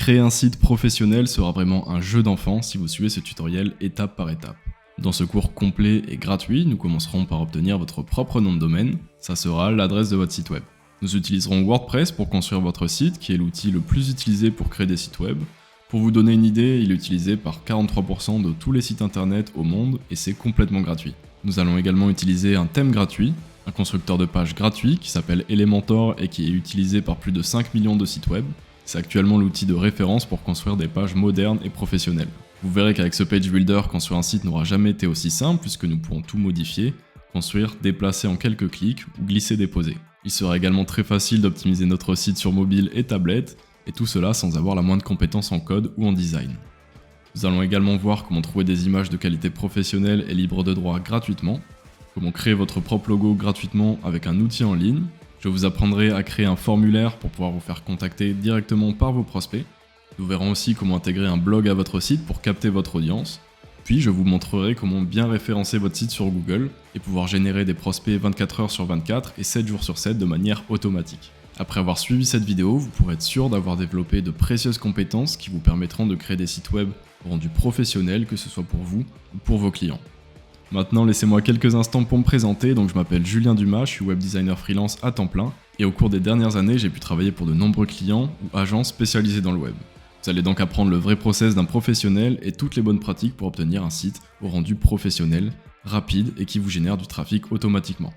Créer un site professionnel sera vraiment un jeu d'enfant si vous suivez ce tutoriel étape par étape. Dans ce cours complet et gratuit, nous commencerons par obtenir votre propre nom de domaine, ça sera l'adresse de votre site web. Nous utiliserons WordPress pour construire votre site, qui est l'outil le plus utilisé pour créer des sites web. Pour vous donner une idée, il est utilisé par 43% de tous les sites internet au monde et c'est complètement gratuit. Nous allons également utiliser un thème gratuit, un constructeur de pages gratuit qui s'appelle Elementor et qui est utilisé par plus de 5 millions de sites web. C'est actuellement l'outil de référence pour construire des pages modernes et professionnelles. Vous verrez qu'avec ce page builder, construire un site n'aura jamais été aussi simple puisque nous pourrons tout modifier, construire, déplacer en quelques clics ou glisser-déposer. Il sera également très facile d'optimiser notre site sur mobile et tablette, et tout cela sans avoir la moindre compétence en code ou en design. Nous allons également voir comment trouver des images de qualité professionnelle et libre de droit gratuitement, comment créer votre propre logo gratuitement avec un outil en ligne. Je vous apprendrai à créer un formulaire pour pouvoir vous faire contacter directement par vos prospects. Nous verrons aussi comment intégrer un blog à votre site pour capter votre audience. Puis je vous montrerai comment bien référencer votre site sur Google et pouvoir générer des prospects 24 heures sur 24 et 7 jours sur 7 de manière automatique. Après avoir suivi cette vidéo, vous pourrez être sûr d'avoir développé de précieuses compétences qui vous permettront de créer des sites web rendus professionnels, que ce soit pour vous ou pour vos clients. Maintenant, laissez-moi quelques instants pour me présenter. Donc, je m'appelle Julien Dumas, je suis web designer freelance à temps plein. Et au cours des dernières années, j'ai pu travailler pour de nombreux clients ou agences spécialisées dans le web. Vous allez donc apprendre le vrai process d'un professionnel et toutes les bonnes pratiques pour obtenir un site au rendu professionnel, rapide et qui vous génère du trafic automatiquement.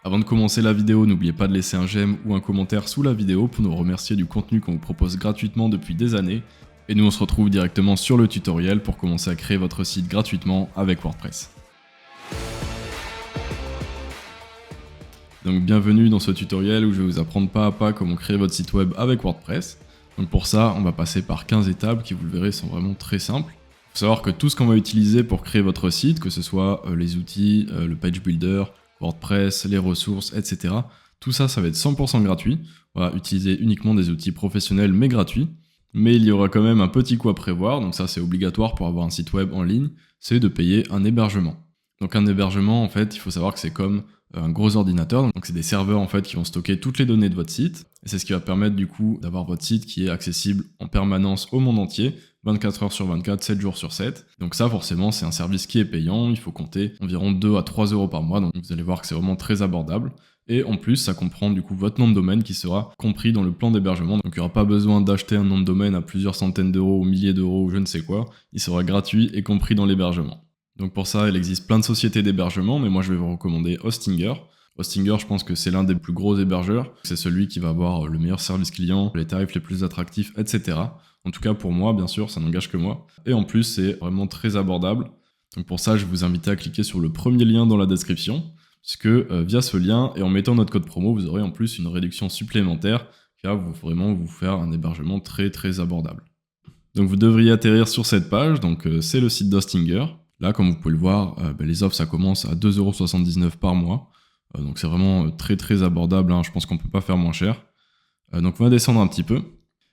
Avant de commencer la vidéo, n'oubliez pas de laisser un j'aime ou un commentaire sous la vidéo pour nous remercier du contenu qu'on vous propose gratuitement depuis des années. Et nous on se retrouve directement sur le tutoriel pour commencer à créer votre site gratuitement avec WordPress. Donc bienvenue dans ce tutoriel où je vais vous apprendre pas à pas comment créer votre site web avec WordPress. Donc pour ça, on va passer par 15 étapes qui, vous le verrez, sont vraiment très simples. Il faut savoir que tout ce qu'on va utiliser pour créer votre site, que ce soit les outils, le page builder, WordPress, les ressources, etc. Tout ça, ça va être 100% gratuit. On va utiliser uniquement des outils professionnels mais gratuits. Mais il y aura quand même un petit coût à prévoir, donc ça c'est obligatoire pour avoir un site web en ligne, c'est de payer un hébergement. Donc un hébergement, en fait, il faut savoir que c'est comme un gros ordinateur, donc c'est des serveurs en fait qui vont stocker toutes les données de votre site, et c'est ce qui va permettre du coup d'avoir votre site qui est accessible en permanence au monde entier, 24 heures sur 24, 7 jours sur 7. Donc ça forcément c'est un service qui est payant, il faut compter environ 2 à 3 euros par mois, donc vous allez voir que c'est vraiment très abordable. Et en plus, ça comprend du coup votre nom de domaine qui sera compris dans le plan d'hébergement. Donc il n'y aura pas besoin d'acheter un nom de domaine à plusieurs centaines d'euros ou milliers d'euros ou je ne sais quoi, il sera gratuit et compris dans l'hébergement. Donc pour ça, il existe plein de sociétés d'hébergement, mais moi je vais vous recommander Hostinger. Hostinger, je pense que c'est l'un des plus gros hébergeurs. C'est celui qui va avoir le meilleur service client, les tarifs les plus attractifs, etc. En tout cas pour moi, bien sûr, ça n'engage que moi. Et en plus, c'est vraiment très abordable. Donc pour ça, je vais vous inviter à cliquer sur le premier lien dans la description, puisque via ce lien, et en mettant notre code promo, vous aurez en plus une réduction supplémentaire qui va vraiment vous faire un hébergement très très abordable. Donc vous devriez atterrir sur cette page, donc c'est le site d'Hostinger. Là, comme vous pouvez le voir, les offres, ça commence à 2,79€ par mois. Donc c'est vraiment très très abordable, hein. Je pense qu'on peut pas faire moins cher. Donc on va descendre un petit peu.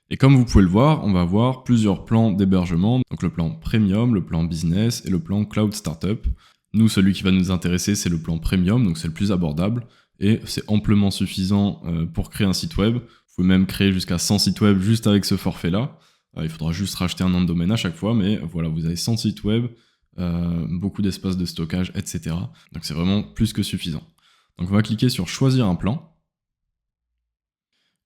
Et comme vous pouvez le voir, on va avoir plusieurs plans d'hébergement. Donc le plan Premium, le plan Business et le plan Cloud Startup. Nous, celui qui va nous intéresser, c'est le plan Premium, donc c'est le plus abordable. Et c'est amplement suffisant pour créer un site web. Vous pouvez même créer jusqu'à 100 sites web juste avec ce forfait-là. Il faudra juste racheter un nom de domaine à chaque fois, mais voilà, vous avez 100 sites web, beaucoup d'espace de stockage, etc. Donc c'est vraiment plus que suffisant. Donc on va cliquer sur choisir un plan.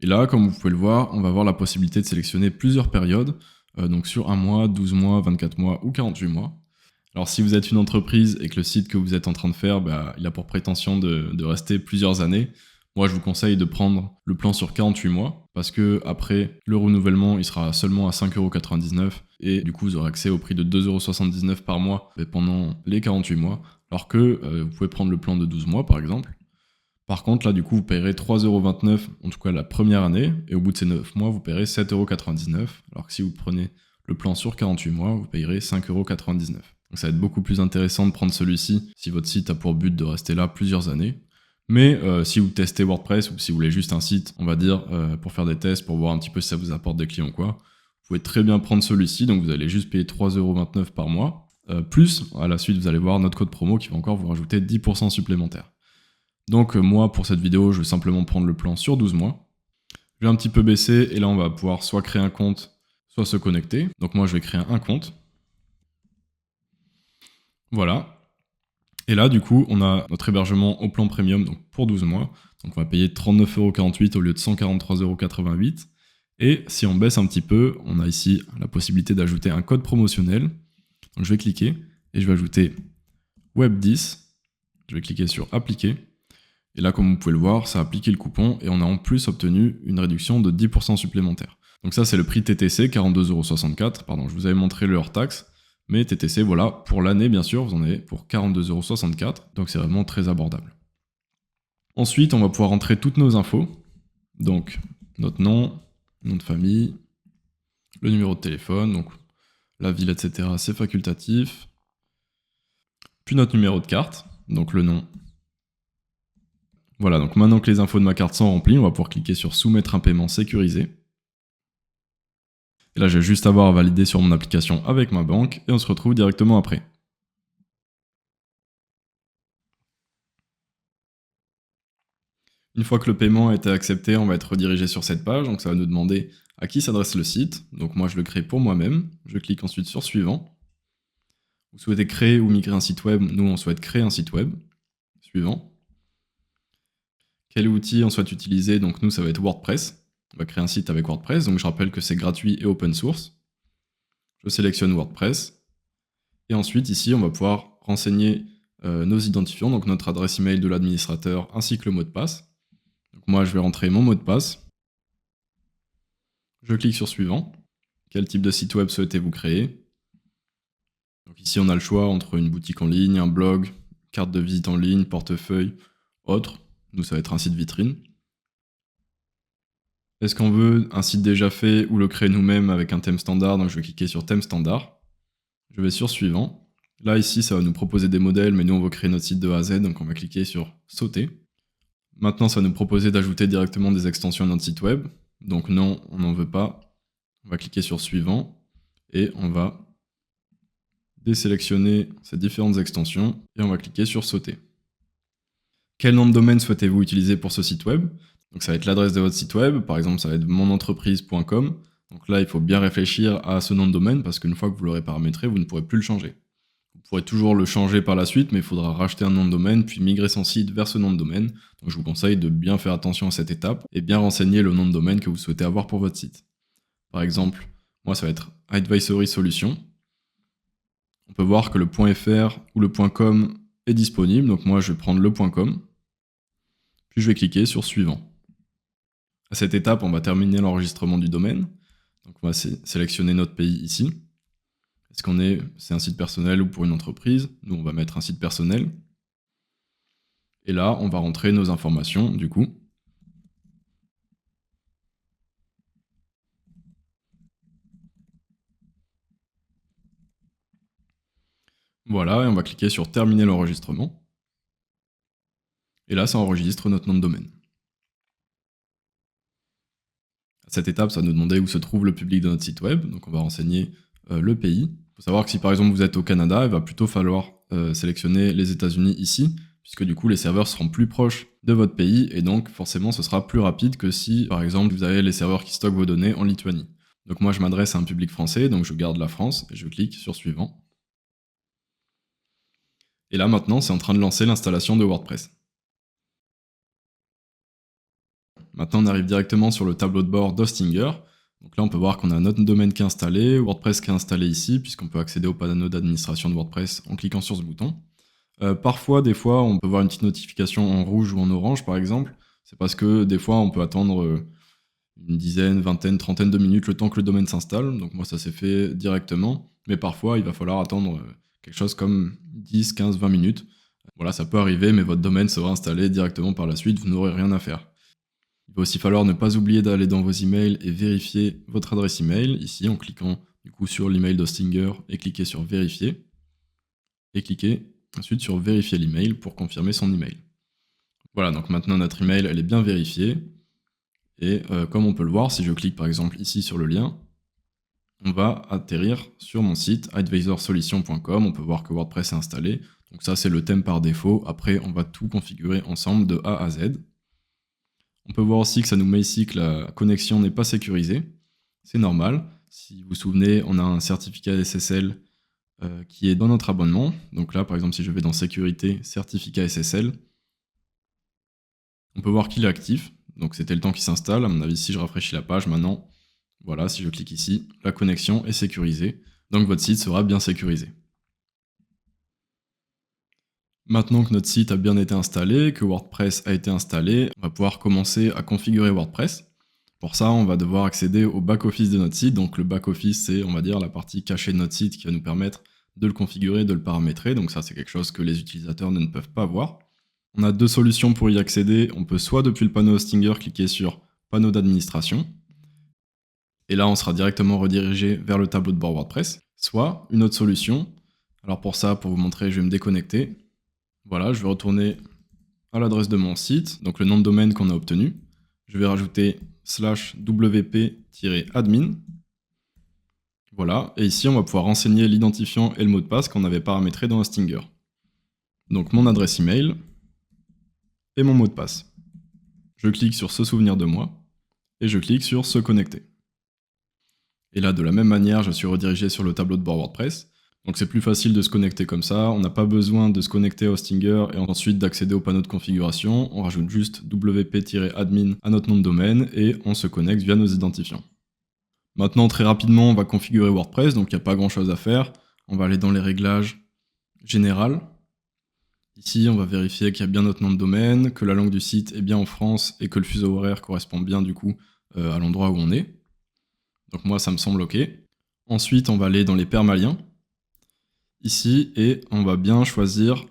Et là, comme vous pouvez le voir, on va avoir la possibilité de sélectionner plusieurs périodes, donc sur 1 mois, 12 mois, 24 mois ou 48 mois. Alors si vous êtes une entreprise et que le site que vous êtes en train de faire, il a pour prétention de rester plusieurs années, moi je vous conseille de prendre le plan sur 48 mois, parce que après le renouvellement, il sera seulement à 5,99€ et du coup vous aurez accès au prix de 2,79€ par mois pendant les 48 mois, alors que vous pouvez prendre le plan de 12 mois par exemple. Par contre, là, du coup, vous payerez 3,29€, en tout cas la première année, et au bout de ces 9 mois, vous payerez 7,99€, alors que si vous prenez le plan sur 48 mois, vous payerez 5,99€. Donc ça va être beaucoup plus intéressant de prendre celui-ci si votre site a pour but de rester là plusieurs années. Mais si vous testez WordPress ou si vous voulez juste un site, on va dire, pour faire des tests, pour voir un petit peu si ça vous apporte des clients ou quoi, vous pouvez très bien prendre celui-ci, donc vous allez juste payer 3,29€ par mois. Plus, à la suite, vous allez voir notre code promo qui va encore vous rajouter 10% supplémentaire. Donc moi, pour cette vidéo, je vais simplement prendre le plan sur 12 mois. Je vais un petit peu baisser, et là, on va pouvoir soit créer un compte, soit se connecter. Donc moi je vais créer un compte. Voilà. Et là, du coup, on a notre hébergement au plan premium, donc pour 12 mois. Donc on va payer 39,48 € au lieu de 143,88 €. Et si on baisse un petit peu, on a ici la possibilité d'ajouter un code promotionnel. Donc je vais cliquer et je vais ajouter Web10. Je vais cliquer sur appliquer. Et là, comme vous pouvez le voir, ça a appliqué le coupon et on a en plus obtenu une réduction de 10% supplémentaire. Donc ça, c'est le prix TTC, 42,64 €. Pardon, je vous avais montré le hors-taxe. Mais TTC, voilà, pour l'année, bien sûr, vous en avez pour 42,64 €. Donc c'est vraiment très abordable. Ensuite, on va pouvoir entrer toutes nos infos. Donc, notre nom de famille, le numéro de téléphone, donc la ville, etc. c'est facultatif. Puis notre numéro de carte, donc le nom. Voilà, donc maintenant que les infos de ma carte sont remplies, on va pouvoir cliquer sur soumettre un paiement sécurisé. Et là, j'ai juste avoir à valider sur mon application avec ma banque et on se retrouve directement après. Une fois que le paiement a été accepté, on va être redirigé sur cette page, donc ça va nous demander à qui s'adresse le site. Donc moi, je le crée pour moi-même. Je clique ensuite sur suivant. Vous souhaitez créer ou migrer un site web, nous on souhaite créer un site web. Suivant. Quel outil on souhaite utiliser, donc nous ça va être WordPress. On va créer un site avec WordPress, donc je rappelle que c'est gratuit et open source. Je sélectionne WordPress. Et ensuite ici on va pouvoir renseigner nos identifiants, donc notre adresse email de l'administrateur ainsi que le mot de passe. Donc moi je vais rentrer mon mot de passe. Je clique sur suivant. Quel type de site web souhaitez-vous créer? Donc ici on a le choix entre une boutique en ligne, un blog, carte de visite en ligne, portefeuille, autre. Nous ça va être un site vitrine. Est-ce qu'on veut un site déjà fait ou le créer nous-mêmes avec un thème standard? Donc je vais cliquer sur thème standard. Je vais sur suivant. Là ici ça va nous proposer des modèles, mais nous on veut créer notre site de A à Z, donc on va cliquer sur sauter. Maintenant ça va nous proposer d'ajouter directement des extensions à notre site web. Donc non, on n'en veut pas. On va cliquer sur suivant et on va désélectionner ces différentes extensions et on va cliquer sur sauter. Quel nom de domaine souhaitez-vous utiliser pour ce site web? Donc ça va être l'adresse de votre site web, par exemple ça va être monentreprise.com. Donc là il faut bien réfléchir à ce nom de domaine parce qu'une fois que vous l'aurez paramétré, vous ne pourrez plus le changer. Vous pourrez toujours le changer par la suite, mais il faudra racheter un nom de domaine puis migrer son site vers ce nom de domaine. Donc je vous conseille de bien faire attention à cette étape et bien renseigner le nom de domaine que vous souhaitez avoir pour votre site. Par exemple, moi ça va être Advisory Solutions. On peut voir que le .fr ou le .com est disponible, donc moi je vais prendre le .com. Puis je vais cliquer sur suivant. À cette étape, on va terminer l'enregistrement du domaine. Donc on va sélectionner notre pays ici. Est-ce qu'on c'est un site personnel ou pour une entreprise? Nous, on va mettre un site personnel. Et là, on va rentrer nos informations, du coup. Voilà, et on va cliquer sur terminer l'enregistrement. Et là, ça enregistre notre nom de domaine. À cette étape, ça va nous demander où se trouve le public de notre site web. Donc on va renseigner le pays. Il faut savoir que si par exemple vous êtes au Canada, il va plutôt falloir sélectionner les États-Unis ici, puisque du coup les serveurs seront plus proches de votre pays, et donc forcément ce sera plus rapide que si par exemple vous avez les serveurs qui stockent vos données en Lituanie. Donc moi je m'adresse à un public français, donc je garde la France, et je clique sur suivant. Et là maintenant c'est en train de lancer l'installation de WordPress. Maintenant, on arrive directement sur le tableau de bord d'Hostinger. Donc là, on peut voir qu'on a notre domaine qui est installé, WordPress qui est installé ici, puisqu'on peut accéder au panneau d'administration de WordPress en cliquant sur ce bouton. Parfois, des fois, on peut voir une petite notification en rouge ou en orange, par exemple. C'est parce que des fois, on peut attendre une dizaine, vingtaine, trentaine de minutes le temps que le domaine s'installe. Donc moi, ça s'est fait directement. Mais parfois, il va falloir attendre quelque chose comme 10, 15, 20 minutes. Voilà, ça peut arriver, mais votre domaine sera installé directement par la suite, vous n'aurez rien à faire. Il va aussi falloir ne pas oublier d'aller dans vos emails et vérifier votre adresse email, ici en cliquant du coup sur l'email d'Hostinger et cliquer sur vérifier. Et cliquer ensuite sur vérifier l'email pour confirmer son email. Voilà, donc maintenant notre email elle est bien vérifiée. Et comme on peut le voir, si je clique par exemple ici sur le lien, on va atterrir sur mon site advisorsolutions.com. On peut voir que WordPress est installé. Donc ça c'est le thème par défaut. Après on va tout configurer ensemble de A à Z. On peut voir aussi que ça nous met ici que la connexion n'est pas sécurisée. C'est normal. Si vous vous souvenez, on a un certificat SSL qui est dans notre abonnement. Donc là, par exemple, si je vais dans sécurité, certificat SSL, on peut voir qu'il est actif. Donc c'était le temps qui s'installe. À mon avis, si je rafraîchis la page maintenant, voilà, si je clique ici, la connexion est sécurisée. Donc votre site sera bien sécurisé. Maintenant que notre site a bien été installé, que WordPress a été installé, on va pouvoir commencer à configurer WordPress. Pour ça, on va devoir accéder au back-office de notre site. Donc le back-office, c'est, on va dire, la partie cachée de notre site qui va nous permettre de le configurer, de le paramétrer. Donc ça, c'est quelque chose que les utilisateurs ne peuvent pas voir. On a deux solutions pour y accéder. On peut soit depuis le panneau Hostinger cliquer sur panneau d'administration. Et là, on sera directement redirigé vers le tableau de bord WordPress. Soit une autre solution. Alors pour ça, pour vous montrer, je vais me déconnecter. Voilà, je vais retourner à l'adresse de mon site, donc le nom de domaine qu'on a obtenu. Je vais rajouter /wp-admin. Voilà, et ici on va pouvoir renseigner l'identifiant et le mot de passe qu'on avait paramétré dans Hostinger. Donc mon adresse email et mon mot de passe. Je clique sur se souvenir de moi et je clique sur se connecter. Et là, de la même manière, je suis redirigé sur le tableau de bord WordPress. Donc c'est plus facile de se connecter comme ça, on n'a pas besoin de se connecter à Hostinger et ensuite d'accéder au panneau de configuration, on rajoute juste wp-admin à notre nom de domaine et on se connecte via nos identifiants. Maintenant, très rapidement, on va configurer WordPress, donc il n'y a pas grand chose à faire. On va aller dans les réglages générales. Ici, on va vérifier qu'il y a bien notre nom de domaine, que la langue du site est bien en France et que le fuseau horaire correspond bien du coup à l'endroit où on est. Donc moi, ça me semble OK. Ensuite, on va aller dans les permaliens. Ici, et on va bien choisir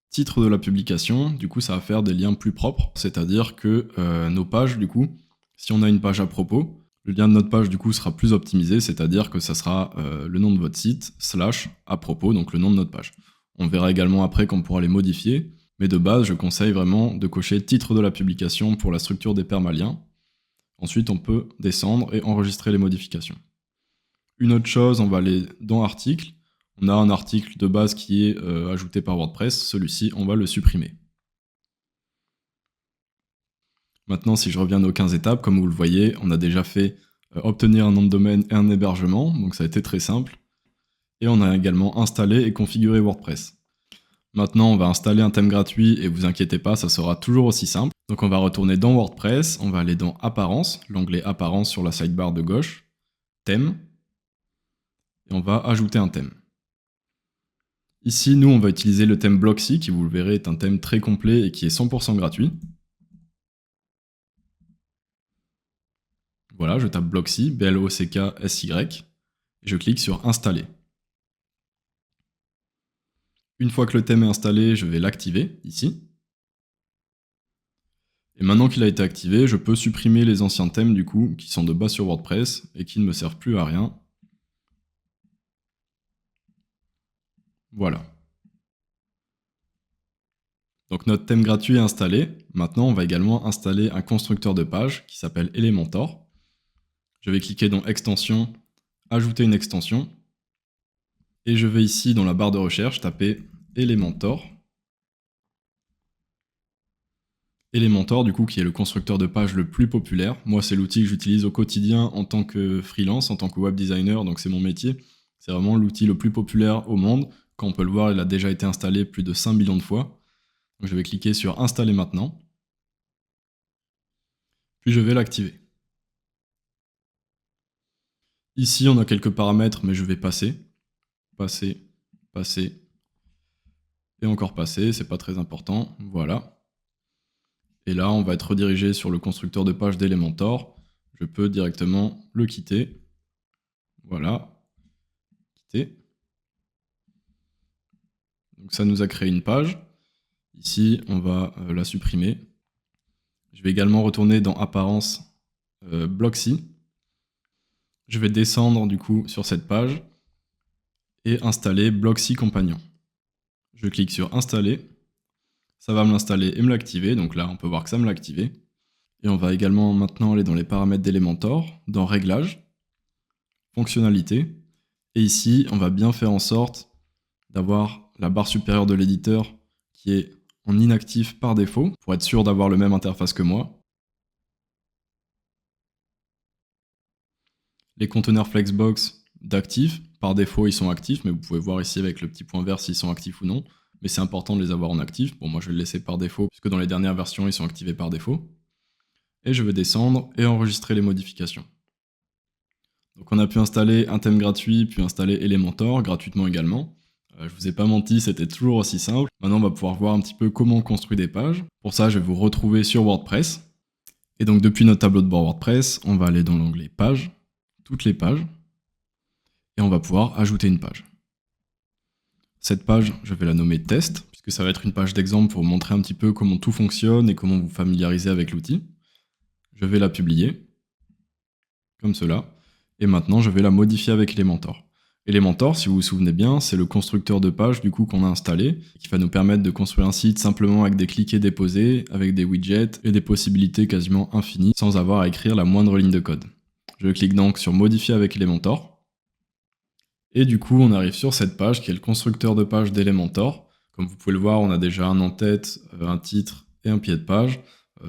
titre de la publication. Du coup, ça va faire des liens plus propres, c'est-à-dire que nos pages, du coup, si on a une page à propos, le lien de notre page, du coup, sera plus optimisé, c'est-à-dire que ça sera le nom de votre site, / à propos, donc le nom de notre page. On verra également après qu'on pourra les modifier, mais de base, je conseille vraiment de cocher titre de la publication pour la structure des permaliens. Ensuite, on peut descendre et enregistrer les modifications. Une autre chose, on va aller dans article. On a un article de base qui est ajouté par WordPress, celui-ci, on va le supprimer. Maintenant, si je reviens à nos 15 étapes, comme vous le voyez, on a déjà fait obtenir un nom de domaine et un hébergement, donc ça a été très simple. Et on a également installé et configuré WordPress. Maintenant, on va installer un thème gratuit et vous inquiétez pas, ça sera toujours aussi simple. Donc on va retourner dans WordPress, on va aller dans Apparence, l'onglet Apparence sur la sidebar de gauche, Thème, et on va ajouter un thème. Ici, nous, on va utiliser le thème Blocksy, qui, vous le verrez, est un thème très complet et qui est 100% gratuit. Voilà, je tape Blocksy, B-L-O-C-K-S-Y, et je clique sur Installer. Une fois que le thème est installé, je vais l'activer, ici. Et maintenant qu'il a été activé, je peux supprimer les anciens thèmes, du coup, qui sont de base sur WordPress et qui ne me servent plus à rien. Voilà. Donc notre thème gratuit est installé. Maintenant, on va également installer un constructeur de page qui s'appelle Elementor. Je vais cliquer dans Extension, Ajouter une extension. Et je vais ici, dans la barre de recherche, taper Elementor. Elementor, du coup, qui est le constructeur de page le plus populaire. Moi, c'est l'outil que j'utilise au quotidien en tant que freelance, en tant que web designer, donc c'est mon métier. C'est vraiment l'outil le plus populaire au monde. Comme on peut le voir, il a déjà été installé plus de 5 millions de fois. Donc je vais cliquer sur Installer maintenant. Puis je vais l'activer. Ici, on a quelques paramètres, mais je vais passer. Passer, passer, et encore passer, c'est pas très important. Voilà. Et là, on va être redirigé sur le constructeur de page d'Elementor. Je peux directement le quitter. Voilà. Quitter. Donc ça nous a créé une page. Ici, on va la supprimer. Je vais également retourner dans Apparence, Blocksy. Je vais descendre du coup sur cette page et installer Blocksy Compagnon. Je clique sur Installer. Ça va me l'installer et me l'activer. Donc là, on peut voir que ça me l'a activé. Et on va également maintenant aller dans les paramètres d'Elementor, dans Réglages, Fonctionnalités. Et ici, on va bien faire en sorte d'avoir la barre supérieure de l'éditeur qui est en inactif par défaut, pour être sûr d'avoir le même interface que moi. Les conteneurs Flexbox d'actifs, par défaut ils sont actifs, mais vous pouvez voir ici avec le petit point vert s'ils sont actifs ou non. Mais c'est important de les avoir en actif. Bon, moi je vais le laisser par défaut, puisque dans les dernières versions ils sont activés par défaut. Et je vais descendre et enregistrer les modifications. Donc on a pu installer un thème gratuit, puis installer Elementor gratuitement également. Je vous ai pas menti, c'était toujours aussi simple. Maintenant on va pouvoir voir un petit peu comment on construit des pages. Pour ça je vais vous retrouver sur WordPress. Et donc depuis notre tableau de bord WordPress, on va aller dans l'onglet pages, toutes les pages, et on va pouvoir ajouter une page. Cette page, je vais la nommer test, puisque ça va être une page d'exemple pour vous montrer un petit peu comment tout fonctionne et comment vous familiariser avec l'outil. Je vais la publier, comme cela. Et maintenant, je vais la modifier avec Elementor. Elementor, si vous vous souvenez bien, c'est le constructeur de page du coup qu'on a installé, qui va nous permettre de construire un site simplement avec des clics et déposés, avec des widgets et des possibilités quasiment infinies, sans avoir à écrire la moindre ligne de code. Je clique donc sur modifier avec Elementor. Et du coup, on arrive sur cette page qui est le constructeur de page d'Elementor. Comme vous pouvez le voir, on a déjà un en-tête, un titre et un pied de page.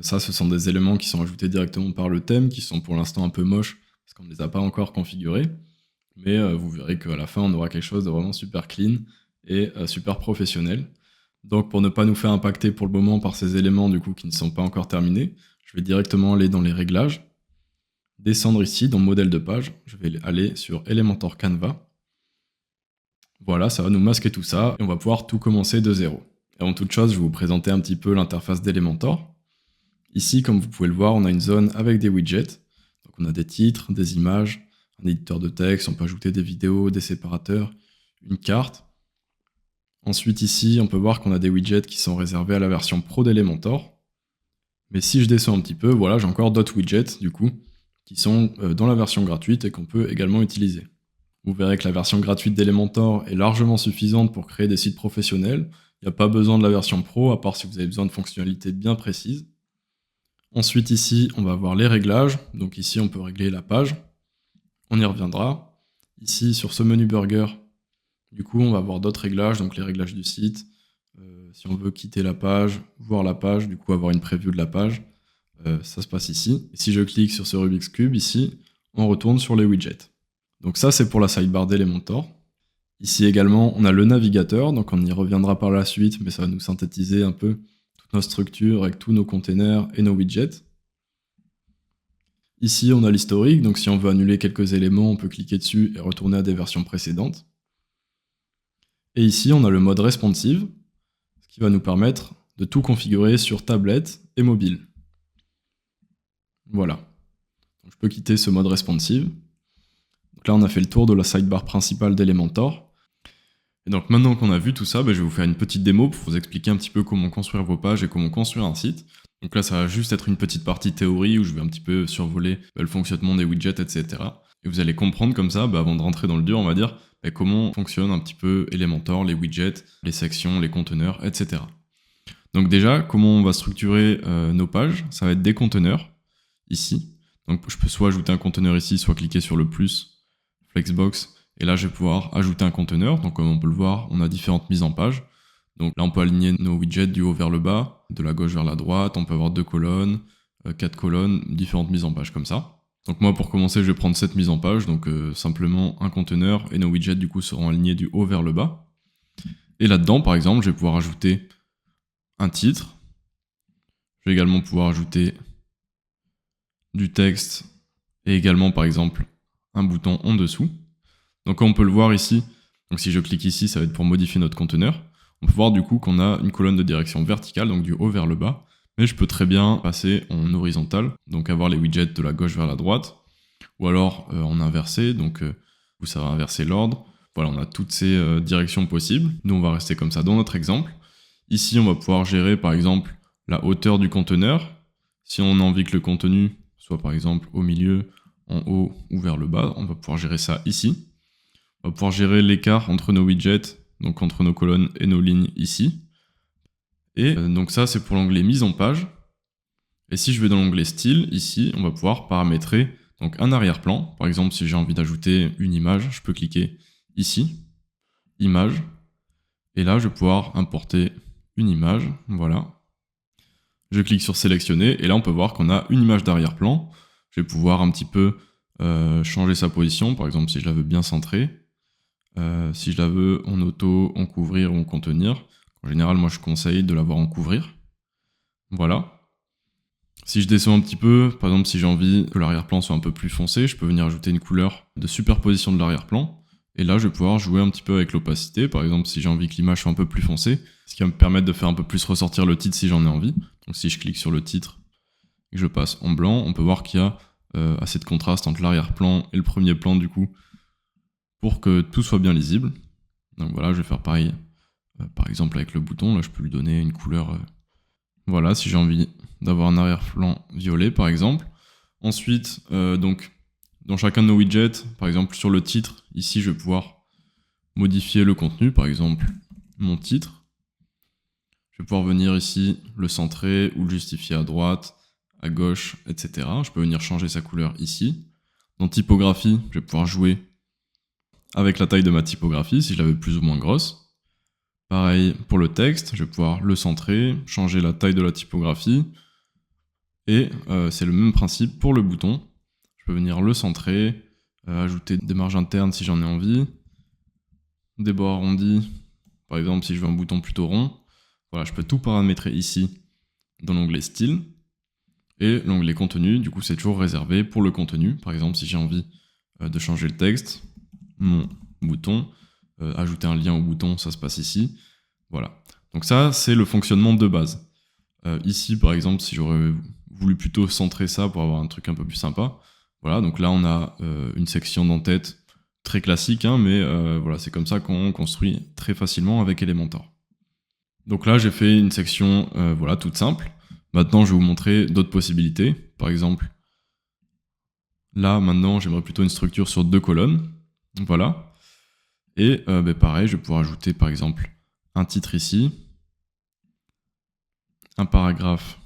Ça, ce sont des éléments qui sont ajoutés directement par le thème, qui sont pour l'instant un peu moches, parce qu'on ne les a pas encore configurés. Mais vous verrez qu'à la fin, on aura quelque chose de vraiment super clean et super professionnel. Donc pour ne pas nous faire impacter pour le moment par ces éléments du coup qui ne sont pas encore terminés, je vais directement aller dans les réglages, descendre ici dans modèle de page, je vais aller sur Elementor Canva. Voilà, ça va nous masquer tout ça et on va pouvoir tout commencer de zéro. Et avant toute chose, je vais vous présenter un petit peu l'interface d'Elementor. Ici, comme vous pouvez le voir, on a une zone avec des widgets. Donc on a des titres, des images, un éditeur de texte, on peut ajouter des vidéos, des séparateurs, une carte. Ensuite ici, on peut voir qu'on a des widgets qui sont réservés à la version pro d'Elementor. Mais si je descends un petit peu, voilà, j'ai encore d'autres widgets, du coup, qui sont dans la version gratuite et qu'on peut également utiliser. Vous verrez que la version gratuite d'Elementor est largement suffisante pour créer des sites professionnels. Il n'y a pas besoin de la version pro, à part si vous avez besoin de fonctionnalités bien précises. Ensuite ici, on va voir les réglages. Donc ici, on peut régler la page. On y reviendra. Ici, sur ce menu burger, du coup, on va voir d'autres réglages, donc les réglages du site. Si on veut quitter la page, voir la page, du coup avoir une preview de la page, ça se passe ici. Et si je clique sur ce Rubik's Cube, ici, on retourne sur les widgets. Donc ça, c'est pour la sidebar d'Elementor. Ici également, on a le navigateur, donc on y reviendra par la suite, mais ça va nous synthétiser un peu toute notre structure avec tous nos containers et nos widgets. Ici, on a l'historique, donc si on veut annuler quelques éléments, on peut cliquer dessus et retourner à des versions précédentes. Et ici, on a le mode responsive, ce qui va nous permettre de tout configurer sur tablette et mobile. Voilà. Donc, je peux quitter ce mode responsive. Donc là, on a fait le tour de la sidebar principale d'Elementor. Et donc maintenant qu'on a vu tout ça, je vais vous faire une petite démo pour vous expliquer un petit peu comment construire vos pages et comment construire un site. Donc là, ça va juste être une petite partie théorie où je vais un petit peu survoler le fonctionnement des widgets, etc. Et vous allez comprendre comme ça, avant de rentrer dans le dur, on va dire, comment fonctionne un petit peu Elementor, les widgets, les sections, les conteneurs, etc. Donc déjà, comment on va structurer nos pages? Ça va être des conteneurs, ici. Donc je peux soit ajouter un conteneur ici, soit cliquer sur le plus, Flexbox, et là je vais pouvoir ajouter un conteneur. Donc comme on peut le voir, on a différentes mises en page. Donc là on peut aligner nos widgets du haut vers le bas, de la gauche vers la droite, on peut avoir 2 colonnes, 4 colonnes, différentes mises en page comme ça. Donc moi pour commencer je vais prendre cette mise en page, donc simplement un conteneur et nos widgets du coup seront alignés du haut vers le bas. Et là-dedans par exemple je vais pouvoir ajouter un titre, je vais également pouvoir ajouter du texte et également par exemple un bouton en dessous. Donc comme on peut le voir ici, donc si je clique ici ça va être pour modifier notre conteneur. On peut voir du coup qu'on a une colonne de direction verticale, donc du haut vers le bas, mais je peux très bien passer en horizontal, donc avoir les widgets de la gauche vers la droite, ou alors en inversé, donc où ça va inverser l'ordre. Voilà, on a toutes ces directions possibles. Nous on va rester comme ça dans notre exemple. Ici on va pouvoir gérer par exemple la hauteur du conteneur. Si on a envie que le contenu soit par exemple au milieu, en haut ou vers le bas, on va pouvoir gérer ça ici. On va pouvoir gérer l'écart entre nos widgets, donc entre nos colonnes et nos lignes ici. Et donc ça c'est pour l'onglet mise en page. Et si je vais dans l'onglet style, ici on va pouvoir paramétrer donc un arrière-plan. Par exemple si j'ai envie d'ajouter une image, je peux cliquer ici, image, et là je vais pouvoir importer une image, voilà. Je clique sur sélectionner, et là on peut voir qu'on a une image d'arrière-plan. Je vais pouvoir un petit peu changer sa position, par exemple si je la veux bien centrée, si je la veux en auto, en couvrir ou en contenir. En général, moi je conseille de l'avoir en couvrir. Voilà. Si je descends un petit peu, par exemple si j'ai envie que l'arrière-plan soit un peu plus foncé, je peux venir ajouter une couleur de superposition de l'arrière-plan. Et là, je vais pouvoir jouer un petit peu avec l'opacité. Par exemple, si j'ai envie que l'image soit un peu plus foncée, ce qui va me permettre de faire un peu plus ressortir le titre si j'en ai envie. Donc si je clique sur le titre et que je passe en blanc, on peut voir qu'il y a assez de contraste entre l'arrière-plan et le premier plan du coup, pour que tout soit bien lisible. Donc voilà, je vais faire pareil. Par exemple avec le bouton, là je peux lui donner une couleur... Voilà, si j'ai envie d'avoir un arrière-plan violet par exemple. Ensuite, donc dans chacun de nos widgets, par exemple sur le titre, ici je vais pouvoir modifier le contenu, par exemple mon titre. Je vais pouvoir venir ici le centrer ou le justifier à droite, à gauche, etc. Je peux venir changer sa couleur ici. Dans typographie, je vais pouvoir jouer avec la taille de ma typographie, si je la veux plus ou moins grosse. Pareil pour le texte, je vais pouvoir le centrer, changer la taille de la typographie. Et c'est le même principe pour le bouton. Je peux venir le centrer, ajouter des marges internes si j'en ai envie, des bords arrondis, par exemple si je veux un bouton plutôt rond. Voilà, je peux tout paramétrer ici dans l'onglet style. Et l'onglet contenu, du coup c'est toujours réservé pour le contenu. Par exemple si j'ai envie de changer le texte, mon bouton, ajouter un lien au bouton, ça se passe ici. Voilà. Donc ça c'est le fonctionnement de base. Ici par exemple si j'aurais voulu plutôt centrer ça pour avoir un truc un peu plus sympa. Voilà, donc là on a une section d'en-tête très classique, hein, mais voilà, c'est comme ça qu'on construit très facilement avec Elementor. Donc là j'ai fait une section voilà, toute simple. Maintenant je vais vous montrer d'autres possibilités. Par exemple, là maintenant j'aimerais plutôt une structure sur 2 colonnes. Voilà. Et pareil, je vais pouvoir ajouter par exemple un titre ici, un paragraphe.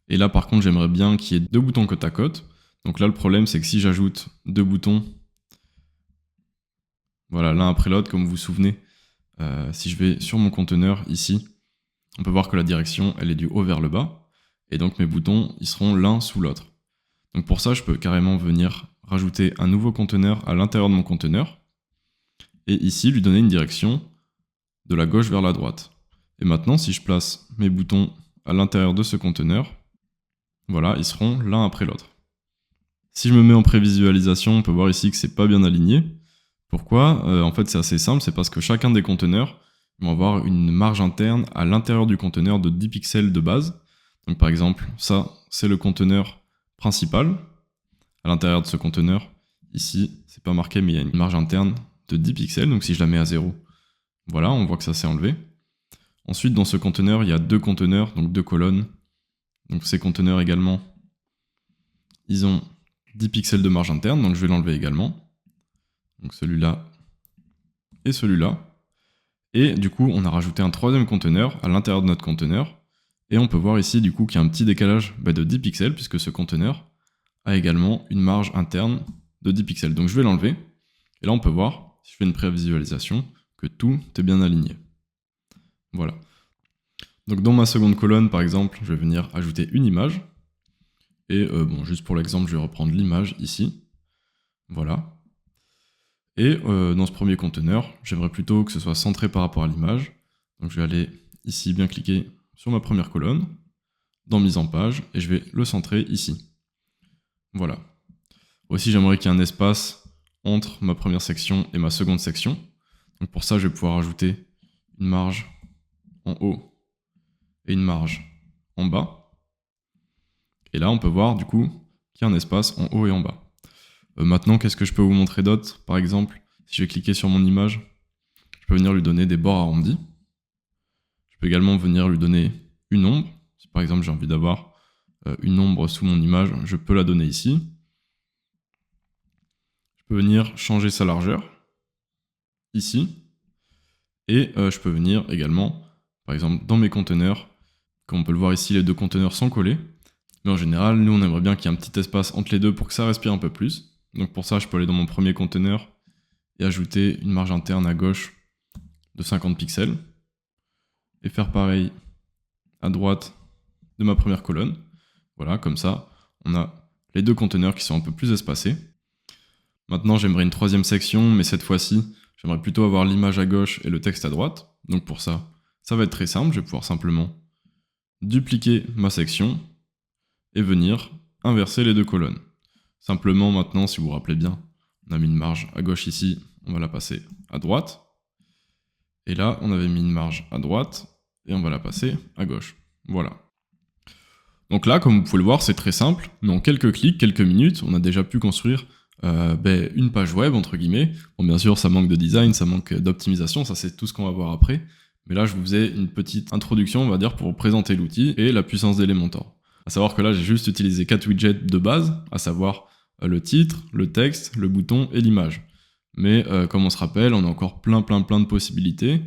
Et là par contre j'aimerais bien qu'il y ait 2 boutons côte à côte. Donc là le problème c'est que si j'ajoute 2 boutons, voilà, l'un après l'autre, comme vous vous souvenez, si je vais sur mon conteneur ici, on peut voir que la direction elle est du haut vers le bas. Et donc mes boutons ils seront l'un sous l'autre. Donc pour ça je peux carrément venir rajouter un nouveau conteneur à l'intérieur de mon conteneur. Et ici lui donner une direction de la gauche vers la droite. Et maintenant si je place mes boutons à l'intérieur de ce conteneur, voilà, ils seront l'un après l'autre. Si je me mets en prévisualisation, on peut voir ici que c'est pas bien aligné. Pourquoi En fait c'est assez simple, c'est parce que chacun des conteneurs vont avoir une marge interne à l'intérieur du conteneur de 10 pixels de base. Donc par exemple, ça c'est le conteneur principal. À l'intérieur de ce conteneur, ici, c'est pas marqué mais il y a une marge interne de 10 pixels, donc si je la mets à 0, voilà, on voit que ça s'est enlevé. Ensuite dans ce conteneur, il y a 2 conteneurs, donc 2 colonnes. Donc ces conteneurs également, ils ont 10 pixels de marge interne, donc je vais l'enlever également. Donc celui-là et celui-là. Et du coup, on a rajouté un 3e conteneur à l'intérieur de notre conteneur. Et on peut voir ici du coup qu'il y a un petit décalage de 10 pixels, puisque ce conteneur a également une marge interne de 10 pixels. Donc je vais l'enlever. Et là, on peut voir, si je fais une prévisualisation, que tout est bien aligné. Voilà. Donc dans ma seconde colonne, par exemple, je vais venir ajouter une image. Et bon, juste pour l'exemple, je vais reprendre l'image ici. Voilà. Et dans ce premier conteneur, j'aimerais plutôt que ce soit centré par rapport à l'image. Donc je vais aller ici bien cliquer sur ma première colonne, dans mise en page, et je vais le centrer ici. Voilà. Aussi j'aimerais qu'il y ait un espace entre ma première section et ma seconde section. Donc pour ça je vais pouvoir ajouter une marge en haut et une marge en bas. Et là on peut voir du coup qu'il y a un espace en haut et en bas. Maintenant, qu'est-ce que je peux vous montrer d'autre? Par exemple, si je vais cliquer sur mon image, je peux venir lui donner des bords arrondis. Je peux également venir lui donner une ombre. Si par exemple j'ai envie d'avoir une ombre sous mon image, je peux la donner ici. Je peux venir changer sa largeur, ici. Et je peux venir également, par exemple dans mes conteneurs, comme on peut le voir ici, les 2 conteneurs sont collés. Mais en général, nous on aimerait bien qu'il y ait un petit espace entre les deux pour que ça respire un peu plus. Donc pour ça, je peux aller dans mon premier conteneur et ajouter une marge interne à gauche de 50 pixels. Et faire pareil à droite de ma première colonne. Voilà, comme ça, on a les deux conteneurs qui sont un peu plus espacés. Maintenant, j'aimerais une troisième section, mais cette fois-ci, j'aimerais plutôt avoir l'image à gauche et le texte à droite. Donc pour ça, ça va être très simple, je vais pouvoir simplement dupliquer ma section et venir inverser les deux colonnes. Simplement maintenant, si vous vous rappelez bien, on a mis une marge à gauche ici, on va la passer à droite. Et là, on avait mis une marge à droite et on va la passer à gauche. Voilà. Donc là, comme vous pouvez le voir, c'est très simple. Mais en quelques clics, quelques minutes, on a déjà pu construire une page web, entre guillemets. Bon, bien sûr, ça manque de design, ça manque d'optimisation, ça c'est tout ce qu'on va voir après. Mais là, je vous faisais une petite introduction, on va dire, pour vous présenter l'outil et la puissance d'Elementor. À savoir que là, j'ai juste utilisé 4 widgets de base, à savoir le titre, le texte, le bouton et l'image. Mais comme on se rappelle, on a encore plein de possibilités.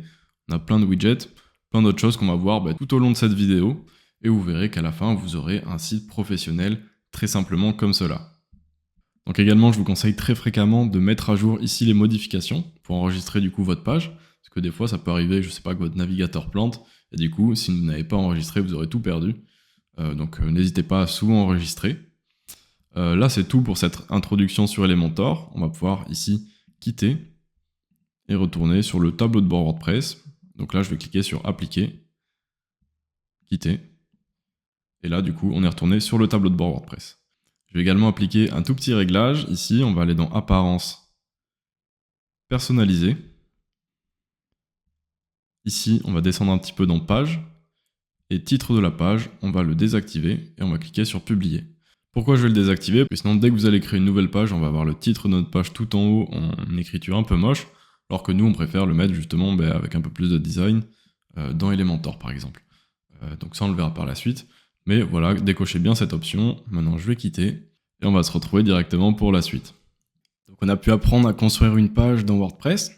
On a plein de widgets, plein d'autres choses qu'on va voir tout au long de cette vidéo. Et vous verrez qu'à la fin, vous aurez un site professionnel très simplement comme cela. Donc également, je vous conseille très fréquemment de mettre à jour ici les modifications pour enregistrer du coup votre page. Parce que des fois, ça peut arriver, je sais pas, que votre navigateur plante. Et du coup, si vous n'avez pas enregistré, vous aurez tout perdu. Donc n'hésitez pas à souvent enregistrer. Là, c'est tout pour cette introduction sur Elementor. On va pouvoir ici quitter et retourner sur le tableau de bord WordPress. Donc là, je vais cliquer sur Appliquer, quitter. Et là, du coup, on est retourné sur le tableau de bord WordPress. Je vais également appliquer un tout petit réglage. Ici, on va aller dans Apparence, Personnaliser. Ici, on va descendre un petit peu dans Page. Et titre de la page, on va le désactiver et on va cliquer sur Publier. Pourquoi je vais le désactiver? Parce que sinon, dès que vous allez créer une nouvelle page, on va avoir le titre de notre page tout en haut en écriture un peu moche. Alors que nous, on préfère le mettre justement avec un peu plus de design dans Elementor par exemple. Donc ça, on le verra par la suite. Mais voilà, décochez bien cette option. Maintenant, je vais quitter et on va se retrouver directement pour la suite. Donc on a pu apprendre à construire une page dans WordPress.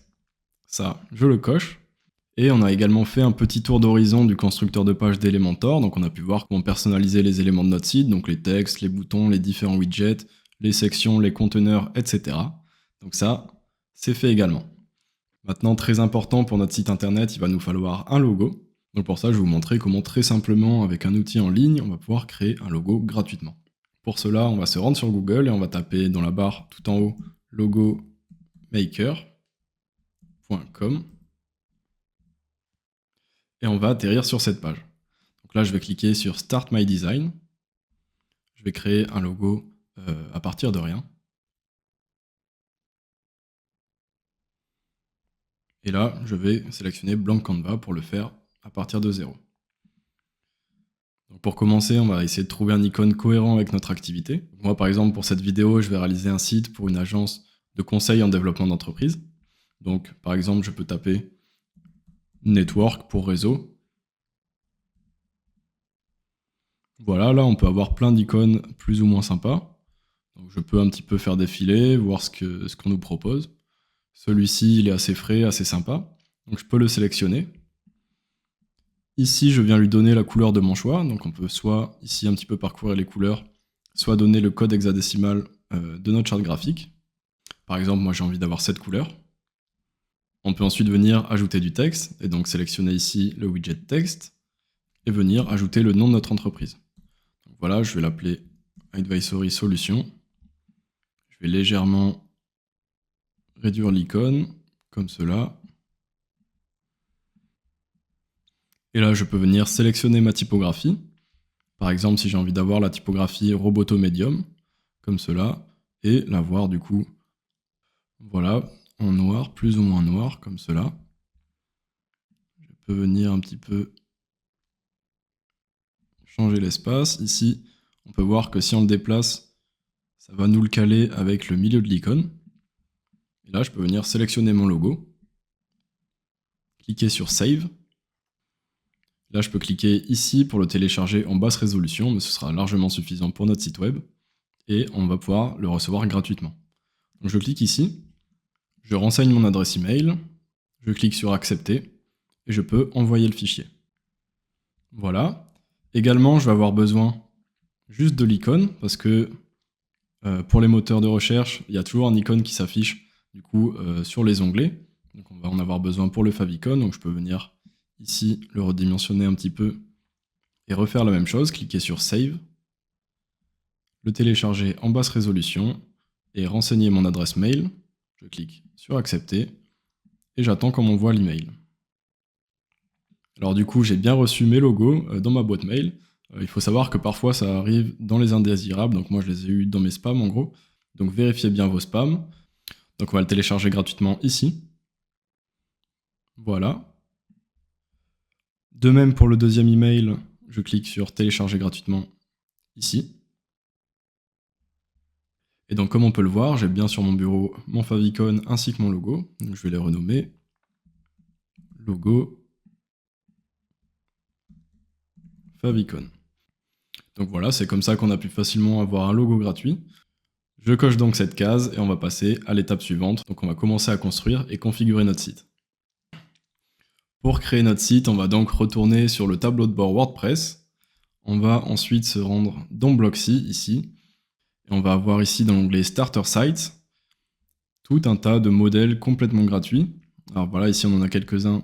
Ça, je le coche. Et on a également fait un petit tour d'horizon du constructeur de page d'Elementor. Donc on a pu voir comment personnaliser les éléments de notre site, donc les textes, les boutons, les différents widgets, les sections, les conteneurs, etc. Donc ça, c'est fait également. Maintenant, très important pour notre site internet, il va nous falloir un logo. Donc pour ça, je vais vous montrer comment très simplement, avec un outil en ligne, on va pouvoir créer un logo gratuitement. Pour cela, on va se rendre sur Google et on va taper dans la barre tout en haut logomaker.com et on va atterrir sur cette page. Donc là, je vais cliquer sur Start My Design. Je vais créer un logo à partir de rien. Et là, je vais sélectionner Blank Canva pour le faire à partir de 0. Donc pour commencer, on va essayer de trouver un icône cohérent avec notre activité. Moi, par exemple, pour cette vidéo, je vais réaliser un site pour une agence de conseil en développement d'entreprise. Donc, par exemple, je peux taper Network pour réseau. Voilà, là, on peut avoir plein d'icônes plus ou moins sympas. Donc, je peux un petit peu faire défiler, voir ce qu'on nous propose. Celui-ci, il est assez frais, assez sympa. Donc, je peux le sélectionner. Ici, je viens lui donner la couleur de mon choix. Donc, on peut soit, ici, un petit peu parcourir les couleurs, soit donner le code hexadécimal de notre charte graphique. Par exemple, moi, j'ai envie d'avoir cette couleur. On peut ensuite venir ajouter du texte, et donc sélectionner ici le widget texte, et venir ajouter le nom de notre entreprise. Donc voilà, je vais l'appeler Advisory Solutions. Je vais légèrement réduire l'icône, comme cela. Et là, je peux venir sélectionner ma typographie. Par exemple, si j'ai envie d'avoir la typographie Roboto Medium, comme cela, et l'avoir du coup, voilà, en noir, plus ou moins noir, comme cela. Je peux venir un petit peu changer l'espace. Ici, on peut voir que si on le déplace, ça va nous le caler avec le milieu de l'icône. Et là, je peux venir sélectionner mon logo, cliquer sur Save. Là, je peux cliquer ici pour le télécharger en basse résolution, mais ce sera largement suffisant pour notre site web. Et on va pouvoir le recevoir gratuitement. Donc je clique ici, je renseigne mon adresse email, je clique sur Accepter, et je peux envoyer le fichier. Voilà. Également, je vais avoir besoin juste de l'icône, parce que pour les moteurs de recherche, il y a toujours un icône qui s'affiche du coup sur les onglets. Donc on va en avoir besoin pour le favicon, donc je peux venir ici le redimensionner un petit peu et refaire la même chose, cliquer sur Save, le télécharger en basse résolution et renseigner mon adresse mail. Je clique sur accepter et j'attends qu'on m'envoie l'email. Alors du coup, j'ai bien reçu mes logos dans ma boîte mail. Il faut savoir que parfois ça arrive dans les indésirables, donc moi je les ai eu dans mes spams en gros. Donc vérifiez bien vos spams. Donc on va le télécharger gratuitement ici. Voilà. De même pour le deuxième email, je clique sur télécharger gratuitement ici. Et donc comme on peut le voir, j'ai bien sur mon bureau mon favicon ainsi que mon logo. Donc je vais les renommer logo favicon. Donc voilà, c'est comme ça qu'on a pu facilement avoir un logo gratuit. Je coche donc cette case et on va passer à l'étape suivante. Donc on va commencer à construire et configurer notre site. Pour créer notre site, on va donc retourner sur le tableau de bord WordPress. On va ensuite se rendre dans Blocksy ici. Et on va avoir ici dans l'onglet Starter Site tout un tas de modèles complètement gratuits. Alors voilà, ici on en a quelques-uns.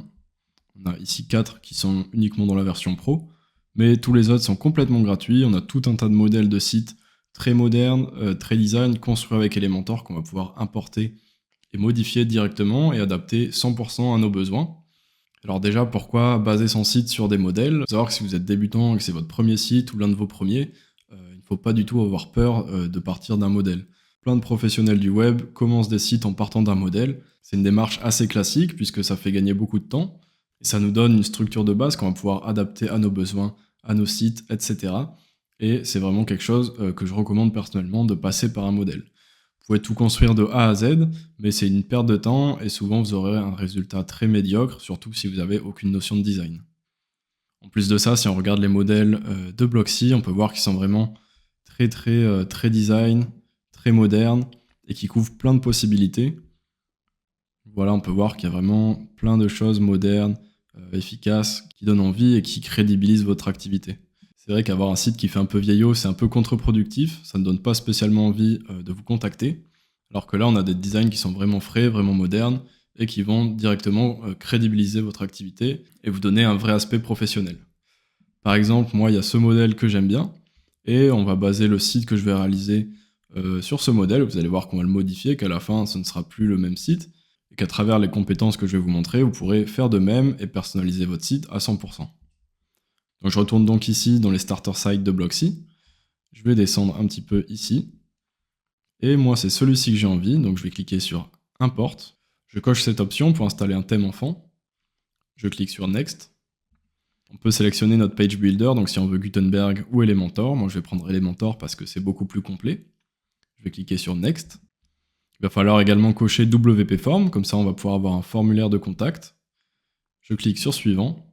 On a ici 4 qui sont uniquement dans la version Pro. Mais tous les autres sont complètement gratuits. On a tout un tas de modèles de sites très modernes, très design, construits avec Elementor qu'on va pouvoir importer et modifier directement et adapter 100% à nos besoins. Alors déjà, pourquoi baser son site sur des modèles? Il faut savoir que si vous êtes débutant et que c'est votre premier site ou l'un de vos premiers, il ne faut pas du tout avoir peur de partir d'un modèle. Plein de professionnels du web commencent des sites en partant d'un modèle. C'est une démarche assez classique puisque ça fait gagner beaucoup de temps et ça nous donne une structure de base qu'on va pouvoir adapter à nos besoins, à nos sites, etc. Et c'est vraiment quelque chose que je recommande personnellement de passer par un modèle. Vous pouvez tout construire de A à Z, mais c'est une perte de temps et souvent vous aurez un résultat très médiocre, surtout si vous n'avez aucune notion de design. En plus de ça, si on regarde les modèles de Blocksy, on peut voir qu'ils sont vraiment très design, très modernes et qui couvrent plein de possibilités. Voilà, on peut voir qu'il y a vraiment plein de choses modernes, efficaces, qui donnent envie et qui crédibilisent votre activité. C'est vrai qu'avoir un site qui fait un peu vieillot, c'est un peu contre-productif, ça ne donne pas spécialement envie de vous contacter, alors que là, on a des designs qui sont vraiment frais, vraiment modernes, et qui vont directement crédibiliser votre activité et vous donner un vrai aspect professionnel. Par exemple, moi, il y a ce modèle que j'aime bien, et on va baser le site que je vais réaliser sur ce modèle. Vous allez voir qu'on va le modifier, qu'à la fin, ce ne sera plus le même site, et qu'à travers les compétences que je vais vous montrer, vous pourrez faire de même et personnaliser votre site à 100%. Donc je retourne donc ici dans les starter sites de Blocksy. Je vais descendre un petit peu ici. Et moi, c'est celui-ci que j'ai envie, donc je vais cliquer sur Import. Je coche cette option pour installer un thème enfant. Je clique sur Next. On peut sélectionner notre page builder, donc si on veut Gutenberg ou Elementor. Moi, je vais prendre Elementor parce que c'est beaucoup plus complet. Je vais cliquer sur Next. Il va falloir également cocher WP Form, comme ça on va pouvoir avoir un formulaire de contact. Je clique sur Suivant.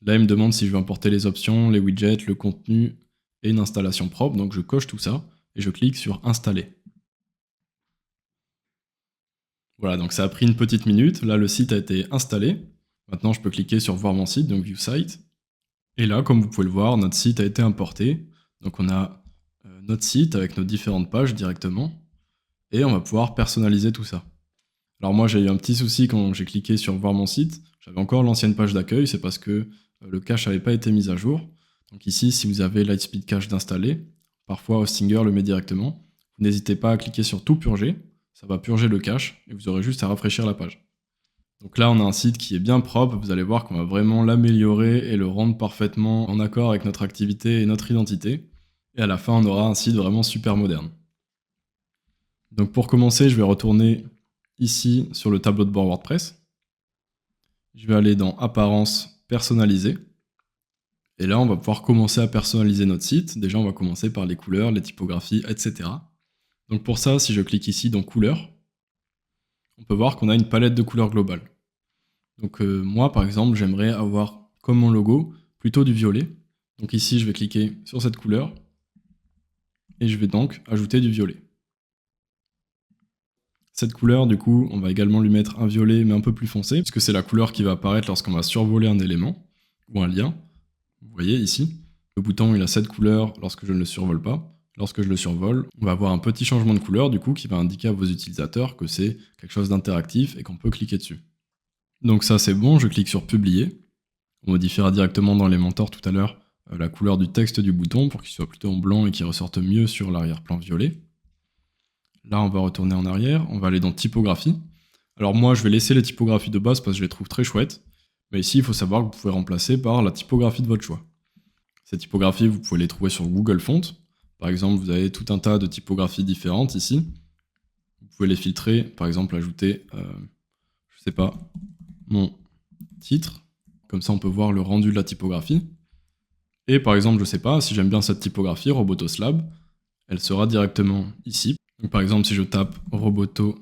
Là, il me demande si je veux importer les options, les widgets, le contenu et une installation propre. Donc je coche tout ça et je clique sur Installer. Voilà, donc ça a pris une petite minute. Là, le site a été installé. Maintenant, je peux cliquer sur Voir mon site, donc View Site. Et là, comme vous pouvez le voir, notre site a été importé. Donc on a notre site avec nos différentes pages directement. Et on va pouvoir personnaliser tout ça. Alors moi, j'ai eu un petit souci quand j'ai cliqué sur Voir mon site. J'avais encore l'ancienne page d'accueil, c'est parce que le cache n'avait pas été mis à jour. Donc ici, si vous avez Lightspeed Cache d'installer, parfois Hostinger le met directement, vous n'hésitez pas à cliquer sur Tout purger, ça va purger le cache et vous aurez juste à rafraîchir la page. Donc là, on a un site qui est bien propre, vous allez voir qu'on va vraiment l'améliorer et le rendre parfaitement en accord avec notre activité et notre identité. Et à la fin, on aura un site vraiment super moderne. Donc pour commencer, je vais retourner ici sur le tableau de bord WordPress. Je vais aller dans Apparence personnalisée. Et là, on va pouvoir commencer à personnaliser notre site. Déjà, on va commencer par les couleurs, les typographies, etc. Donc pour ça, si je clique ici dans Couleurs, on peut voir qu'on a une palette de couleurs globale. Donc moi, par exemple, j'aimerais avoir comme mon logo plutôt du violet. Donc ici, je vais cliquer sur cette couleur et je vais donc ajouter du violet. Cette couleur, du coup, on va également lui mettre un violet, mais un peu plus foncé, puisque c'est la couleur qui va apparaître lorsqu'on va survoler un élément, ou un lien. Vous voyez ici, le bouton il a cette couleur lorsque je ne le survole pas. Lorsque je le survole, on va avoir un petit changement de couleur, du coup, qui va indiquer à vos utilisateurs que c'est quelque chose d'interactif et qu'on peut cliquer dessus. Donc ça c'est bon, je clique sur Publier. On modifiera directement dans Elementor tout à l'heure la couleur du texte du bouton pour qu'il soit plutôt en blanc et qu'il ressorte mieux sur l'arrière-plan violet. Là, on va retourner en arrière, on va aller dans typographie. Alors moi, je vais laisser les typographies de base parce que je les trouve très chouettes. Mais ici, il faut savoir que vous pouvez remplacer par la typographie de votre choix. Ces typographies, vous pouvez les trouver sur Google Fonts. Par exemple, vous avez tout un tas de typographies différentes ici. Vous pouvez les filtrer, par exemple ajouter, je sais pas, mon titre. Comme ça, on peut voir le rendu de la typographie. Et par exemple, je sais pas, si j'aime bien cette typographie, Robotoslab, elle sera directement ici. Donc, par exemple, si je tape Robotoslab,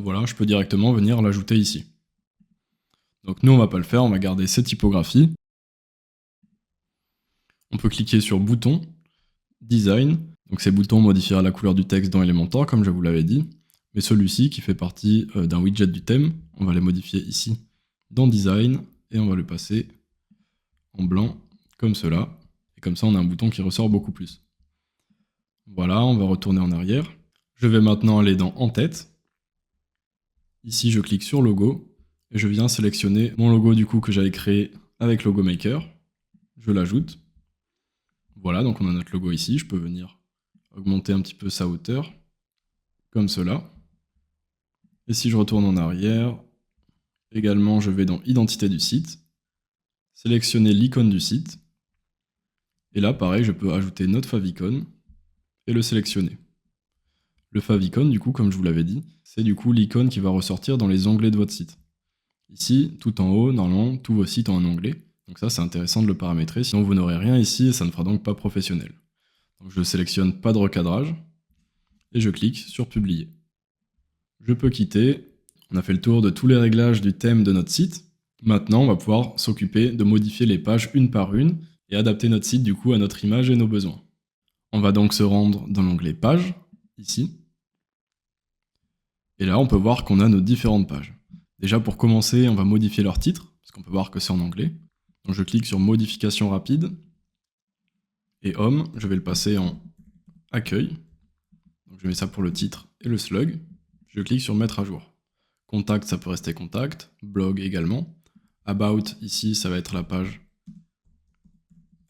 voilà, je peux directement venir l'ajouter ici. Donc nous, on va pas le faire, on va garder cette typographie. On peut cliquer sur Bouton, Design. Donc ces boutons modifiera la couleur du texte dans Elementor, comme je vous l'avais dit. Mais celui-ci, qui fait partie d'un widget du thème, on va les modifier ici dans Design, et on va le passer en blanc, comme cela. Et comme ça, on a un bouton qui ressort beaucoup plus. Voilà, on va retourner en arrière. Je vais maintenant aller dans En tête. Ici, je clique sur Logo, et je viens sélectionner mon logo du coup que j'avais créé avec Logo Maker. Je l'ajoute. Voilà, donc on a notre logo ici. Je peux venir augmenter un petit peu sa hauteur, comme cela. Et si je retourne en arrière, également je vais dans Identité du site, sélectionner l'icône du site, et là pareil, je peux ajouter notre favicon et le sélectionner. Le favicon, du coup, comme je vous l'avais dit, c'est du coup l'icône qui va ressortir dans les onglets de votre site. Ici, tout en haut, normalement, tous vos sites ont un onglet. Donc ça, c'est intéressant de le paramétrer, sinon vous n'aurez rien ici et ça ne fera donc pas professionnel. Donc je sélectionne pas de recadrage, et je clique sur Publier. Je peux quitter. On a fait le tour de tous les réglages du thème de notre site. Maintenant, on va pouvoir s'occuper de modifier les pages une par une et adapter notre site du coup à notre image et nos besoins. On va donc se rendre dans l'onglet Pages, ici. Et là, on peut voir qu'on a nos différentes pages. Déjà, pour commencer, on va modifier leur titre, parce qu'on peut voir que c'est en anglais. Donc je clique sur Modification rapide. Et Home, je vais le passer en Accueil. Donc je mets ça pour le titre et le slug. Je clique sur Mettre à jour. Contact, ça peut rester contact. Blog également. About, ici, ça va être la page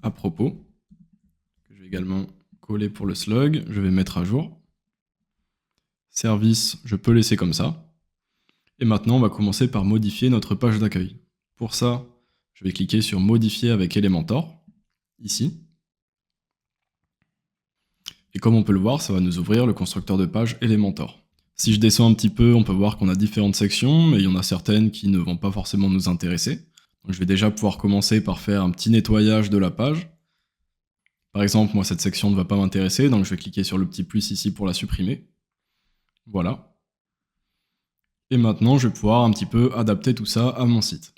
à propos. Que je vais également coller pour le slug. Je vais mettre à jour. Service, je peux laisser comme ça. Et maintenant, on va commencer par modifier notre page d'accueil. Pour ça, je vais cliquer sur Modifier avec Elementor, ici. Et comme on peut le voir, ça va nous ouvrir le constructeur de page Elementor. Si je descends un petit peu, on peut voir qu'on a différentes sections, mais il y en a certaines qui ne vont pas forcément nous intéresser. Donc je vais déjà pouvoir commencer par faire un petit nettoyage de la page. Par exemple, moi cette section ne va pas m'intéresser, donc je vais cliquer sur le petit plus ici pour la supprimer. Voilà. Et maintenant, je vais pouvoir un petit peu adapter tout ça à mon site.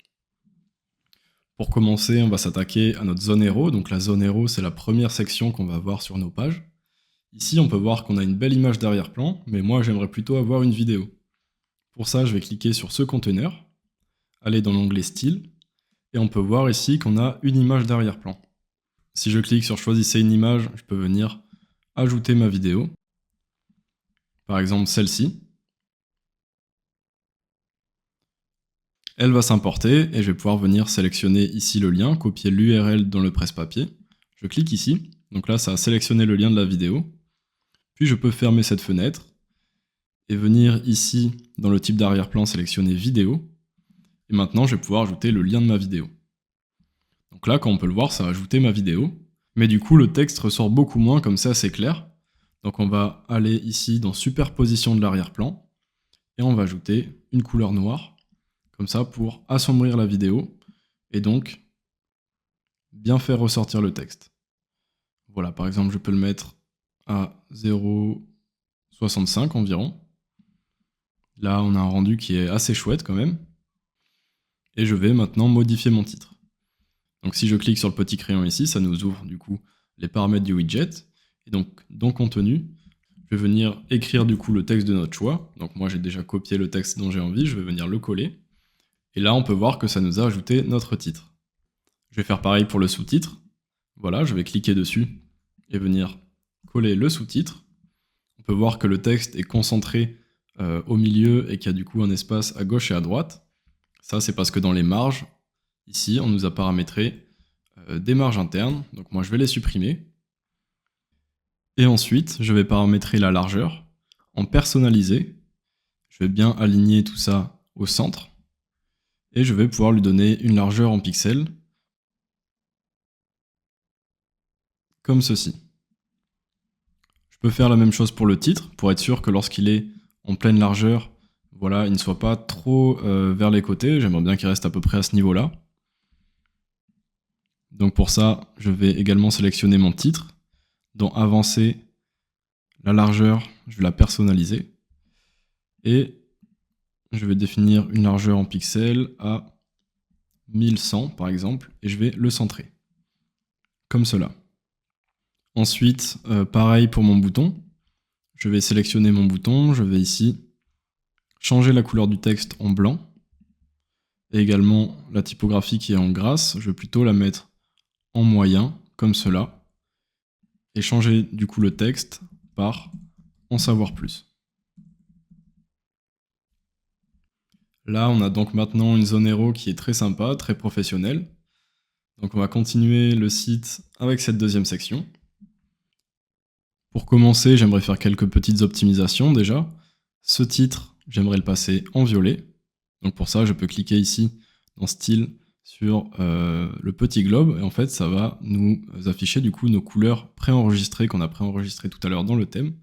Pour commencer, on va s'attaquer à notre zone héros. Donc la zone héros, c'est la première section qu'on va voir sur nos pages. Ici, on peut voir qu'on a une belle image d'arrière-plan, mais moi, j'aimerais plutôt avoir une vidéo. Pour ça, je vais cliquer sur ce conteneur, aller dans l'onglet Style, et on peut voir ici qu'on a une image d'arrière-plan. Si je clique sur Choisissez une image, je peux venir ajouter ma vidéo. Par exemple, celle-ci. Elle va s'importer et je vais pouvoir venir sélectionner ici le lien, copier l'URL dans le presse-papier. Je clique ici, donc là ça a sélectionné le lien de la vidéo. Puis je peux fermer cette fenêtre et venir ici dans le type d'arrière-plan sélectionner vidéo. Et maintenant je vais pouvoir ajouter le lien de ma vidéo. Donc là, comme on peut le voir, ça a ajouté ma vidéo. Mais du coup le texte ressort beaucoup moins, comme ça c'est clair. Donc on va aller ici dans superposition de l'arrière-plan et on va ajouter une couleur noire. Comme ça, pour assombrir la vidéo, et donc bien faire ressortir le texte. Voilà, par exemple, je peux le mettre à 0,65 environ. Là, on a un rendu qui est assez chouette quand même. Et je vais maintenant modifier mon titre. Donc si je clique sur le petit crayon ici, ça nous ouvre du coup les paramètres du widget. Et donc, dans Contenu, je vais venir écrire du coup le texte de notre choix. Donc moi, j'ai déjà copié le texte dont j'ai envie, je vais venir le coller. Et là, on peut voir que ça nous a ajouté notre titre. Je vais faire pareil pour le sous-titre. Voilà, je vais cliquer dessus et venir coller le sous-titre. On peut voir que le texte est concentré au milieu et qu'il y a du coup un espace à gauche et à droite. Ça, c'est parce que dans les marges, ici, on nous a paramétré des marges internes. Donc moi, je vais les supprimer. Et ensuite, je vais paramétrer la largeur en personnalisé. Je vais bien aligner tout ça au centre. Et je vais pouvoir lui donner une largeur en pixels, comme ceci. Je peux faire la même chose pour le titre, pour être sûr que lorsqu'il est en pleine largeur, voilà, il ne soit pas trop vers les côtés. J'aimerais bien qu'il reste à peu près à ce niveau-là. Donc pour ça, je vais également sélectionner mon titre. Dans Avancer, la largeur, je vais la personnaliser. Et je vais définir une largeur en pixels à 1100 par exemple, et je vais le centrer. Comme cela. Ensuite, pareil pour mon bouton. Je vais sélectionner mon bouton, je vais ici changer la couleur du texte en blanc. Et également la typographie qui est en grasse, je vais plutôt la mettre en moyen, comme cela. Et changer du coup le texte par en savoir plus. Là, on a donc maintenant une zone héros qui est très sympa, très professionnelle. Donc on va continuer le site avec cette deuxième section. Pour commencer, j'aimerais faire quelques petites optimisations déjà. Ce titre, j'aimerais le passer en violet. Donc pour ça, je peux cliquer ici dans Style sur le petit globe et en fait, ça va nous afficher du coup nos couleurs préenregistrées qu'on a préenregistrées tout à l'heure dans le thème.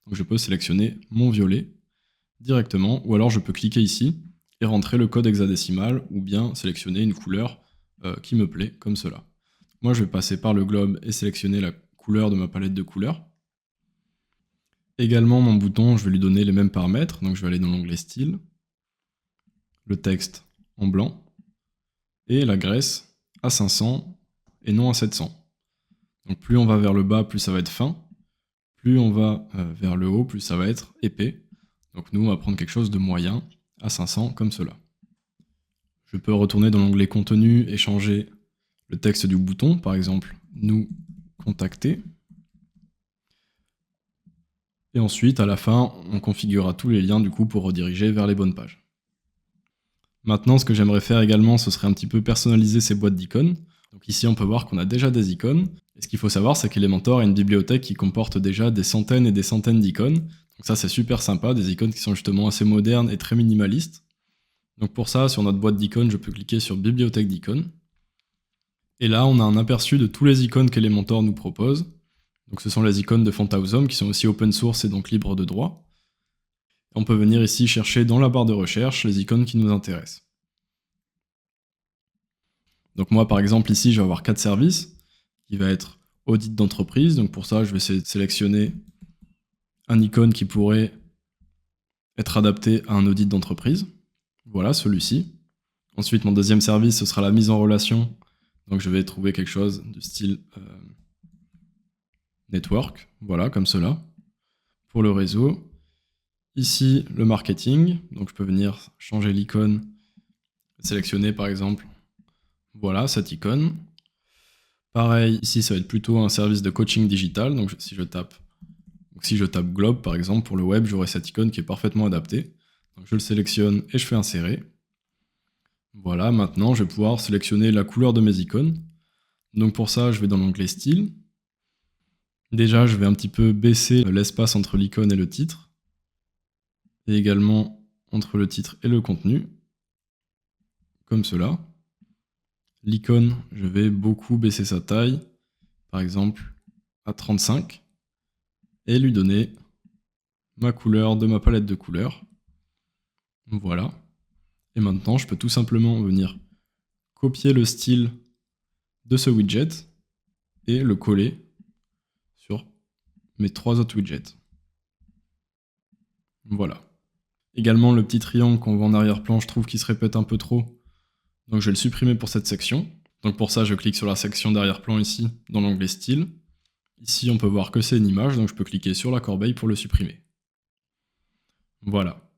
Donc je peux sélectionner mon violet directement ou alors je peux cliquer ici et rentrer le code hexadécimal ou bien sélectionner une couleur qui me plaît comme cela. Moi, je vais passer par le globe et sélectionner la couleur de ma palette de couleurs. Également, mon bouton, je vais lui donner les mêmes paramètres. Donc, je vais aller dans l'onglet Style, le texte en blanc, et la graisse à 500 et non à 700. Donc, plus on va vers le bas, plus ça va être fin. Plus on va vers le haut, plus ça va être épais. Donc, nous, on va prendre quelque chose de moyen à 500, comme cela. Je peux retourner dans l'onglet Contenu et changer le texte du bouton, par exemple, nous contacter. Et ensuite, à la fin, on configurera tous les liens du coup pour rediriger vers les bonnes pages. Maintenant, ce que j'aimerais faire également, ce serait un petit peu personnaliser ces boîtes d'icônes. Donc ici, on peut voir qu'on a déjà des icônes. Et ce qu'il faut savoir, c'est qu'Elementor a une bibliothèque qui comporte déjà des centaines et des centaines d'icônes. Donc ça, c'est super sympa, des icônes qui sont justement assez modernes et très minimalistes. Donc pour ça, sur notre boîte d'icônes, je peux cliquer sur Bibliothèque d'icônes. Et là, on a un aperçu de tous les icônes qu'Elementor nous propose. Donc ce sont les icônes de Phantasm qui sont aussi open source et donc libres de droit. On peut venir ici chercher dans la barre de recherche les icônes qui nous intéressent. Donc moi par exemple ici je vais avoir 4 services qui va être audit d'entreprise. Donc pour ça je vais sélectionner un icône qui pourrait être adapté à un audit d'entreprise. Voilà celui-ci. Ensuite mon deuxième service ce sera la mise en relation. Donc je vais trouver quelque chose du style network, voilà comme cela. Pour le réseau, ici le marketing, donc je peux venir changer l'icône, sélectionner par exemple, voilà cette icône. Pareil, ici ça va être plutôt un service de coaching digital, donc si je tape Globe par exemple pour le web, j'aurai cette icône qui est parfaitement adaptée. Donc je le sélectionne et je fais insérer. Voilà, maintenant je vais pouvoir sélectionner la couleur de mes icônes. Donc pour ça, je vais dans l'onglet Style. Déjà, je vais un petit peu baisser l'espace entre l'icône et le titre. Et également entre le titre et le contenu. Comme cela. L'icône, je vais beaucoup baisser sa taille. Par exemple, à 35. Et lui donner ma couleur de ma palette de couleurs. Voilà. Et maintenant, je peux tout simplement venir copier le style de ce widget et le coller sur mes 3 autres widgets. Voilà. Également, le petit triangle qu'on voit en arrière-plan, je trouve qu'il se répète un peu trop. Donc je vais le supprimer pour cette section. Donc pour ça, je clique sur la section d'arrière-plan ici, dans l'onglet Style. Ici, on peut voir que c'est une image, donc je peux cliquer sur la corbeille pour le supprimer. Voilà.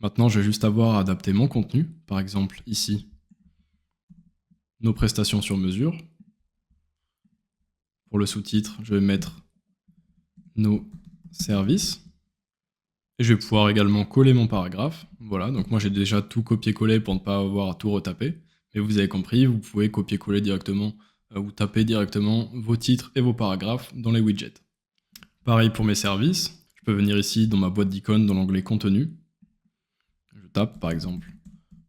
Maintenant, je vais juste avoir à adapter mon contenu. Par exemple, ici, nos prestations sur mesure. Pour le sous-titre, je vais mettre nos services. Et je vais pouvoir également coller mon paragraphe. Voilà, donc moi j'ai déjà tout copié-collé pour ne pas avoir à tout retaper. Mais vous avez compris, vous pouvez copier-coller directement ou taper directement vos titres et vos paragraphes dans les widgets. Pareil pour mes services, je peux venir ici dans ma boîte d'icônes dans l'onglet contenu. Je tape par exemple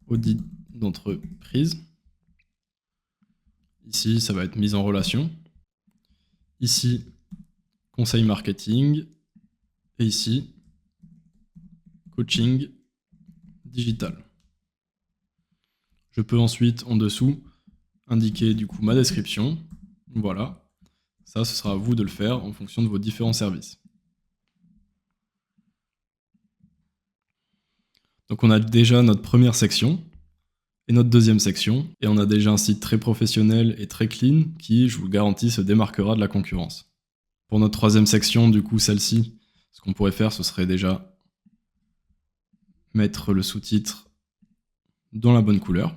audit d'entreprise. Ici, ça va être mise en relation. Ici, conseil marketing. Et ici, coaching digital. Je peux ensuite, en dessous, indiquer du coup ma description. Voilà. Ça, ce sera à vous de le faire en fonction de vos différents services. Donc on a déjà notre première section et notre deuxième section, et on a déjà un site très professionnel et très clean qui, je vous le garantis, se démarquera de la concurrence. Pour notre troisième section, du coup celle-ci, ce qu'on pourrait faire, ce serait déjà mettre le sous-titre dans la bonne couleur.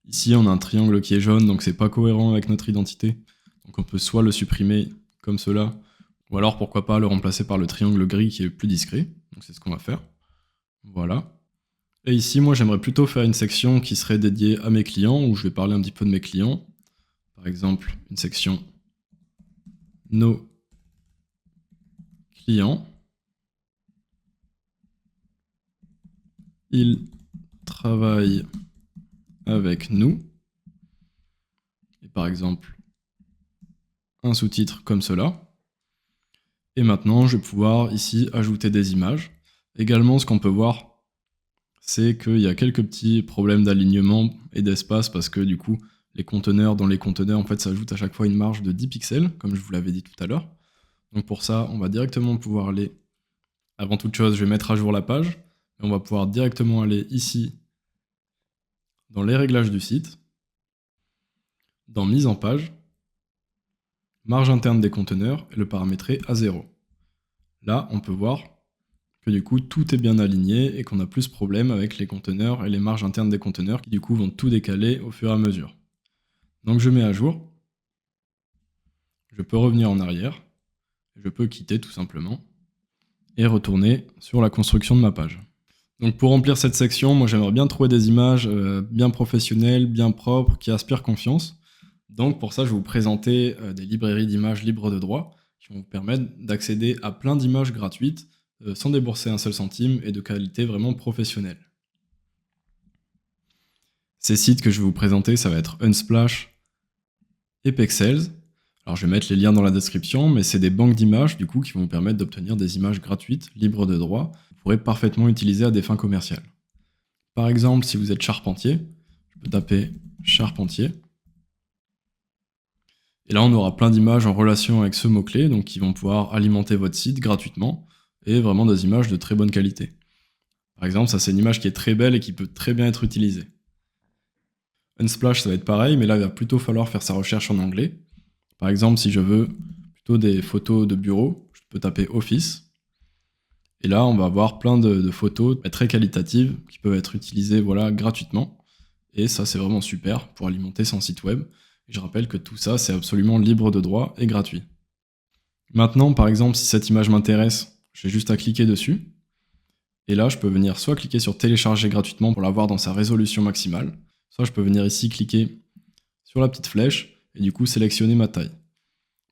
Ici, on a un triangle qui est jaune, donc c'est pas cohérent avec notre identité. Donc on peut soit le supprimer comme cela, ou alors pourquoi pas le remplacer par le triangle gris qui est plus discret. Donc c'est ce qu'on va faire. Voilà. Et ici, moi j'aimerais plutôt faire une section qui serait dédiée à mes clients, où je vais parler un petit peu de mes clients. Par exemple, une section nos clients. Ils travaillent avec nous. Et par exemple, un sous-titre comme cela. Et maintenant, je vais pouvoir ici ajouter des images. Également, ce qu'on peut voir, c'est qu'il y a quelques petits problèmes d'alignement et d'espace parce que du coup, les conteneurs, dans les conteneurs, en fait, s'ajoute à chaque fois une marge de 10 pixels, comme je vous l'avais dit tout à l'heure. Donc pour ça, on va directement pouvoir aller... Avant toute chose, je vais mettre à jour la page. Et on va pouvoir directement aller ici, dans les réglages du site, dans mise en page, marge interne des conteneurs et le paramétrer à 0. Là, on peut voir que du coup tout est bien aligné et qu'on n'a plus ce problème avec les conteneurs et les marges internes des conteneurs qui du coup vont tout décaler au fur et à mesure. Donc je mets à jour, je peux revenir en arrière, je peux quitter tout simplement et retourner sur la construction de ma page. Donc pour remplir cette section, moi j'aimerais bien trouver des images bien professionnelles, bien propres, qui aspirent confiance. Donc pour ça je vais vous présenter des librairies d'images libres de droit qui vont vous permettre d'accéder à plein d'images gratuites sans débourser un seul centime et de qualité vraiment professionnelle. Ces sites que je vais vous présenter, ça va être Unsplash et Pexels. Alors je vais mettre les liens dans la description, mais c'est des banques d'images du coup qui vont vous permettre d'obtenir des images gratuites, libres de droit, que vous pourrez parfaitement utiliser à des fins commerciales. Par exemple, si vous êtes charpentier, je peux taper charpentier. Et là, on aura plein d'images en relation avec ce mot-clé, donc qui vont pouvoir alimenter votre site gratuitement, et vraiment des images de très bonne qualité. Par exemple, ça c'est une image qui est très belle et qui peut très bien être utilisée. Unsplash, ça va être pareil, mais là, il va plutôt falloir faire sa recherche en anglais. Par exemple, si je veux plutôt des photos de bureau, je peux taper Office. Et là, on va avoir plein de photos très qualitatives qui peuvent être utilisées voilà, gratuitement. Et ça, c'est vraiment super pour alimenter son site web. Et je rappelle que tout ça, c'est absolument libre de droit et gratuit. Maintenant, par exemple, si cette image m'intéresse, j'ai juste à cliquer dessus. Et là, je peux venir soit cliquer sur télécharger gratuitement pour l'avoir dans sa résolution maximale, soit je peux venir ici cliquer sur la petite flèche et du coup sélectionner ma taille.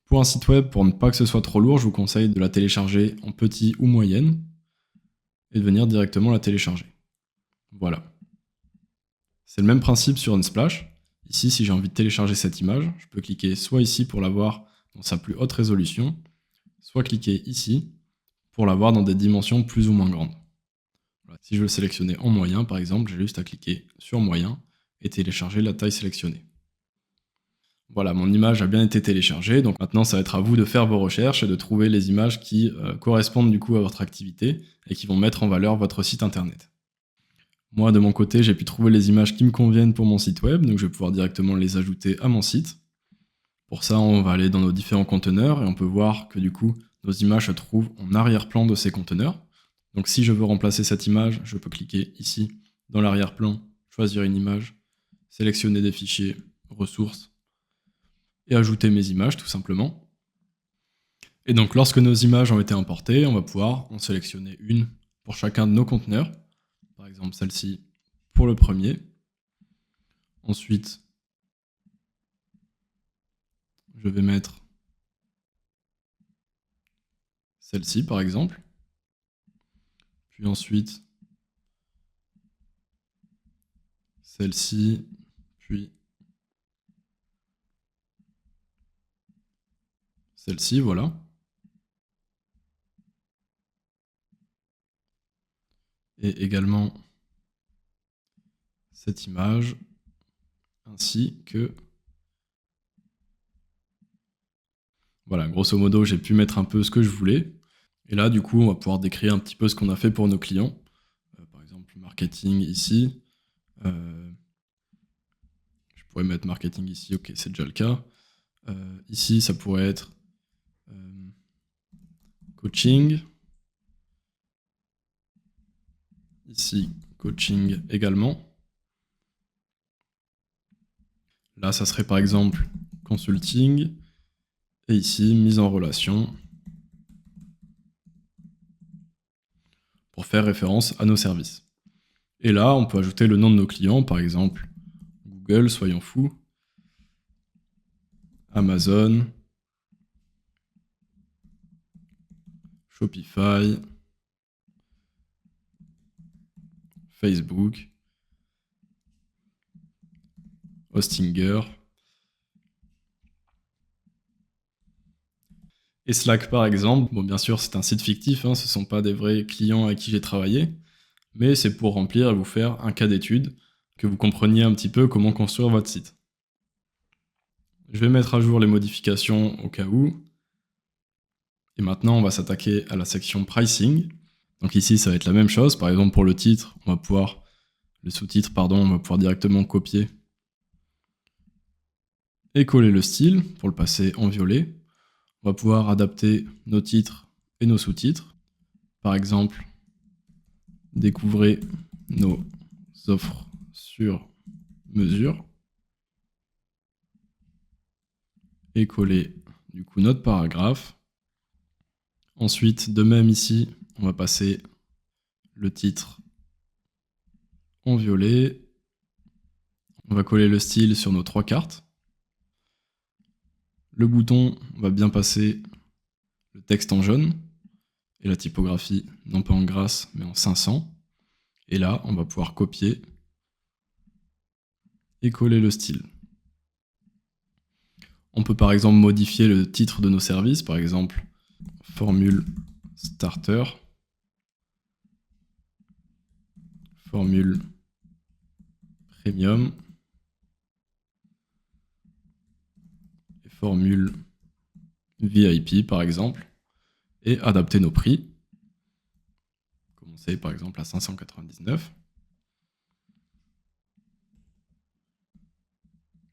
Pour un site web, pour ne pas que ce soit trop lourd, je vous conseille de la télécharger en petit ou moyenne et de venir directement la télécharger. Voilà. C'est le même principe sur Unsplash. Ici, si j'ai envie de télécharger cette image, je peux cliquer soit ici pour l'avoir dans sa plus haute résolution, soit cliquer ici pour l'avoir dans des dimensions plus ou moins grandes. Voilà. Si je veux le sélectionner en moyen, par exemple, j'ai juste à cliquer sur moyen et télécharger la taille sélectionnée. Voilà, mon image a bien été téléchargée, donc maintenant ça va être à vous de faire vos recherches et de trouver les images qui correspondent du coup à votre activité et qui vont mettre en valeur votre site internet. Moi de mon côté, j'ai pu trouver les images qui me conviennent pour mon site web, donc je vais pouvoir directement les ajouter à mon site. Pour ça, on va aller dans nos différents conteneurs et on peut voir que du coup, nos images se trouvent en arrière-plan de ces conteneurs. Donc si je veux remplacer cette image, je peux cliquer ici dans l'arrière-plan, choisir une image, sélectionner des fichiers, ressources, et ajouter mes images tout simplement. Et donc lorsque nos images ont été importées, on va pouvoir en sélectionner une pour chacun de nos conteneurs. Par exemple celle-ci pour le premier. Ensuite, je vais mettre celle-ci par exemple. Puis ensuite, celle-ci, puis celle-ci, voilà. Et également cette image, ainsi que... Voilà, grosso modo, j'ai pu mettre un peu ce que je voulais. Et là, du coup, on va pouvoir décrire un petit peu ce qu'on a fait pour nos clients. Par exemple, marketing ici. Je pourrais mettre marketing ici, ok, c'est déjà le cas. Ici, ça pourrait être coaching. Ici, coaching également. Là, ça serait par exemple consulting. Et ici, mise en relation. Pour faire référence à nos services. Et là, on peut ajouter le nom de nos clients, par exemple Google, soyons fous, Amazon, Shopify, Facebook, Hostinger, et Slack par exemple. Bon, bien sûr, c'est un site fictif, hein, ce ne sont pas des vrais clients avec qui j'ai travaillé, mais c'est pour remplir et vous faire un cas d'étude, que vous compreniez un petit peu comment construire votre site. Je vais mettre à jour les modifications au cas où. Et maintenant, on va s'attaquer à la section pricing. Donc ici, ça va être la même chose. Par exemple, pour le titre, on va pouvoir, le sous-titre, pardon, on va pouvoir directement copier et coller le style pour le passer en violet. On va pouvoir adapter nos titres et nos sous-titres. Par exemple, découvrez nos offres sur mesure et coller du coup notre paragraphe. Ensuite, de même ici, on va passer le titre en violet. On va coller le style sur nos 3 cartes. Le bouton, on va bien passer le texte en jaune et la typographie, non pas en grasse, mais en 500. Et là, on va pouvoir copier et coller le style. On peut par exemple modifier le titre de nos services, par exemple formule starter, formule premium et formule VIP par exemple, et adapter nos prix. Commencer par exemple à 599,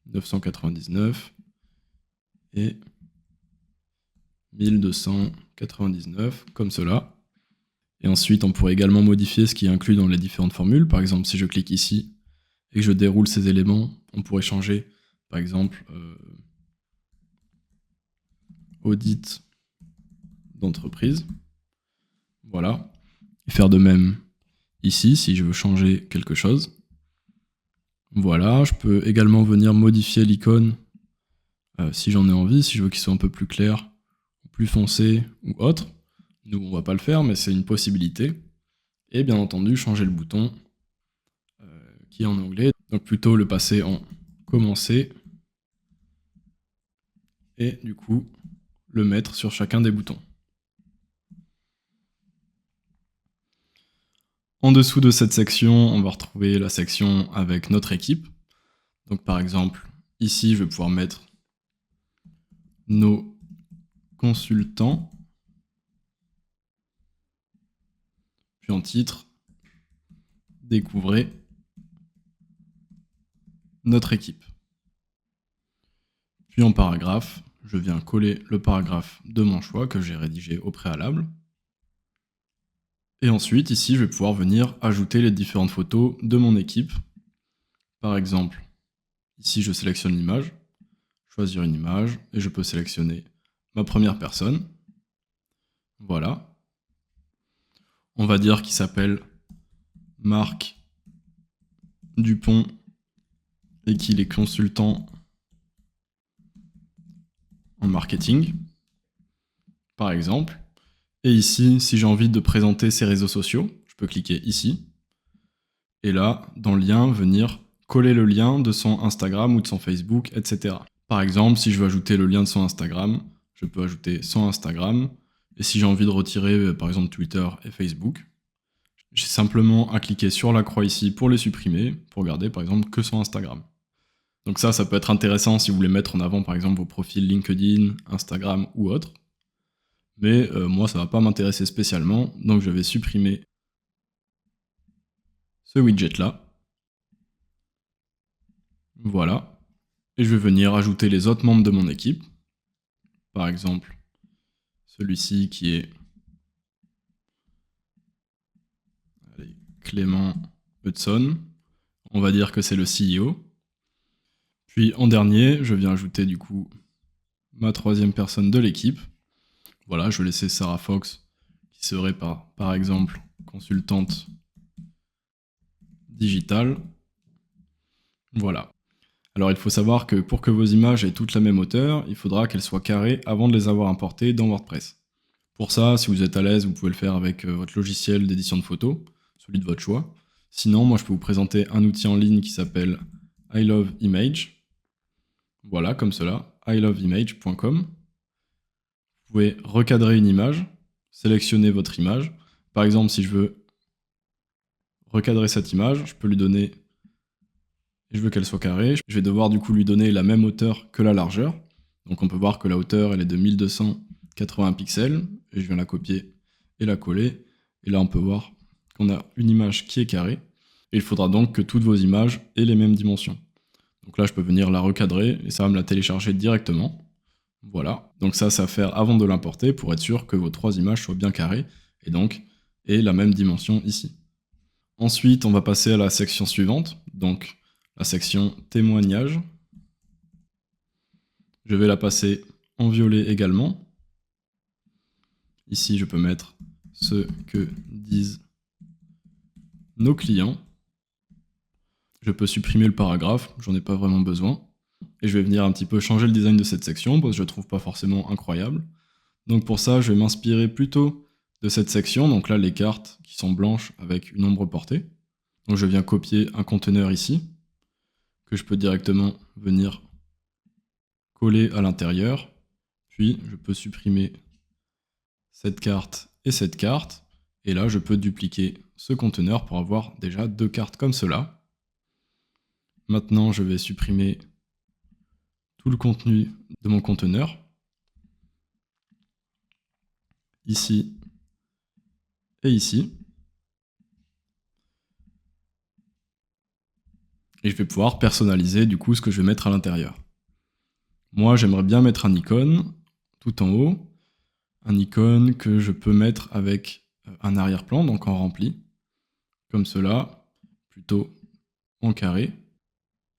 999 et 1299 comme cela. Et ensuite, on pourrait également modifier ce qui est inclus dans les différentes formules. Par exemple, si je clique ici et que je déroule ces éléments, on pourrait changer, par exemple, audit d'entreprise. Voilà. Et faire de même ici, si je veux changer quelque chose. Voilà, je peux également venir modifier l'icône si j'en ai envie, si je veux qu'il soit un peu plus clair, plus foncé ou autre. Nous, on va pas le faire, mais c'est une possibilité. Et bien entendu, changer le bouton qui est en anglais. Donc plutôt le passer en commencer et du coup le mettre sur chacun des boutons. En dessous de cette section, on va retrouver la section avec notre équipe. Donc par exemple, ici, je vais pouvoir mettre nos consultants. Puis en titre, découvrez notre équipe. Puis en paragraphe, je viens coller le paragraphe de mon choix que j'ai rédigé au préalable. Et ensuite, ici, je vais pouvoir venir ajouter les différentes photos de mon équipe. Par exemple, ici, je sélectionne l'image, choisir une image, et je peux sélectionner ma première personne. Voilà. On va dire qu'il s'appelle Marc Dupont et qu'il est consultant en marketing, par exemple. Et ici, si j'ai envie de présenter ses réseaux sociaux, je peux cliquer ici. Et là, dans le lien, venir coller le lien de son Instagram ou de son Facebook, etc. Par exemple, si je veux ajouter le lien de son Instagram, je peux ajouter son Instagram. Et si j'ai envie de retirer, par exemple, Twitter et Facebook, j'ai simplement à cliquer sur la croix ici pour les supprimer, pour garder, par exemple, que son Instagram. Donc ça peut être intéressant si vous voulez mettre en avant, par exemple, vos profils LinkedIn, Instagram ou autres. Mais moi, ça va pas m'intéresser spécialement, donc je vais supprimer ce widget-là. Voilà. Et je vais venir ajouter les autres membres de mon équipe. Par exemple, celui-ci qui est Clément Hudson. On va dire que c'est le CEO. Puis en dernier, je viens ajouter du coup ma troisième personne de l'équipe. Voilà, je vais laisser Sarah Fox, qui serait par exemple consultante digitale. Voilà. Alors il faut savoir que pour que vos images aient toutes la même hauteur, il faudra qu'elles soient carrées avant de les avoir importées dans WordPress. Pour ça, si vous êtes à l'aise, vous pouvez le faire avec votre logiciel d'édition de photos, celui de votre choix. Sinon, moi je peux vous présenter un outil en ligne qui s'appelle I Love Image. Voilà, comme cela, iloveimage.com. Vous pouvez recadrer une image, sélectionner votre image. Par exemple, si je veux recadrer cette image, je peux lui donner, je veux qu'elle soit carrée, je vais devoir du coup lui donner la même hauteur que la largeur. Donc on peut voir que la hauteur elle est de 1280 pixels, et je viens la copier et la coller. Et là on peut voir qu'on a une image qui est carrée, et il faudra donc que toutes vos images aient les mêmes dimensions. Donc là je peux venir la recadrer, et ça va me la télécharger directement. Voilà, donc ça à faire avant de l'importer pour être sûr que vos trois images soient bien carrées, et donc aient la même dimension ici. Ensuite, on va passer à la section suivante, donc la section témoignages. Je vais la passer en violet également. Ici, je peux mettre ce que disent nos clients. Je peux supprimer le paragraphe, j'en ai pas vraiment besoin. Et je vais venir un petit peu changer le design de cette section, parce que je le trouve pas forcément incroyable. Donc pour ça, je vais m'inspirer plutôt de cette section, donc là les cartes qui sont blanches avec une ombre portée. Donc je viens copier un conteneur ici, que je peux directement venir coller à l'intérieur. Puis je peux supprimer cette carte et cette carte. Et là, je peux dupliquer ce conteneur pour avoir déjà deux cartes comme cela. Maintenant, je vais supprimer tout le contenu de mon conteneur. Ici et ici. Et je vais pouvoir personnaliser du coup ce que je vais mettre à l'intérieur. Moi, j'aimerais bien mettre un icône tout en haut. Un icône que je peux mettre avec un arrière-plan, donc en rempli. Comme cela, plutôt en carré.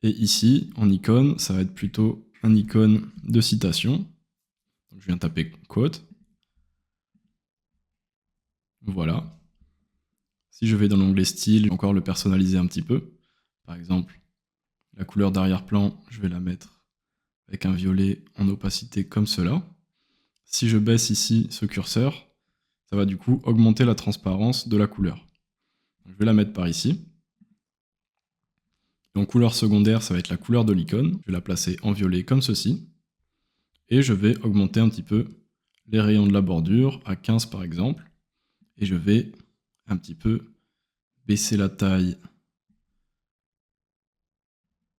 Et ici, en icône, ça va être plutôt un icône de citation. Donc je viens taper quote. Voilà. Si je vais dans l'onglet style, je vais encore le personnaliser un petit peu. Par exemple, la couleur d'arrière-plan, je vais la mettre avec un violet en opacité comme cela. Si je baisse ici ce curseur, ça va du coup augmenter la transparence de la couleur. Je vais la mettre par ici. En couleur secondaire, ça va être la couleur de l'icône. Je vais la placer en violet comme ceci. Et je vais augmenter un petit peu les rayons de la bordure à 15 par exemple. Et je vais un petit peu baisser la taille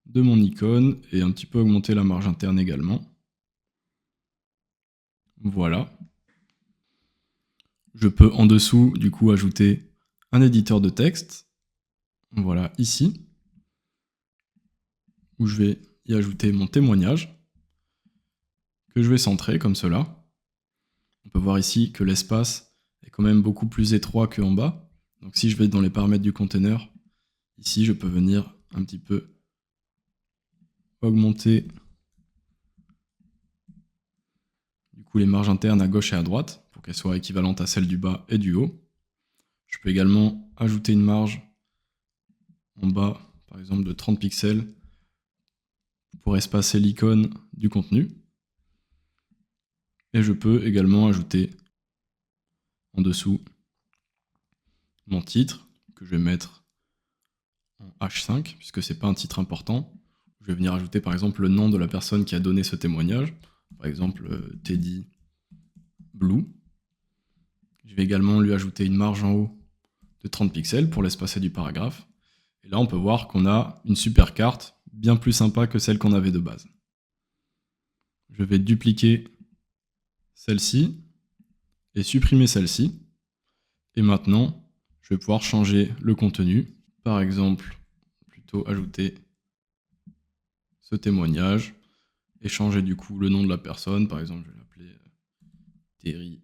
de mon icône et un petit peu augmenter la marge interne également. Voilà. Je peux en dessous du coup ajouter un éditeur de texte. Voilà, ici. Où je vais y ajouter mon témoignage. Que je vais centrer comme cela. On peut voir ici que l'espace est quand même beaucoup plus étroit qu'en bas. Donc si je vais dans les paramètres du conteneur, ici je peux venir un petit peu augmenter du coup les marges internes à gauche et à droite pour qu'elles soient équivalentes à celles du bas et du haut. Je peux également ajouter une marge en bas, par exemple de 30 pixels, pour espacer l'icône du contenu. Et je peux également ajouter en dessous mon titre, que je vais mettre en H5, puisque c'est pas un titre important. Je vais venir ajouter par exemple le nom de la personne qui a donné ce témoignage, par exemple Teddy Blue. Je vais également lui ajouter une marge en haut de 30 pixels pour l'espacer du paragraphe. Et là, on peut voir qu'on a une super carte, bien plus sympa que celle qu'on avait de base. Je vais dupliquer celle-ci et supprimer celle-ci. Et maintenant, je vais pouvoir changer le contenu. Par exemple, plutôt ajouter ce témoignage et changer du coup le nom de la personne. Par exemple, je vais l'appeler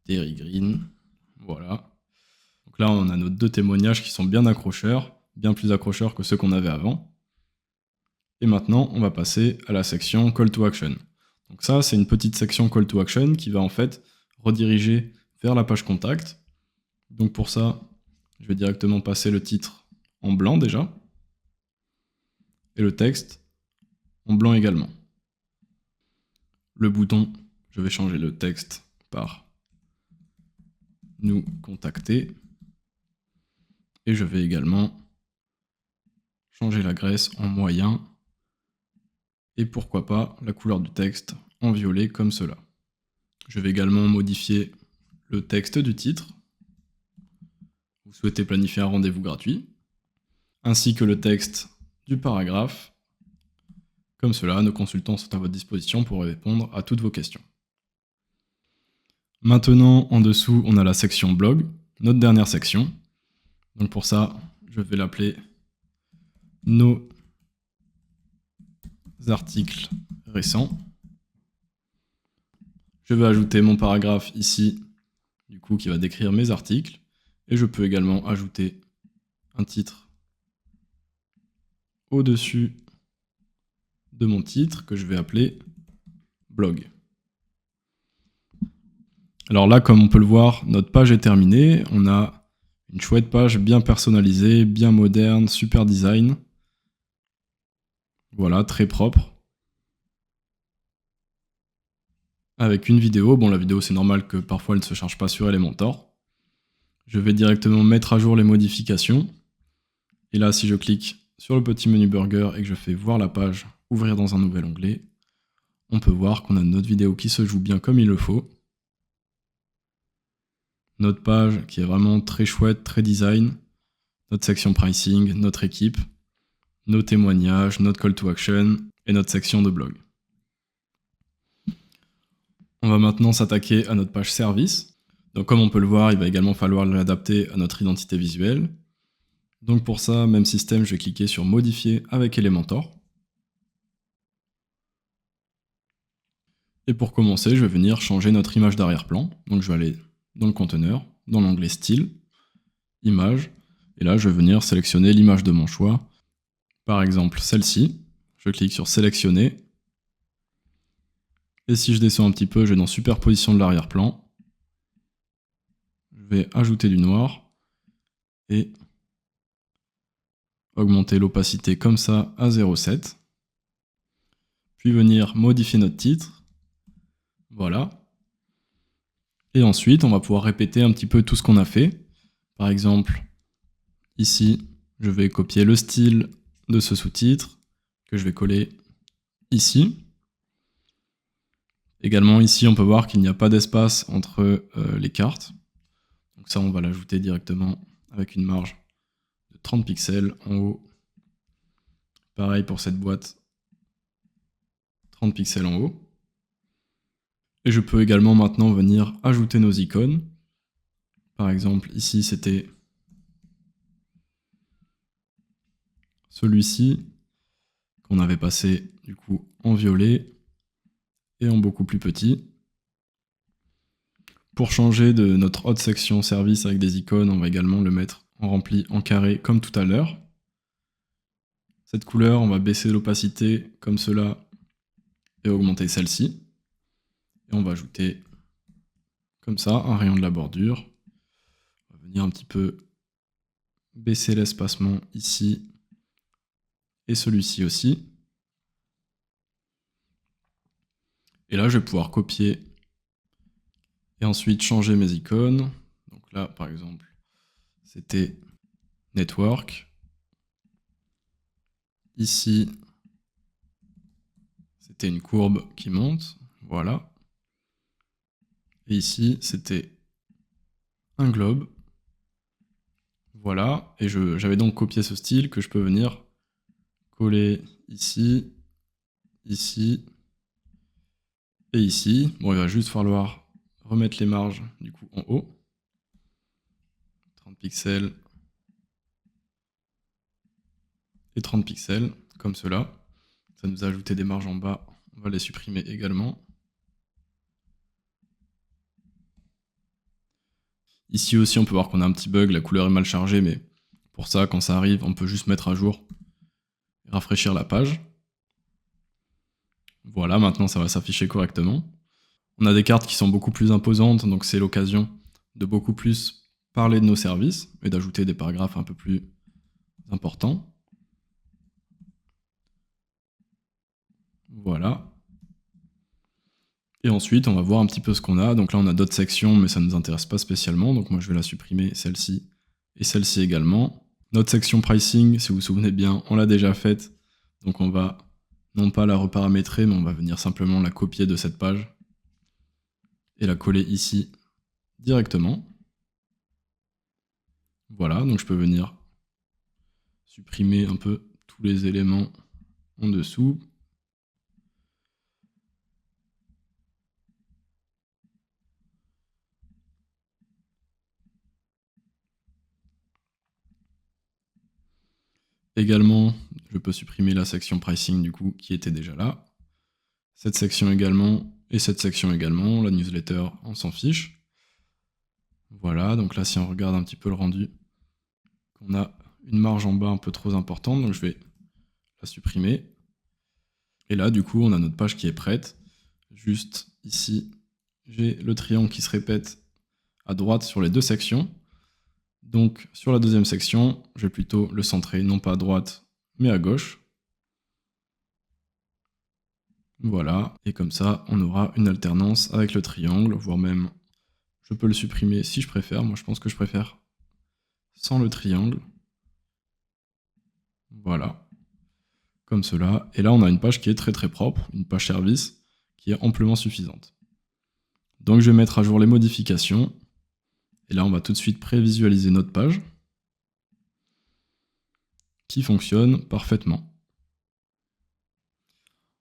Terry Green. Voilà. Donc là, on a nos deux témoignages qui sont bien accrocheurs, bien plus accrocheurs que ceux qu'on avait avant. Et maintenant, on va passer à la section Call to Action. Donc ça, c'est une petite section Call to Action qui va en fait rediriger vers la page contact. Donc pour ça, je vais directement passer le titre en blanc déjà, et le texte en blanc également. Le bouton, je vais changer le texte par « Nous contacter ». Et je vais également changer la graisse en moyen et pourquoi pas la couleur du texte en violet comme cela. Je vais également modifier le texte du titre. Vous souhaitez planifier un rendez-vous gratuit, ainsi que le texte du paragraphe. Comme cela, nos consultants sont à votre disposition pour répondre à toutes vos questions. Maintenant, en dessous, on a la section blog, notre dernière section. Donc pour ça, je vais l'appeler nos articles récents. Je vais ajouter mon paragraphe ici, du coup, qui va décrire mes articles. Et je peux également ajouter un titre au-dessus de mon titre que je vais appeler blog. Alors là, comme on peut le voir, notre page est terminée. On a une chouette page bien personnalisée, bien moderne, super design. Voilà, très propre. Avec une vidéo. Bon, la vidéo, c'est normal que parfois elle ne se charge pas sur Elementor. Je vais directement mettre à jour les modifications. Et là, si je clique sur le petit menu burger et que je fais voir la page, ouvrir dans un nouvel onglet, on peut voir qu'on a notre vidéo qui se joue bien comme il le faut. Notre page qui est vraiment très chouette, très design. Notre section pricing, notre équipe, nos témoignages, notre call to action et notre section de blog. On va maintenant s'attaquer à notre page service. Donc comme on peut le voir, il va également falloir l'adapter à notre identité visuelle. Donc pour ça, même système, je vais cliquer sur modifier avec Elementor. Et pour commencer, je vais venir changer notre image d'arrière-plan. Donc je vais aller dans le conteneur, dans l'onglet style, image, et là je vais venir sélectionner l'image de mon choix. Par exemple celle-ci, je clique sur sélectionner, et si je descends un petit peu, je vais dans superposition de l'arrière-plan, je vais ajouter du noir, et augmenter l'opacité comme ça à 0,7, puis venir modifier notre titre, voilà. Et ensuite, on va pouvoir répéter un petit peu tout ce qu'on a fait. Par exemple, ici, je vais copier le style de ce sous-titre, que je vais coller ici. Également, ici, on peut voir qu'il n'y a pas d'espace entre les cartes. Donc ça, on va l'ajouter directement avec une marge de 30 pixels en haut. Pareil pour cette boîte, 30 pixels en haut. Et je peux également maintenant venir ajouter nos icônes. Par exemple, ici, c'était celui-ci qu'on avait passé du coup en violet et en beaucoup plus petit. Pour changer de notre haute section service avec des icônes, on va également le mettre en rempli en carré comme tout à l'heure. Cette couleur, on va baisser l'opacité comme cela et augmenter celle-ci. Et on va ajouter comme ça un rayon de la bordure. On va venir un petit peu baisser l'espacement ici et celui-ci aussi. Et là, je vais pouvoir copier et ensuite changer mes icônes. Donc là, par exemple, c'était network. Ici, c'était une courbe qui monte, voilà. Et ici, c'était un globe. Voilà, et j'avais donc copié ce style que je peux venir coller ici, ici et ici. Bon, il va juste falloir remettre les marges du coup en haut. 30 pixels et 30 pixels, comme cela. Ça nous a ajouté des marges en bas, on va les supprimer également. Ici aussi, on peut voir qu'on a un petit bug, la couleur est mal chargée, mais pour ça, quand ça arrive, on peut juste mettre à jour et rafraîchir la page. Voilà, maintenant ça va s'afficher correctement. On a des cartes qui sont beaucoup plus imposantes, donc c'est l'occasion de beaucoup plus parler de nos services et d'ajouter des paragraphes un peu plus importants. Voilà. Et ensuite, on va voir un petit peu ce qu'on a. Donc là, on a d'autres sections, mais ça ne nous intéresse pas spécialement. Donc moi, je vais la supprimer, celle-ci et celle-ci également. Notre section pricing, si vous vous souvenez bien, on l'a déjà faite. Donc on va non pas la reparamétrer, mais on va venir simplement la copier de cette page et la coller ici directement. Voilà, donc je peux venir supprimer un peu tous les éléments en dessous. Également, je peux supprimer la section pricing du coup qui était déjà là. Cette section également et cette section également. La newsletter, on s'en fiche. Voilà, donc là si on regarde un petit peu le rendu, on a une marge en bas un peu trop importante, donc je vais la supprimer. Et là du coup on a notre page qui est prête. Juste ici, j'ai le triangle qui se répète à droite sur les deux sections. Donc sur la deuxième section, je vais plutôt le centrer non pas à droite mais à gauche. Voilà, et comme ça on aura une alternance avec le triangle, voire même je peux le supprimer si je préfère. Moi je pense que je préfère sans le triangle. Voilà, comme cela. Et là on a une page qui est très très propre, une page service qui est amplement suffisante. Donc je vais mettre à jour les modifications. Et là on va tout de suite prévisualiser notre page qui fonctionne parfaitement.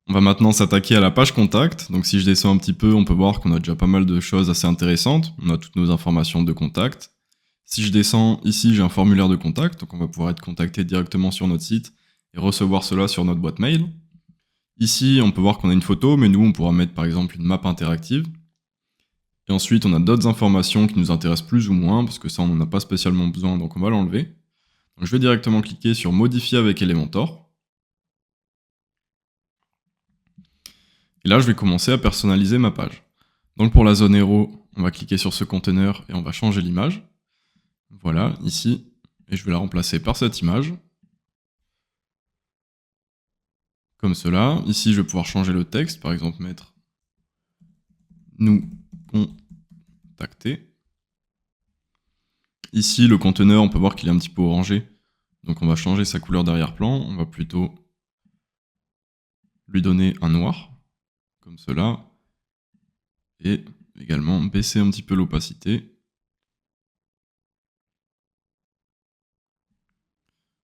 On va maintenant s'attaquer à la page contact. Donc si je descends un petit peu, on peut voir qu'on a déjà pas mal de choses assez intéressantes. On a toutes nos informations de contact. Si je descends ici, j'ai un formulaire de contact, donc on va pouvoir être contacté directement sur notre site et recevoir cela sur notre boîte mail. Ici, on peut voir qu'on a une photo, mais nous, on pourra mettre par exemple une map interactive. Et ensuite, on a d'autres informations qui nous intéressent plus ou moins, parce que ça, on n'en a pas spécialement besoin, donc on va l'enlever. Donc je vais directement cliquer sur Modifier avec Elementor. Et là, je vais commencer à personnaliser ma page. Donc pour la zone héros, on va cliquer sur ce conteneur et on va changer l'image. Voilà, ici. Et je vais la remplacer par cette image. Comme cela. Ici, je vais pouvoir changer le texte, par exemple mettre « Nous contacter ». Ici, le conteneur, on peut voir qu'il est un petit peu orangé. Donc on va changer sa couleur d'arrière-plan. On va plutôt lui donner un noir, comme cela. Et également baisser un petit peu l'opacité.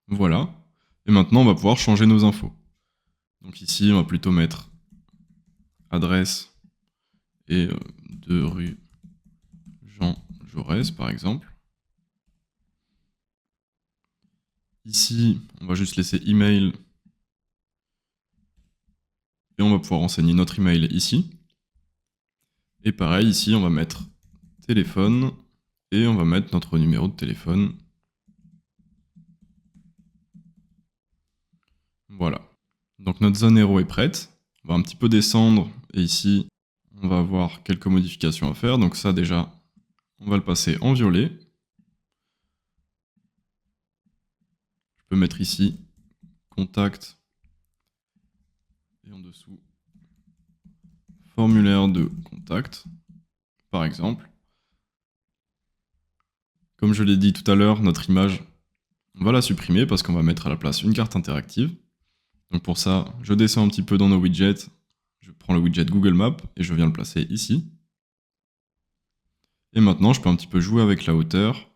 Voilà. Et maintenant, on va pouvoir changer nos infos. Donc ici, on va plutôt mettre adresse et de rue Jean Jaurès, par exemple. Ici, on va juste laisser email et on va pouvoir renseigner notre email ici. Et pareil, ici, on va mettre téléphone et on va mettre notre numéro de téléphone. Voilà. Donc notre zone héros est prête. On va un petit peu descendre et ici, on va avoir quelques modifications à faire. Donc ça déjà, on va le passer en violet. Je peux mettre ici contact et en dessous formulaire de contact, par exemple. Comme je l'ai dit tout à l'heure, notre image, on va la supprimer parce qu'on va mettre à la place une carte interactive. Donc pour ça, je descends un petit peu dans nos widgets, je prends le widget Google Maps et je viens le placer ici. Et maintenant, je peux un petit peu jouer avec la hauteur.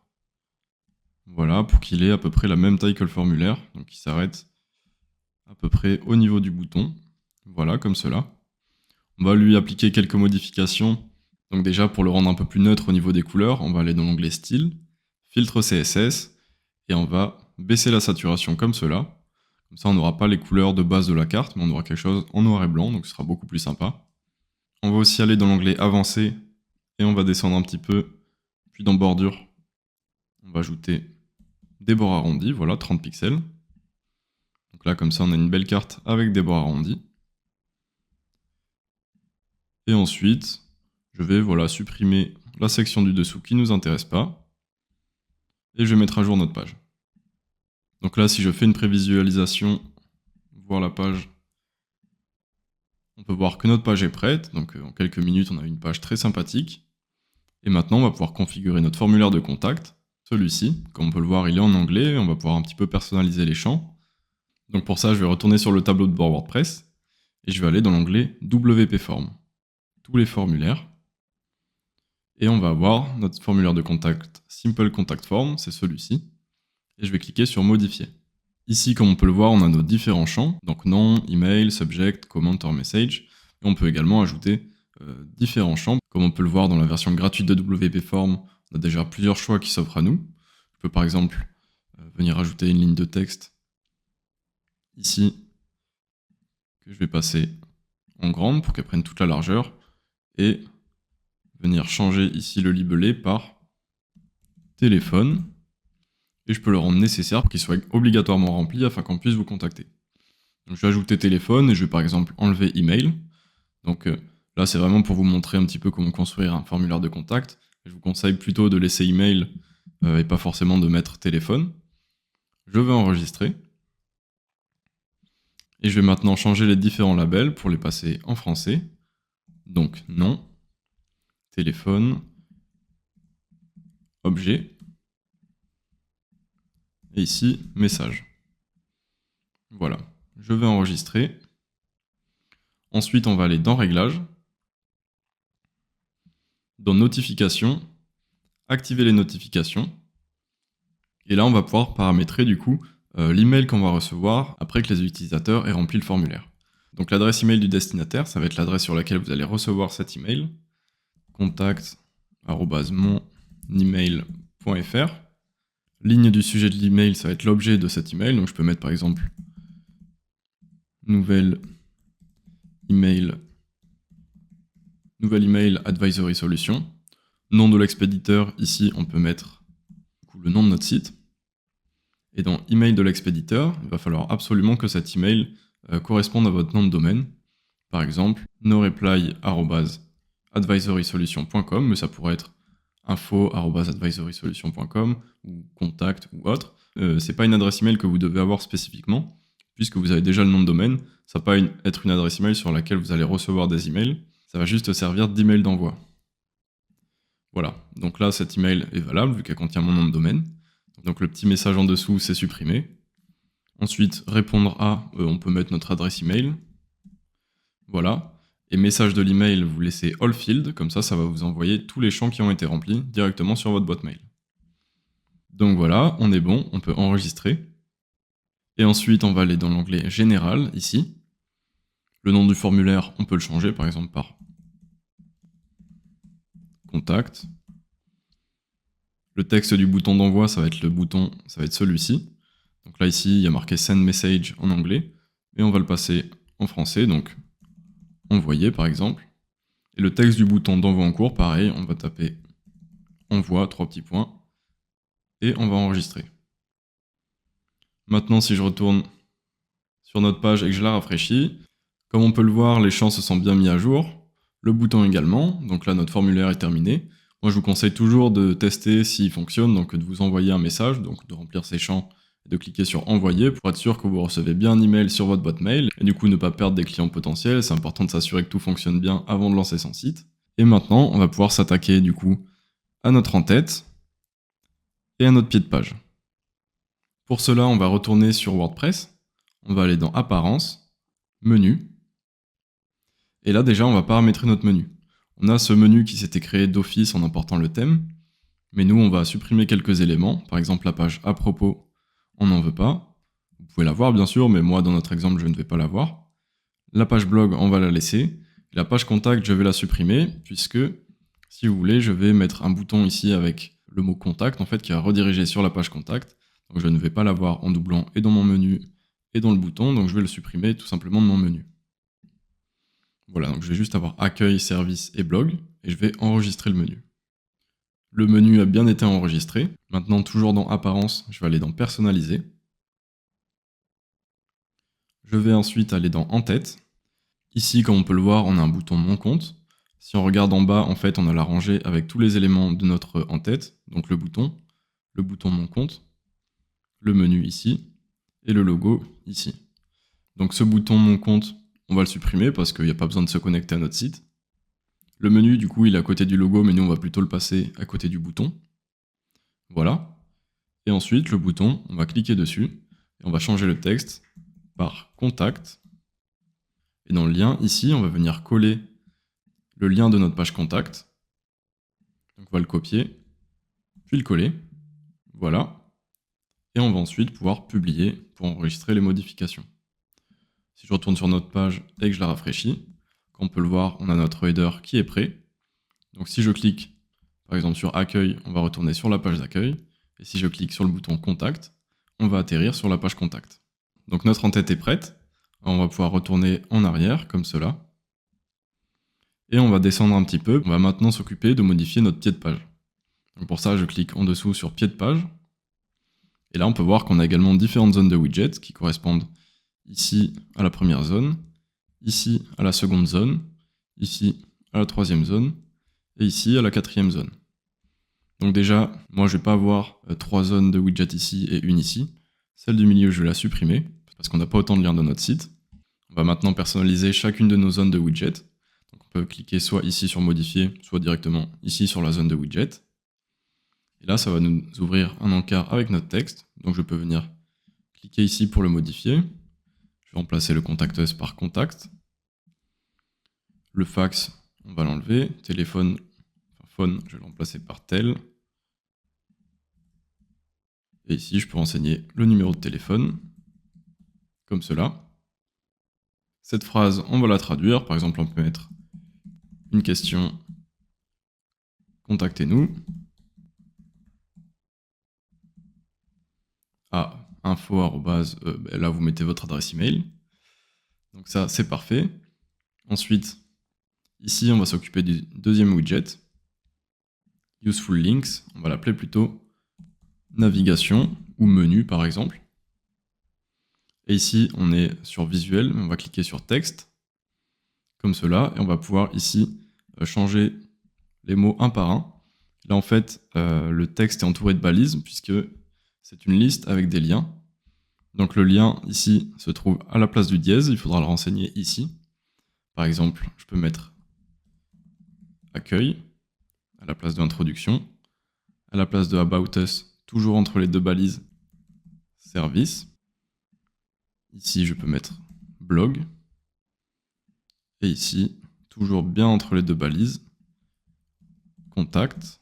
Voilà, pour qu'il ait à peu près la même taille que le formulaire. Donc il s'arrête à peu près au niveau du bouton. Voilà, comme cela. On va lui appliquer quelques modifications. Donc déjà, pour le rendre un peu plus neutre au niveau des couleurs, on va aller dans l'onglet Style, Filtre CSS, et on va baisser la saturation comme cela. Comme ça, on n'aura pas les couleurs de base de la carte, mais on aura quelque chose en noir et blanc, donc ce sera beaucoup plus sympa. On va aussi aller dans l'onglet Avancé, et on va descendre un petit peu, puis dans Bordure, on va ajouter des bords arrondis, voilà, 30 pixels. Donc là, comme ça, on a une belle carte avec des bords arrondis. Et ensuite, je vais supprimer la section du dessous qui ne nous intéresse pas. Et je vais mettre à jour notre page. Donc là, si je fais une prévisualisation, voir la page, on peut voir que notre page est prête. Donc en quelques minutes, on a une page très sympathique. Et maintenant, on va pouvoir configurer notre formulaire de contact. Celui-ci, comme on peut le voir, il est en anglais. On va pouvoir un petit peu personnaliser les champs. Donc pour ça, je vais retourner sur le tableau de bord WordPress. Et je vais aller dans l'onglet WP Form. Tous les formulaires. Et on va avoir notre formulaire de contact Simple Contact Form, c'est celui-ci. Et je vais cliquer sur Modifier. Ici, comme on peut le voir, on a nos différents champs, donc nom, email, subject, comment or message. Et on peut également ajouter différents champs. Comme on peut le voir dans la version gratuite de WP Form, on a déjà plusieurs choix qui s'offrent à nous. Je peux par exemple venir ajouter une ligne de texte ici, que je vais passer en grande pour qu'elle prenne toute la largeur, et venir changer ici le libellé par téléphone. Et je peux le rendre nécessaire pour qu'il soit obligatoirement rempli afin qu'on puisse vous contacter. Donc je vais ajouter téléphone et je vais par exemple enlever email. Donc là c'est vraiment pour vous montrer un petit peu comment construire un formulaire de contact. Je vous conseille plutôt de laisser email et pas forcément de mettre téléphone. Je vais enregistrer. Et je vais maintenant changer les différents labels pour les passer en français. Donc nom, téléphone, objet. Et ici, message. Voilà, je vais enregistrer. Ensuite, on va aller dans Réglages, dans Notifications, activer les notifications. Et là, on va pouvoir paramétrer du coup l'email qu'on va recevoir après que les utilisateurs aient rempli le formulaire. Donc l'adresse email du destinataire, ça va être l'adresse sur laquelle vous allez recevoir cet email. contact@monemail.fr. Ligne du sujet de l'email, ça va être l'objet de cet email. Donc je peux mettre par exemple nouvelle email advisory solution. Nom de l'expéditeur, ici on peut mettre le nom de notre site. Et dans email de l'expéditeur, il va falloir absolument que cet email corresponde à votre nom de domaine. Par exemple, noreply@advisorysolution.com, mais ça pourrait être info@advisorysolution.com ou contact ou autre. C'est pas une adresse email que vous devez avoir spécifiquement, puisque vous avez déjà le nom de domaine. Ça va pas être une adresse email sur laquelle vous allez recevoir des emails. Ça va juste servir d'email d'envoi. Voilà, donc là cet email est valable vu qu'elle contient mon nom de domaine. Donc le petit message en dessous, c'est supprimé. Ensuite, répondre à, on peut mettre notre adresse email. Voilà. Et message de l'email, vous laissez all field, comme ça, ça va vous envoyer tous les champs qui ont été remplis directement sur votre boîte mail. Donc voilà, on est bon, on peut enregistrer. Et ensuite, on va aller dans l'onglet Général, ici. Le nom du formulaire, on peut le changer, par exemple par Contact. Le texte du bouton d'envoi, ça va être celui-ci. Donc là, ici, il y a marqué Send Message en anglais. Et on va le passer en français, donc envoyer par exemple. Et le texte du bouton d'envoi en cours, pareil, on va taper envoi, 3 petits points, et on va enregistrer. Maintenant, si je retourne sur notre page et que je la rafraîchis, comme on peut le voir, les champs se sont bien mis à jour, le bouton également, donc là notre formulaire est terminé. Moi je vous conseille toujours de tester s'il fonctionne, donc de vous envoyer un message, donc de remplir ces champs et de cliquer sur envoyer pour être sûr que vous recevez bien un email sur votre boîte mail et du coup ne pas perdre des clients potentiels. C'est important de s'assurer que tout fonctionne bien avant de lancer son site. Et maintenant, on va pouvoir s'attaquer du coup à notre en-tête et à notre pied de page. Pour cela, on va retourner sur WordPress, on va aller dans Apparence, Menu, et là déjà on va paramétrer notre menu. On a ce menu qui s'était créé d'office en important le thème, mais nous on va supprimer quelques éléments, par exemple la page à propos, on n'en veut pas. Vous pouvez la voir bien sûr, mais moi dans notre exemple je ne vais pas la voir. La page blog on va la laisser, la page contact je vais la supprimer, puisque si vous voulez je vais mettre un bouton ici avec le mot contact en fait qui va rediriger sur la page contact. Donc je ne vais pas l'avoir en doublant et dans mon menu et dans le bouton, donc je vais le supprimer tout simplement de mon menu. Voilà, donc je vais juste avoir accueil, service et blog, et je vais enregistrer le menu. Le menu a bien été enregistré. Maintenant, toujours dans apparence, je vais aller dans personnaliser. Je vais ensuite aller dans en tête. Ici, comme on peut le voir, on a un bouton mon compte. Si on regarde en bas, en fait, on a la rangée avec tous les éléments de notre en tête, donc le bouton mon compte, le menu ici, et le logo ici. Donc ce bouton mon compte, on va le supprimer parce qu'il n'y a pas besoin de se connecter à notre site. Le menu, du coup, il est à côté du logo, mais nous, on va plutôt le passer à côté du bouton. Voilà. Et ensuite, le bouton, on va cliquer dessus, et on va changer le texte par contact. Et dans le lien, ici, on va venir coller le lien de notre page contact. Donc on va le copier, puis le coller. Voilà. Et on va ensuite pouvoir publier pour enregistrer les modifications. Si je retourne sur notre page et que je la rafraîchis, comme on peut le voir, on a notre header qui est prêt. Donc si je clique par exemple sur accueil, on va retourner sur la page d'accueil. Et si je clique sur le bouton contact, on va atterrir sur la page contact. Donc notre en-tête est prête. On va pouvoir retourner en arrière comme cela. Et on va descendre un petit peu. On va maintenant s'occuper de modifier notre pied de page. Donc pour ça, je clique en dessous sur pied de page. Et là, on peut voir qu'on a également différentes zones de widgets qui correspondent ici à la première zone, ici à la seconde zone, ici à la troisième zone, et ici à la quatrième zone. Donc déjà, moi je ne vais pas avoir 3 zones de widgets ici et une ici. Celle du milieu, je vais la supprimer, parce qu'on n'a pas autant de liens dans notre site. On va maintenant personnaliser chacune de nos zones de widgets. Donc on peut cliquer soit ici sur modifier, soit directement ici sur la zone de widget. Et là, ça va nous ouvrir un encart avec notre texte. Donc je peux venir cliquer ici pour le modifier. Je vais remplacer le contact us par contact. Le fax, on va l'enlever. Téléphone, phone, je vais le remplacer par tel. Et ici, je peux renseigner le numéro de téléphone, comme cela. Cette phrase, on va la traduire. Par exemple, on peut mettre une question, contactez-nous. À info arobase, là vous mettez votre adresse email. Donc ça c'est parfait. Ensuite, ici on va s'occuper du deuxième widget. Useful links, on va l'appeler plutôt navigation ou menu par exemple. Et ici on est sur visuel, on va cliquer sur texte, comme cela, et on va pouvoir ici changer les mots un par un. Là en fait le texte est entouré de balises puisque c'est une liste avec des liens. Donc le lien ici se trouve à la place du dièse, il faudra le renseigner ici. Par exemple, je peux mettre accueil à la place de introduction, à la place de about us, toujours entre les deux balises, service. Ici, je peux mettre blog. Et ici, toujours bien entre les deux balises, contact.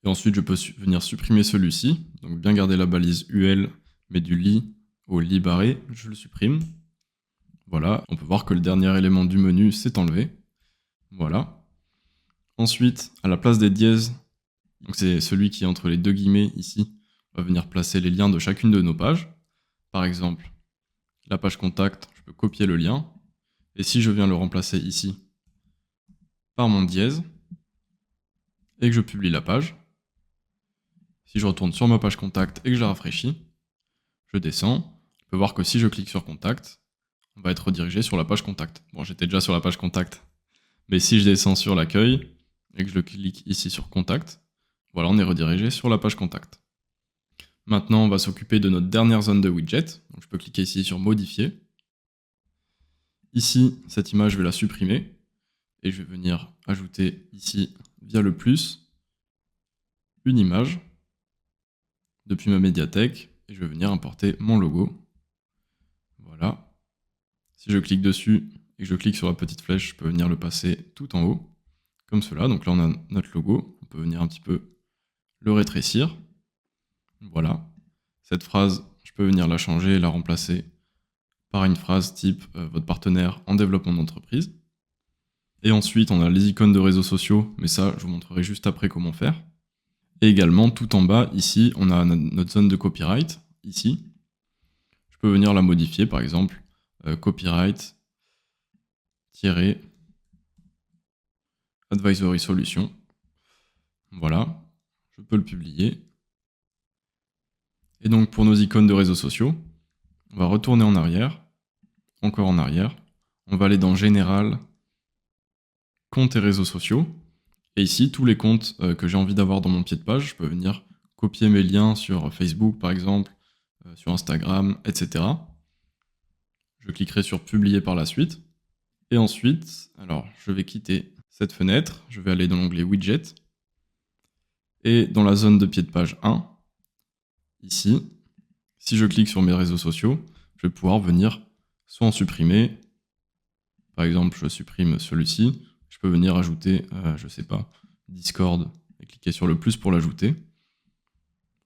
Et ensuite, je peux venir supprimer celui-ci. Donc bien garder la balise UL, mais du lit au lit barré, je le supprime. Voilà, on peut voir que le dernier élément du menu s'est enlevé. Voilà. Ensuite, à la place des dièses, donc c'est celui qui est entre les deux guillemets ici, on va venir placer les liens de chacune de nos pages. Par exemple, la page contact, je peux copier le lien. Et si je viens le remplacer ici par mon dièse, et que je publie la page, si je retourne sur ma page contact et que je la rafraîchis, je descends, on peut voir que si je clique sur contact, on va être redirigé sur la page contact. Bon, j'étais déjà sur la page contact, mais si je descends sur l'accueil et que je clique ici sur contact, voilà, on est redirigé sur la page contact. Maintenant, on va s'occuper de notre dernière zone de widget. Donc, je peux cliquer ici sur modifier. Ici, cette image, je vais la supprimer. Et je vais venir ajouter ici, via le plus, une image depuis ma médiathèque. Et je vais venir importer mon logo. Voilà. Si je clique dessus et que je clique sur la petite flèche, je peux venir le passer tout en haut, comme cela. Donc là, on a notre logo. On peut venir un petit peu le rétrécir. Voilà. Cette phrase, je peux venir la changer et la remplacer par une phrase type votre partenaire en développement d'entreprise. Et ensuite, on a les icônes de réseaux sociaux, mais ça, je vous montrerai juste après comment faire. Et également, tout en bas, ici, on a notre zone de copyright, ici. Je peux venir la modifier, par exemple, copyright, advisory solution. Voilà, je peux le publier. Et donc, pour nos icônes de réseaux sociaux, on va retourner en arrière, encore en arrière. On va aller dans Général, comptes et réseaux sociaux. Et ici, tous les comptes que j'ai envie d'avoir dans mon pied de page, je peux venir copier mes liens sur Facebook, par exemple, sur Instagram, etc. Je cliquerai sur Publier par la suite. Et ensuite, alors, je vais quitter cette fenêtre. Je vais aller dans l'onglet Widget. Et dans la zone de pied de page 1, ici, si je clique sur mes réseaux sociaux, je vais pouvoir venir soit en supprimer. Par exemple, je supprime celui-ci. Je peux venir ajouter, je sais pas, Discord et cliquer sur le plus pour l'ajouter.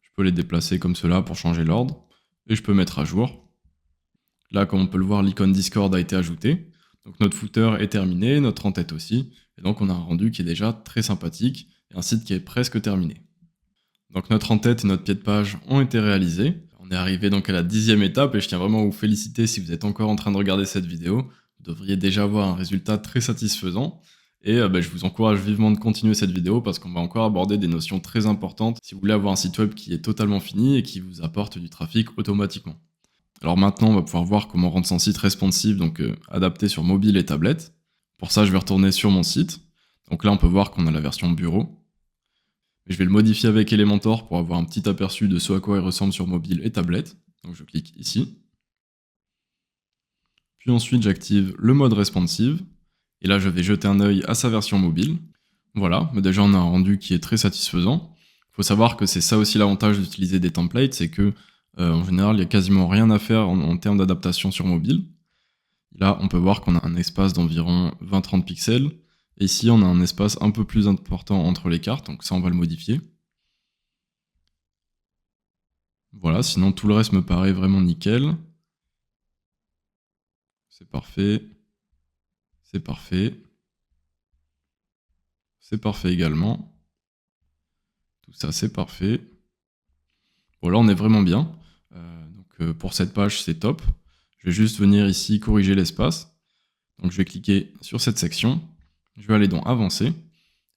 Je peux les déplacer comme cela pour changer l'ordre. Et je peux mettre à jour. Là, comme on peut le voir, l'icône Discord a été ajoutée. Donc notre footer est terminé, notre en-tête aussi. Et donc on a un rendu qui est déjà très sympathique et un site qui est presque terminé. Donc notre en-tête et notre pied de page ont été réalisés. On est arrivé donc à la 10e étape et je tiens vraiment à vous féliciter si vous êtes encore en train de regarder cette vidéo. Vous devriez déjà avoir un résultat très satisfaisant. Et je vous encourage vivement de continuer cette vidéo parce qu'on va encore aborder des notions très importantes si vous voulez avoir un site web qui est totalement fini et qui vous apporte du trafic automatiquement. Alors maintenant, on va pouvoir voir comment rendre son site responsive, donc adapté sur mobile et tablette. Pour ça, je vais retourner sur mon site. Donc là, on peut voir qu'on a la version bureau. Je vais le modifier avec Elementor pour avoir un petit aperçu de ce à quoi il ressemble sur mobile et tablette. Donc je clique ici. Puis ensuite, j'active le mode responsive. Et là, je vais jeter un œil à sa version mobile. Voilà, mais déjà on a un rendu qui est très satisfaisant. Il faut savoir que c'est ça aussi l'avantage d'utiliser des templates, c'est que en général, il n'y a quasiment rien à faire en termes d'adaptation sur mobile. Là, on peut voir qu'on a un espace d'environ 20-30 pixels. Et ici, on a un espace un peu plus important entre les cartes, donc ça, on va le modifier. Voilà, sinon tout le reste me paraît vraiment nickel. C'est parfait. C'est parfait. C'est parfait également. Tout ça, c'est parfait. Bon, là, on est vraiment bien. Pour cette page, c'est top. Je vais juste venir ici corriger l'espace. Donc, je vais cliquer sur cette section. Je vais aller dans Avancer.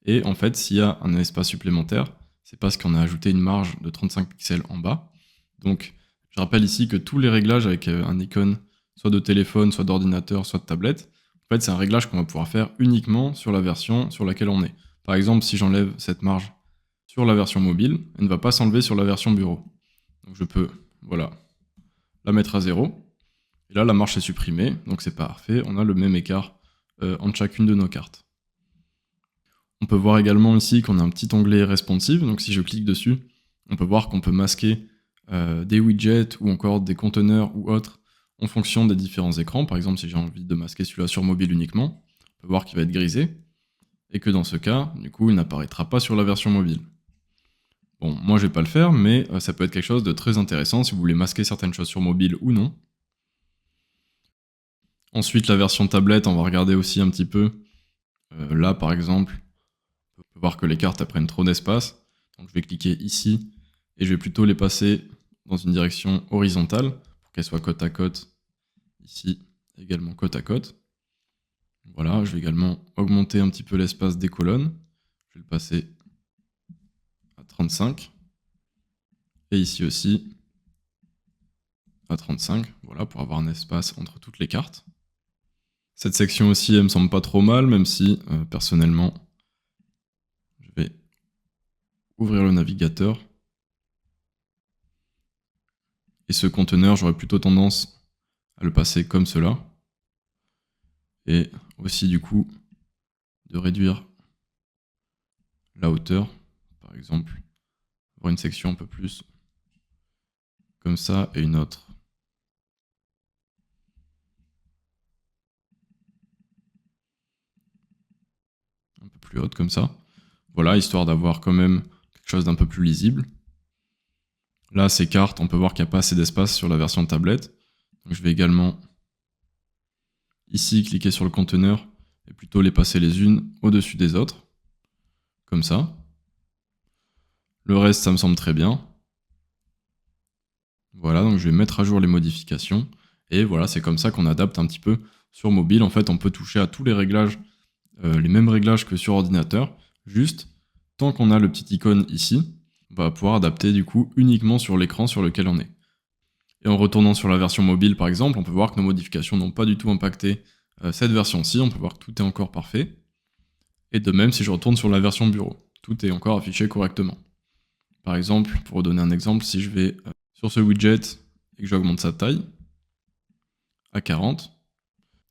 Et en fait, s'il y a un espace supplémentaire, c'est parce qu'on a ajouté une marge de 35 pixels en bas. Donc, je rappelle ici que tous les réglages avec un icône, soit de téléphone, soit d'ordinateur, soit de tablette, en fait, c'est un réglage qu'on va pouvoir faire uniquement sur la version sur laquelle on est. Par exemple, si j'enlève cette marge sur la version mobile, elle ne va pas s'enlever sur la version bureau. Donc, je peux, voilà, la mettre à 0. Et là, la marge est supprimée, donc c'est parfait. On a le même écart entre chacune de nos cartes. On peut voir également ici qu'on a un petit onglet responsive, donc si je clique dessus, on peut voir qu'on peut masquer des widgets ou encore des conteneurs ou autres en fonction des différents écrans. Par exemple, si j'ai envie de masquer celui-là sur mobile uniquement, on peut voir qu'il va être grisé, et que dans ce cas, du coup, il n'apparaîtra pas sur la version mobile. Bon, moi je vais pas le faire, mais ça peut être quelque chose de très intéressant si vous voulez masquer certaines choses sur mobile ou non. Ensuite, la version tablette, on va regarder aussi un petit peu. Là, par exemple, on peut voir que les cartes prennent trop d'espace. Donc je vais cliquer ici et je vais plutôt les passer dans une direction horizontale pour qu'elles soient côte à côte. Ici, également côte à côte. Voilà, je vais également augmenter un petit peu l'espace des colonnes. Je vais le passer à 35. Et ici aussi à 35. Voilà, pour avoir un espace entre toutes les cartes. Cette section aussi, elle me semble pas trop mal, même si, personnellement, je vais ouvrir le navigateur. Et ce conteneur, j'aurais plutôt tendance à le passer comme cela. Et aussi du coup, de réduire la hauteur, par exemple, avoir une section un peu plus comme ça et une autre un peu plus haute comme ça. Voilà, histoire d'avoir quand même quelque chose d'un peu plus lisible. Là, ces cartes, on peut voir qu'il n'y a pas assez d'espace sur la version tablette. Donc je vais également ici cliquer sur le conteneur et plutôt les passer les unes au-dessus des autres, comme ça. Le reste, ça me semble très bien. Voilà, donc je vais mettre à jour les modifications. Et voilà, c'est comme ça qu'on adapte un petit peu sur mobile. En fait, on peut toucher à tous les réglages, les mêmes réglages que sur ordinateur. Juste, tant qu'on a le petit icône ici, on va pouvoir adapter du coup uniquement sur l'écran sur lequel on est. Et en retournant sur la version mobile par exemple, on peut voir que nos modifications n'ont pas du tout impacté cette version-ci. On peut voir que tout est encore parfait. Et de même, si je retourne sur la version bureau, tout est encore affiché correctement. Par exemple, pour vous donner un exemple, si je vais sur ce widget et que j'augmente sa taille à 40,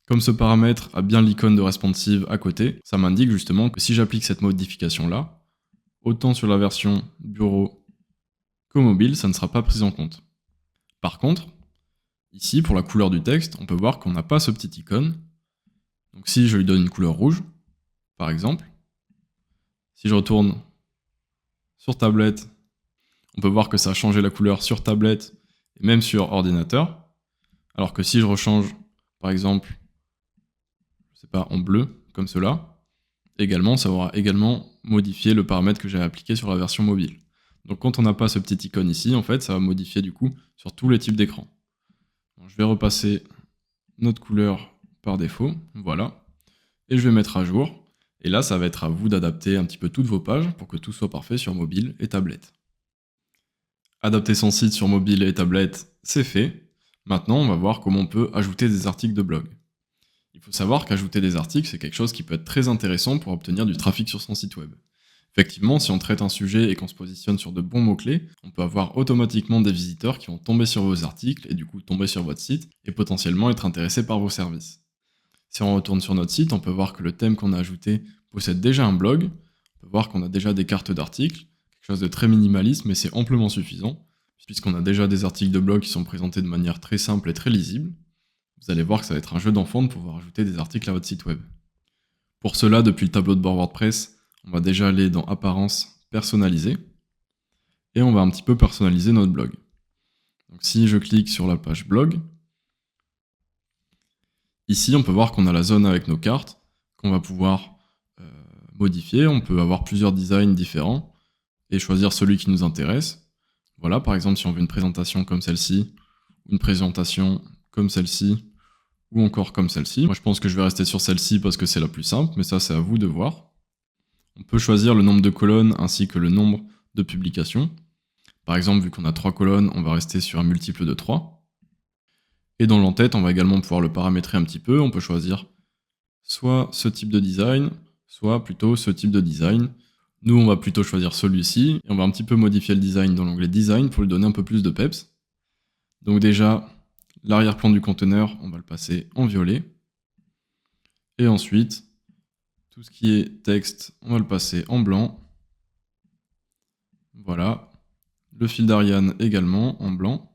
comme ce paramètre a bien l'icône de responsive à côté, ça m'indique justement que si j'applique cette modification-là, autant sur la version bureau qu'au mobile, ça ne sera pas pris en compte. Par contre, ici, pour la couleur du texte, on peut voir qu'on n'a pas ce petit icône. Donc si je lui donne une couleur rouge, par exemple, si je retourne sur tablette, on peut voir que ça a changé la couleur sur tablette et même sur ordinateur. Alors que si je rechange, par exemple, je sais pas, en bleu, comme cela, également, ça aura également modifié le paramètre que j'ai appliqué sur la version mobile. Donc quand on n'a pas ce petit icône ici, en fait, ça va modifier du coup sur tous les types d'écran. Je vais repasser notre couleur par défaut, voilà, et je vais mettre à jour. Et là, ça va être à vous d'adapter un petit peu toutes vos pages pour que tout soit parfait sur mobile et tablette. Adapter son site sur mobile et tablette, c'est fait. Maintenant, on va voir comment on peut ajouter des articles de blog. Il faut savoir qu'ajouter des articles, c'est quelque chose qui peut être très intéressant pour obtenir du trafic sur son site web. Effectivement, si on traite un sujet et qu'on se positionne sur de bons mots-clés, on peut avoir automatiquement des visiteurs qui vont tomber sur vos articles et du coup tomber sur votre site et potentiellement être intéressés par vos services. Si on retourne sur notre site, on peut voir que le thème qu'on a ajouté possède déjà un blog, on peut voir qu'on a déjà des cartes d'articles, quelque chose de très minimaliste mais c'est amplement suffisant, puisqu'on a déjà des articles de blog qui sont présentés de manière très simple et très lisible. Vous allez voir que ça va être un jeu d'enfant de pouvoir ajouter des articles à votre site web. Pour cela, depuis le tableau de bord WordPress, on va déjà aller dans Apparence, Personnaliser, et on va un petit peu personnaliser notre blog. Donc si je clique sur la page blog, ici on peut voir qu'on a la zone avec nos cartes, qu'on va pouvoir modifier. On peut avoir plusieurs designs différents, et choisir celui qui nous intéresse. Voilà, par exemple si on veut une présentation comme celle-ci, une présentation comme celle-ci, ou encore comme celle-ci. Moi je pense que je vais rester sur celle-ci parce que c'est la plus simple, mais ça c'est à vous de voir. On peut choisir le nombre de colonnes ainsi que le nombre de publications. Par exemple, vu qu'on a 3 colonnes, on va rester sur un multiple de 3. Et dans l'entête, on va également pouvoir le paramétrer un petit peu. On peut choisir soit ce type de design, soit plutôt ce type de design. Nous, on va plutôt choisir celui-ci, et on va un petit peu modifier le design dans l'onglet Design pour lui donner un peu plus de peps. Donc déjà, l'arrière-plan du conteneur, on va le passer en violet. Et ensuite, tout ce qui est texte, on va le passer en blanc. Voilà. Le fil d'Ariane également en blanc.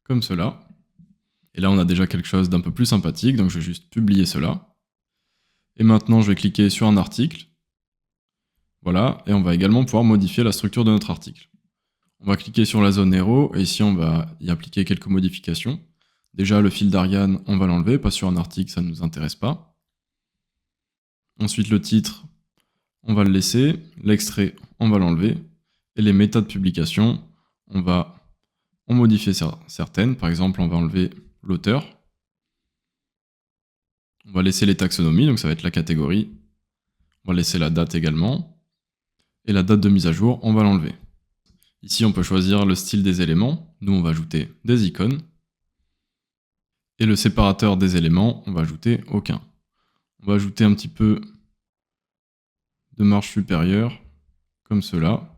Comme cela. Et là, on a déjà quelque chose d'un peu plus sympathique, donc je vais juste publier cela. Et maintenant, je vais cliquer sur un article. Voilà, et on va également pouvoir modifier la structure de notre article. On va cliquer sur la zone héros, et ici, on va y appliquer quelques modifications. Déjà, le fil d'Ariane, on va l'enlever, pas sur un article, ça ne nous intéresse pas. Ensuite, le titre, on va le laisser. L'extrait, on va l'enlever. Et les méthodes de publication, on va en modifier certaines. Par exemple, on va enlever l'auteur. On va laisser les taxonomies, donc ça va être la catégorie. On va laisser la date également. Et la date de mise à jour, on va l'enlever. Ici, on peut choisir le style des éléments. Nous, on va ajouter des icônes. Et le séparateur des éléments, on va ajouter aucun. On va ajouter un petit peu de marge supérieure, comme cela.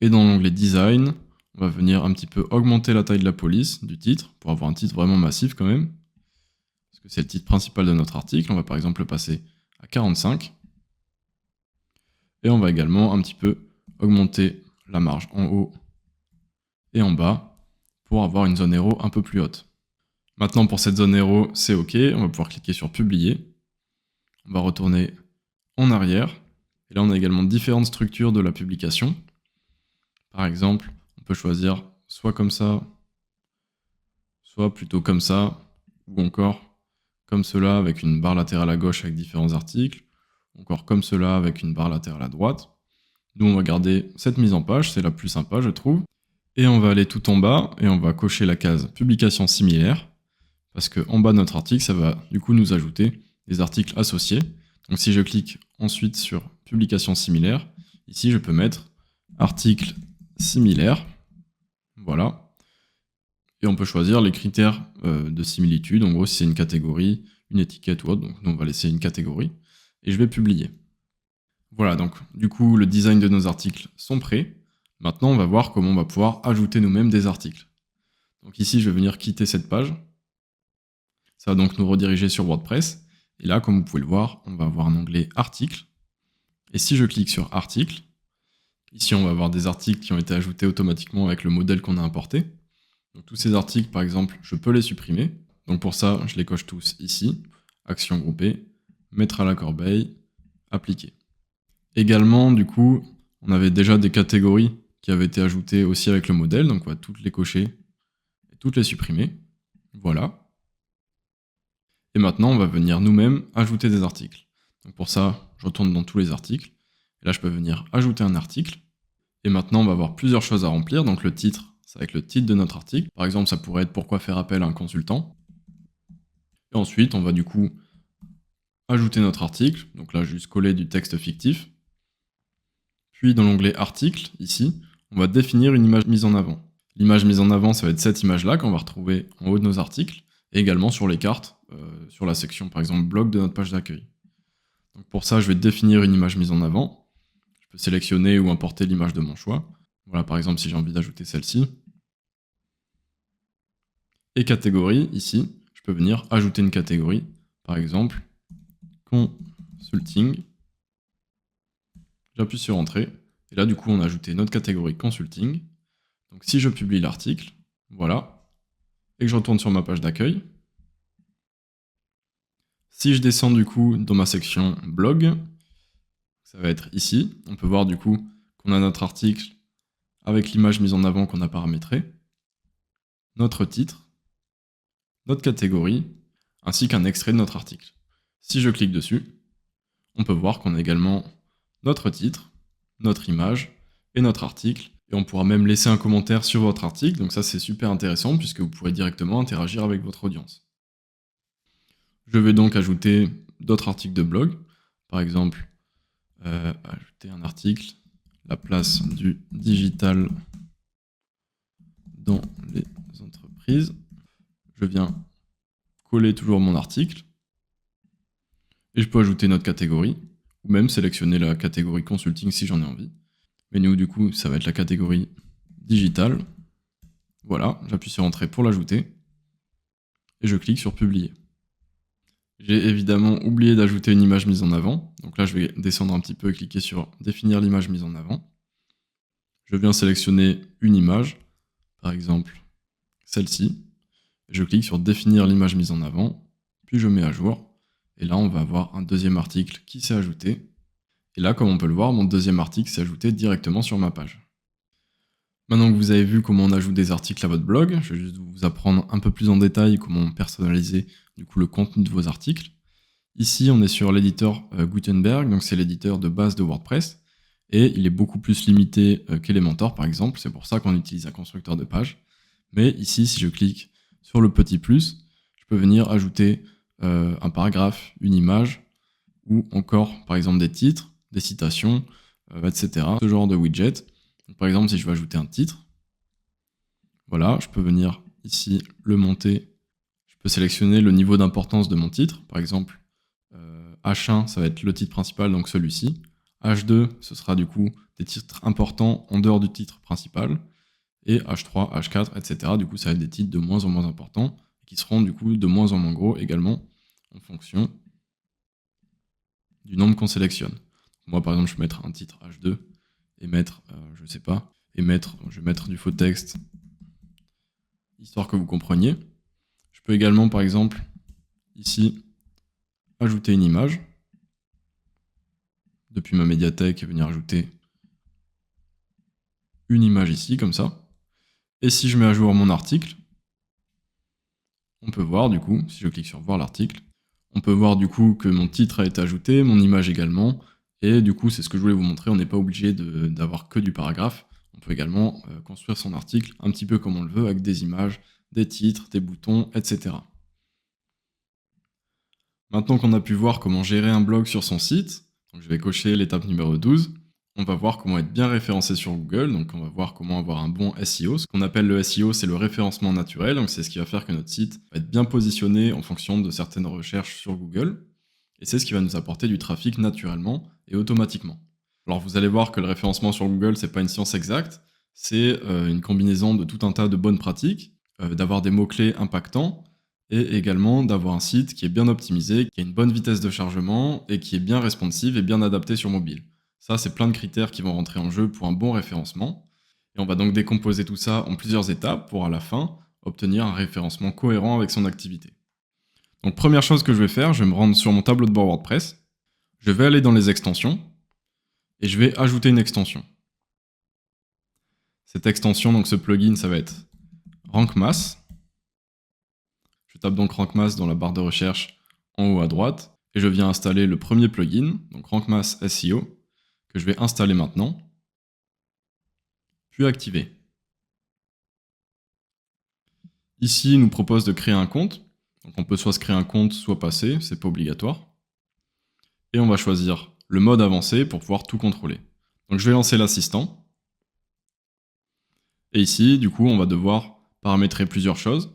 Et dans l'onglet Design, on va venir un petit peu augmenter la taille de la police du titre, pour avoir un titre vraiment massif quand même. Parce que c'est le titre principal de notre article. On va par exemple le passer à 45. Et on va également un petit peu augmenter la marge en haut et en bas pour avoir une zone héros un peu plus haute. Maintenant pour cette zone héros, c'est OK, on va pouvoir cliquer sur Publier. On va retourner en arrière. Et là on a également différentes structures de la publication. Par exemple, on peut choisir soit comme ça, soit plutôt comme ça, ou encore comme cela avec une barre latérale à gauche avec différents articles, encore comme cela avec une barre latérale à droite. Nous on va garder cette mise en page, c'est la plus sympa je trouve. Et on va aller tout en bas et on va cocher la case publication similaire, parce que en bas de notre article, ça va du coup nous ajouter des articles associés. Donc si je clique ensuite sur publication similaire, ici je peux mettre article similaire, voilà. Et on peut choisir les critères de similitude, en gros si c'est une catégorie, une étiquette ou autre, donc nous on va laisser une catégorie, et je vais publier. Voilà, donc du coup le design de nos articles sont prêts. Maintenant on va voir comment on va pouvoir ajouter nous-mêmes des articles. Donc ici je vais venir quitter cette page. Ça va donc nous rediriger sur WordPress. Et là, comme vous pouvez le voir, on va avoir un onglet articles. Et si je clique sur articles, ici on va avoir des articles qui ont été ajoutés automatiquement avec le modèle qu'on a importé. Donc tous ces articles, par exemple, je peux les supprimer. Donc pour ça, je les coche tous ici. Action groupée, mettre à la corbeille, appliquer. Également, du coup, on avait déjà des catégories qui avaient été ajoutées aussi avec le modèle. Donc on va toutes les cocher et toutes les supprimer. Voilà. Et maintenant, on va venir nous-mêmes ajouter des articles. Donc pour ça, je retourne dans tous les articles. Et là, je peux venir ajouter un article. Et maintenant, on va avoir plusieurs choses à remplir. Donc le titre, ça va être le titre de notre article. Par exemple, ça pourrait être pourquoi faire appel à un consultant. Et ensuite, on va du coup ajouter notre article. Donc là, juste coller du texte fictif. Puis dans l'onglet article, ici, on va définir une image mise en avant. L'image mise en avant, ça va être cette image-là qu'on va retrouver en haut de nos articles. Et également sur les cartes, sur la section par exemple blog de notre page d'accueil. Donc pour ça, je vais définir une image mise en avant. Je peux sélectionner ou importer l'image de mon choix. Voilà, par exemple, si j'ai envie d'ajouter celle-ci. Et catégorie, ici, je peux venir ajouter une catégorie. Par exemple, consulting. J'appuie sur Entrée. Et là, du coup, on a ajouté notre catégorie consulting. Donc si je publie l'article, voilà, et que je retourne sur ma page d'accueil, si je descends du coup dans ma section blog, ça va être ici. On peut voir du coup qu'on a notre article avec l'image mise en avant qu'on a paramétrée, notre titre, notre catégorie, ainsi qu'un extrait de notre article. Si je clique dessus, on peut voir qu'on a également notre titre, notre image et notre article. Et on pourra même laisser un commentaire sur votre article. Donc ça, c'est super intéressant puisque vous pourrez directement interagir avec votre audience. Je vais donc ajouter d'autres articles de blog. Par exemple, ajouter un article, la place du digital dans les entreprises. Je viens coller toujours mon article. Et je peux ajouter notre catégorie, ou même sélectionner la catégorie consulting si j'en ai envie. Mais nous, du coup, ça va être la catégorie digital. Voilà, j'appuie sur Entrée pour l'ajouter. Et je clique sur Publier. J'ai évidemment oublié d'ajouter une image mise en avant. Donc là, je vais descendre un petit peu et cliquer sur Définir l'image mise en avant. Je viens sélectionner une image, par exemple celle-ci. Je clique sur Définir l'image mise en avant, puis je mets à jour. Et là, on va avoir un deuxième article qui s'est ajouté. Et là, comme on peut le voir, mon deuxième article s'est ajouté directement sur ma page. Maintenant que vous avez vu comment on ajoute des articles à votre blog, je vais juste vous apprendre un peu plus en détail comment personnaliser du coup le contenu de vos articles. Ici, on est sur l'éditeur Gutenberg, donc c'est l'éditeur de base de WordPress, et il est beaucoup plus limité qu'Elementor par exemple, c'est pour ça qu'on utilise un constructeur de page. Mais ici, si je clique sur le petit plus, je peux venir ajouter un paragraphe, une image, ou encore par exemple des titres, des citations, etc. Ce genre de widget. Donc, par exemple, si je veux ajouter un titre, voilà, je peux venir ici le monter. Je peux sélectionner le niveau d'importance de mon titre. Par exemple, H1, ça va être le titre principal, donc celui-ci. H2, ce sera du coup des titres importants en dehors du titre principal. Et H3, H4, etc. Du coup, ça va être des titres de moins en moins importants, qui seront du coup de moins en moins gros également, en fonction du nombre qu'on sélectionne. Moi, par exemple, je vais mettre un titre H2 et mettre, je sais pas, je vais mettre du faux texte, histoire que vous compreniez. Je peux également, par exemple, ici, ajouter une image depuis ma médiathèque et venir ajouter une image ici, comme ça. Et si je mets à jour mon article, on peut voir du coup, si je clique sur voir l'article, on peut voir du coup que mon titre a été ajouté, mon image également, et du coup c'est ce que je voulais vous montrer, on n'est pas obligé d'avoir que du paragraphe, on peut également construire son article un petit peu comme on le veut, avec des images, des titres, des boutons, etc. Maintenant qu'on a pu voir comment gérer un blog sur son site, donc je vais cocher l'étape numéro 12, on va voir comment être bien référencé sur Google, donc on va voir comment avoir un bon SEO. Ce qu'on appelle le SEO, c'est le référencement naturel, donc c'est ce qui va faire que notre site va être bien positionné en fonction de certaines recherches sur Google, et c'est ce qui va nous apporter du trafic naturellement et automatiquement. Alors vous allez voir que le référencement sur Google, c'est pas une science exacte, c'est une combinaison de tout un tas de bonnes pratiques, d'avoir des mots-clés impactants, et également d'avoir un site qui est bien optimisé, qui a une bonne vitesse de chargement, et qui est bien responsive et bien adapté sur mobile. Ça, c'est plein de critères qui vont rentrer en jeu pour un bon référencement. Et on va donc décomposer tout ça en plusieurs étapes pour, à la fin, obtenir un référencement cohérent avec son activité. Donc première chose que je vais faire, je vais me rendre sur mon tableau de bord WordPress. Je vais aller dans les extensions et je vais ajouter une extension. Cette extension, donc ce plugin, ça va être Rank Mass. Je tape donc Rank Mass dans la barre de recherche en haut à droite et je viens installer le premier plugin, donc Rank Mass SEO, que je vais installer maintenant, puis activer. Ici, il nous propose de créer un compte. Donc on peut soit se créer un compte, soit passer, c'est pas obligatoire. Et on va choisir le mode avancé pour pouvoir tout contrôler. Donc je vais lancer l'assistant. Et ici, du coup, on va devoir paramétrer plusieurs choses.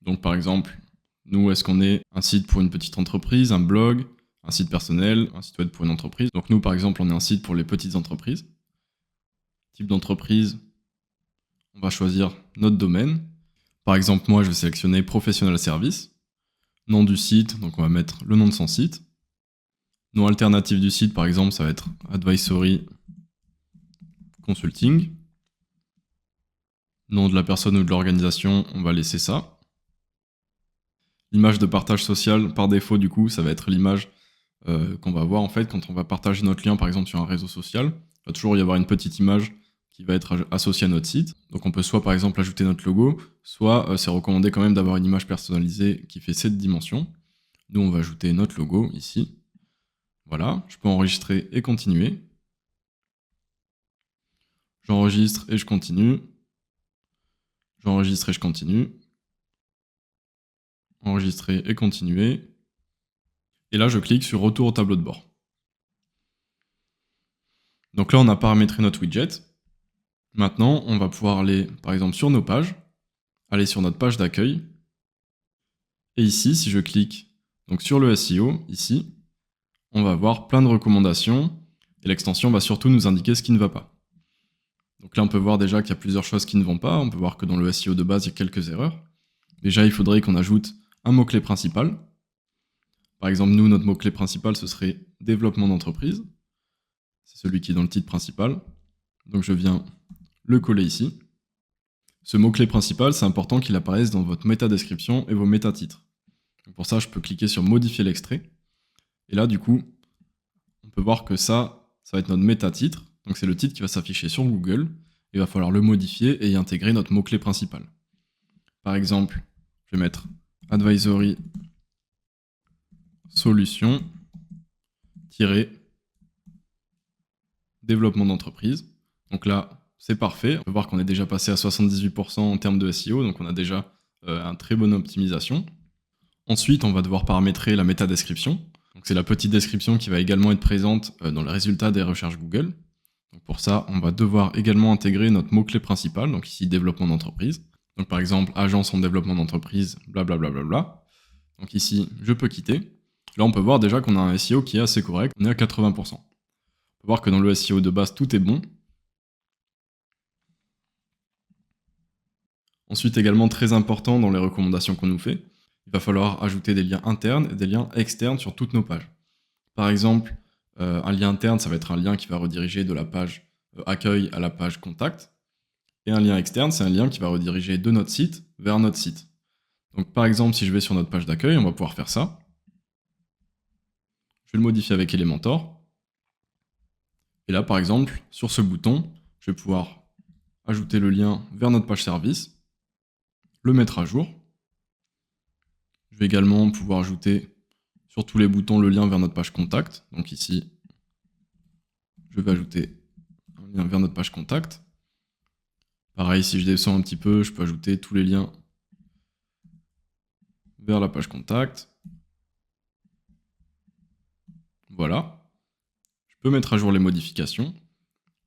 Donc par exemple, nous, est-ce qu'on est un site pour une petite entreprise, un blog, un site personnel, un site web pour une entreprise. Donc nous, par exemple, on est un site pour les petites entreprises. Type d'entreprise, on va choisir notre domaine. Par exemple, moi, je vais sélectionner Professional Service. Nom du site, donc on va mettre le nom de son site. Nom alternatif du site, par exemple, ça va être Advisory Consulting. Nom de la personne ou de l'organisation, on va laisser ça. L'image de partage social, par défaut, du coup, ça va être l'image qu'on va voir en fait quand on va partager notre lien, par exemple, sur un réseau social. Il va toujours y avoir une petite image qui va être associée à notre site. Donc on peut soit, par exemple, ajouter notre logo, soit c'est recommandé quand même d'avoir une image personnalisée qui fait cette dimension. Nous, on va ajouter notre logo ici. Voilà, je peux enregistrer et continuer. J'enregistre et je continue. J'enregistre et je continue. Enregistrer et continuer. Et là, je clique sur Retour au tableau de bord. Donc là, on a paramétré notre widget. Maintenant, on va pouvoir aller, par exemple, sur nos pages, aller sur notre page d'accueil. Et ici, si je clique donc sur le SEO, ici, on va voir plein de recommandations. Et l'extension va surtout nous indiquer ce qui ne va pas. Donc là, on peut voir déjà qu'il y a plusieurs choses qui ne vont pas. On peut voir que dans le SEO de base, il y a quelques erreurs. Déjà, il faudrait qu'on ajoute un mot-clé principal. Par exemple, nous, notre mot-clé principal, ce serait développement d'entreprise. C'est celui qui est dans le titre principal. Donc je viens le coller ici. Ce mot-clé principal, c'est important qu'il apparaisse dans votre métadescription et vos métatitres. Donc pour ça, je peux cliquer sur modifier l'extrait. Et là, du coup, on peut voir que ça va être notre métatitre. Donc c'est le titre qui va s'afficher sur Google. Il va falloir le modifier et y intégrer notre mot-clé principal. Par exemple, je vais mettre Advisory Solution développement d'entreprise. Donc là, c'est parfait. On peut voir qu'on est déjà passé à 78% en termes de SEO, donc on a déjà une très bonne optimisation. Ensuite, on va devoir paramétrer la métadescription. Donc c'est la petite description qui va également être présente dans les résultats des recherches Google. Donc pour ça, on va devoir également intégrer notre mot-clé principal, donc ici développement d'entreprise. Donc par exemple, agence en développement d'entreprise, blablabla. Donc ici, je peux quitter. Là, on peut voir déjà qu'on a un SEO qui est assez correct, on est à 80%. faut voir que dans le SEO de base, tout est bon. Ensuite, également très important dans les recommandations qu'on nous fait, il va falloir ajouter des liens internes et des liens externes sur toutes nos pages. Par exemple, un lien interne, ça va être un lien qui va rediriger de la page accueil à la page contact. Et un lien externe, c'est un lien qui va rediriger de notre site vers notre site. Donc par exemple, si je vais sur notre page d'accueil, on va pouvoir faire ça. Je vais le modifier avec Elementor. Et là, par exemple, sur ce bouton, je vais pouvoir ajouter le lien vers notre page service, le mettre à jour. Je vais également pouvoir ajouter sur tous les boutons le lien vers notre page contact. Donc ici, je vais ajouter un lien vers notre page contact. Pareil, si je descends un petit peu, je peux ajouter tous les liens vers la page contact. Voilà. Je peux mettre à jour les modifications.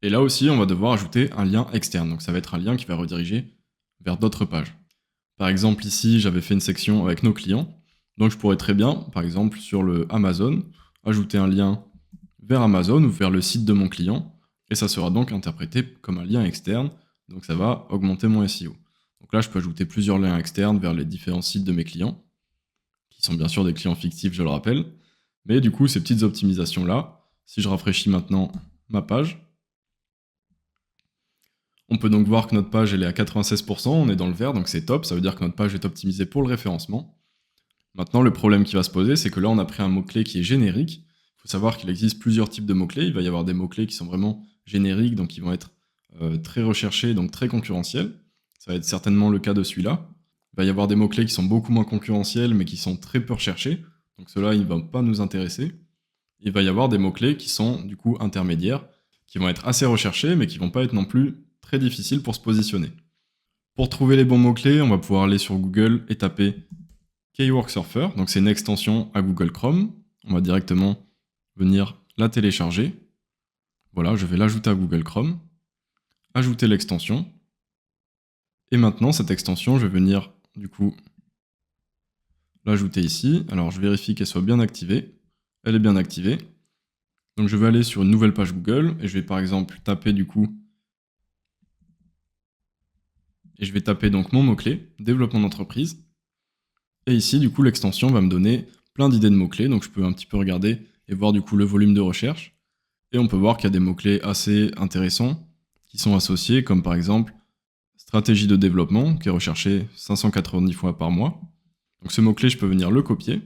Et là aussi, on va devoir ajouter un lien externe. Donc ça va être un lien qui va rediriger vers d'autres pages. Par exemple, ici, j'avais fait une section avec nos clients. Donc je pourrais très bien, par exemple, sur le Amazon, ajouter un lien vers Amazon ou vers le site de mon client. Et ça sera donc interprété comme un lien externe. Donc ça va augmenter mon SEO. Donc là, je peux ajouter plusieurs liens externes vers les différents sites de mes clients, qui sont bien sûr des clients fictifs, je le rappelle. Mais du coup, ces petites optimisations-là, si je rafraîchis maintenant ma page, on peut donc voir que notre page elle est à 96%, on est dans le vert, donc c'est top, ça veut dire que notre page est optimisée pour le référencement. Maintenant, le problème qui va se poser, c'est que là, on a pris un mot-clé qui est générique. Il faut savoir qu'il existe plusieurs types de mots-clés. Il va y avoir des mots-clés qui sont vraiment génériques, donc qui vont être très recherchés, donc très concurrentiels. Ça va être certainement le cas de celui-là. Il va y avoir des mots-clés qui sont beaucoup moins concurrentiels, mais qui sont très peu recherchés. Donc ceux-là, ils ne vont pas nous intéresser. Il va y avoir des mots-clés qui sont du coup intermédiaires, qui vont être assez recherchés, mais qui ne vont pas être non plus très difficiles pour se positionner. Pour trouver les bons mots-clés, on va pouvoir aller sur Google et taper Keyword Surfer, donc c'est une extension à Google Chrome. On va directement venir la télécharger. Voilà, je vais l'ajouter à Google Chrome, ajouter l'extension. Et maintenant, cette extension, je vais venir du coup l'ajouter ici. Alors je vérifie qu'elle soit bien activée. Elle est bien activée. Donc je vais aller sur une nouvelle page Google et je vais par exemple taper du coup. Et je vais taper donc mon mot-clé, développement d'entreprise. Et ici, du coup, l'extension va me donner plein d'idées de mots-clés. Donc je peux un petit peu regarder et voir du coup le volume de recherche. Et on peut voir qu'il y a des mots-clés assez intéressants qui sont associés, comme par exemple stratégie de développement, qui est recherché 590 fois par mois. Donc ce mot-clé, je peux venir le copier.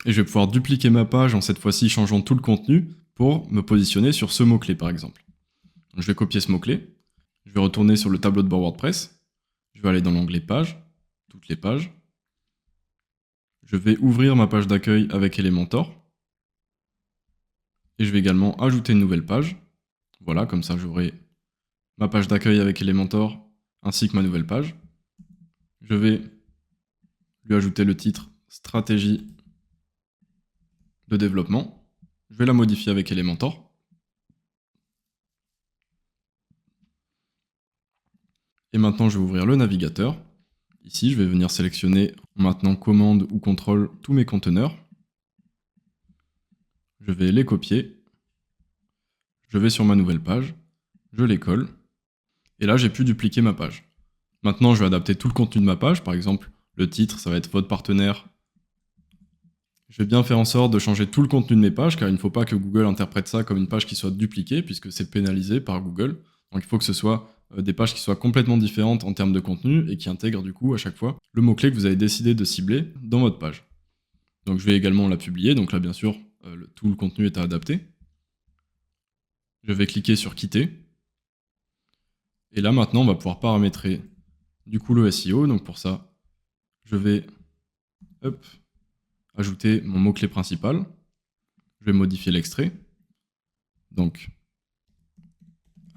Et je vais pouvoir dupliquer ma page en cette fois-ci changeant tout le contenu pour me positionner sur ce mot-clé par exemple. Donc je vais copier ce mot-clé. Je vais retourner sur le tableau de bord WordPress. Je vais aller dans l'onglet pages, toutes les pages. Je vais ouvrir ma page d'accueil avec Elementor. Et je vais également ajouter une nouvelle page. Voilà, comme ça j'aurai ma page d'accueil avec Elementor ainsi que ma nouvelle page. Je vais lui ajouter le titre stratégie de développement. Je vais la modifier avec Elementor. Et maintenant, je vais ouvrir le navigateur. Ici, je vais venir sélectionner maintenant commande ou contrôle tous mes conteneurs. Je vais les copier. Je vais sur ma nouvelle page. Je les colle. Et là, j'ai pu dupliquer ma page. Maintenant, je vais adapter tout le contenu de ma page. Par exemple, le titre, ça va être votre partenaire. Je vais bien faire en sorte de changer tout le contenu de mes pages, car il ne faut pas que Google interprète ça comme une page qui soit dupliquée, puisque c'est pénalisé par Google. Donc il faut que ce soit des pages qui soient complètement différentes en termes de contenu et qui intègrent du coup à chaque fois le mot-clé que vous avez décidé de cibler dans votre page. Donc je vais également la publier, donc là bien sûr tout le contenu est à adapter. Je vais cliquer sur quitter. Et là maintenant on va pouvoir paramétrer du coup le SEO, donc pour ça je vais ajouter mon mot-clé principal. Je vais modifier l'extrait. Donc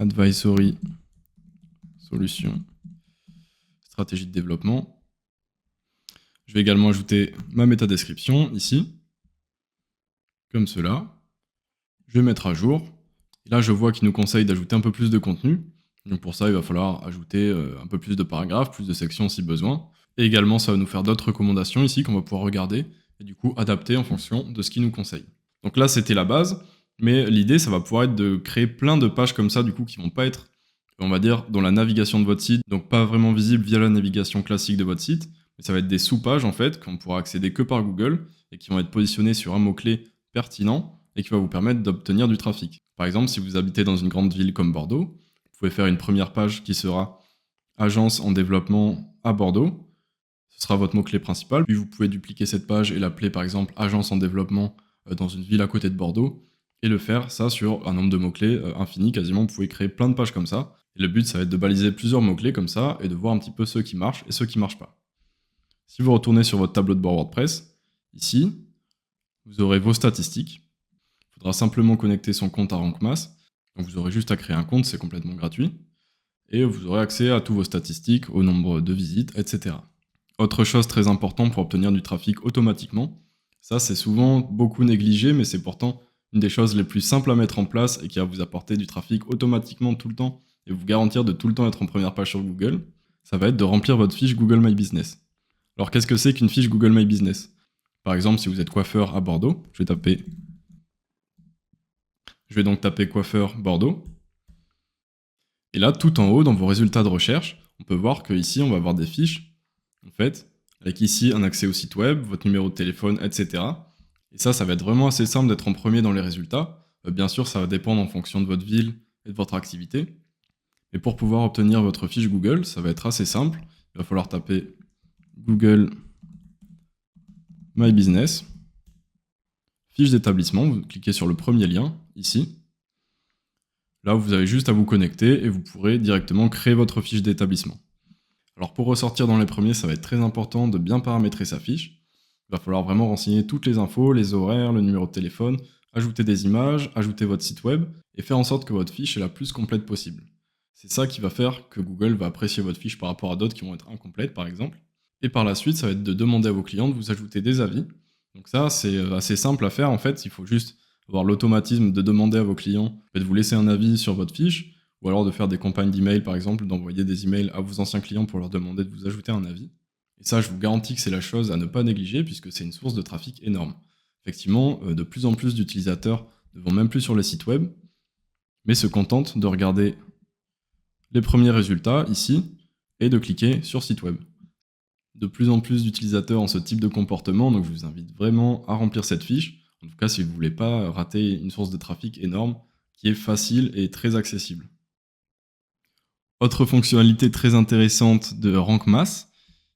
advisory solution stratégie de développement. Je vais également ajouter ma métadescription ici, comme cela. Je vais mettre à jour. Et là, je vois qu'il nous conseille d'ajouter un peu plus de contenu. Donc pour ça, il va falloir ajouter un peu plus de paragraphes, plus de sections si besoin. Et également, ça va nous faire d'autres recommandations ici qu'on va pouvoir regarder et du coup adapter en fonction de ce qu'il nous conseille. Donc là, c'était la base. Mais l'idée, ça va pouvoir être de créer plein de pages comme ça, du coup, qui vont pas être, on va dire, dans la navigation de votre site, donc pas vraiment visibles via la navigation classique de votre site, mais ça va être des sous-pages, en fait, qu'on pourra accéder que par Google, et qui vont être positionnées sur un mot-clé pertinent, et qui va vous permettre d'obtenir du trafic. Par exemple, si vous habitez dans une grande ville comme Bordeaux, vous pouvez faire une première page qui sera agence en développement à Bordeaux. Ce sera votre mot-clé principal. Puis vous pouvez dupliquer cette page et l'appeler par exemple agence en développement dans une ville à côté de Bordeaux et le faire ça sur un nombre de mots-clés infini quasiment. Vous pouvez créer plein de pages comme ça. Et le but, ça va être de baliser plusieurs mots-clés comme ça et de voir un petit peu ceux qui marchent et ceux qui marchent pas. Si vous retournez sur votre tableau de bord WordPress, ici, vous aurez vos statistiques. Il faudra simplement connecter son compte à RankMath. Donc vous aurez juste à créer un compte, c'est complètement gratuit. Et vous aurez accès à tous vos statistiques, au nombre de visites, etc. Autre chose très importante pour obtenir du trafic automatiquement, ça c'est souvent beaucoup négligé, mais c'est pourtant une des choses les plus simples à mettre en place et qui va vous apporter du trafic automatiquement tout le temps et vous garantir de tout le temps être en première page sur Google, ça va être de remplir votre fiche Google My Business. Alors qu'est-ce que c'est qu'une fiche Google My Business? Par exemple, si vous êtes coiffeur à Bordeaux, je vais donc taper coiffeur Bordeaux. Et là, tout en haut, dans vos résultats de recherche, on peut voir qu'ici, on va avoir des fiches, en fait, avec ici un accès au site web, votre numéro de téléphone, etc. Et ça va être vraiment assez simple d'être en premier dans les résultats. Bien sûr, ça va dépendre en fonction de votre ville et de votre activité. Et pour pouvoir obtenir votre fiche Google, ça va être assez simple. Il va falloir taper Google My Business, fiche d'établissement, vous cliquez sur le premier lien, ici. Là, vous avez juste à vous connecter et vous pourrez directement créer votre fiche d'établissement. Alors pour ressortir dans les premiers, ça va être très important de bien paramétrer sa fiche. Il va falloir vraiment renseigner toutes les infos, les horaires, le numéro de téléphone, ajouter des images, ajouter votre site web et faire en sorte que votre fiche est la plus complète possible. C'est ça qui va faire que Google va apprécier votre fiche par rapport à d'autres qui vont être incomplètes par exemple. Et par la suite, ça va être de demander à vos clients de vous ajouter des avis. Donc ça, c'est assez simple à faire en fait, il faut juste avoir l'automatisme de demander à vos clients de vous laisser un avis sur votre fiche, ou alors de faire des campagnes d'email par exemple, d'envoyer des emails à vos anciens clients pour leur demander de vous ajouter un avis. Et ça, je vous garantis que c'est la chose à ne pas négliger puisque c'est une source de trafic énorme. Effectivement, de plus en plus d'utilisateurs ne vont même plus sur les sites web, mais se contentent de regarder les premiers résultats ici et de cliquer sur site web. De plus en plus d'utilisateurs ont ce type de comportement, donc je vous invite vraiment à remplir cette fiche. En tout cas, si vous ne voulez pas rater une source de trafic énorme qui est facile et très accessible. Autre fonctionnalité très intéressante de RankMath,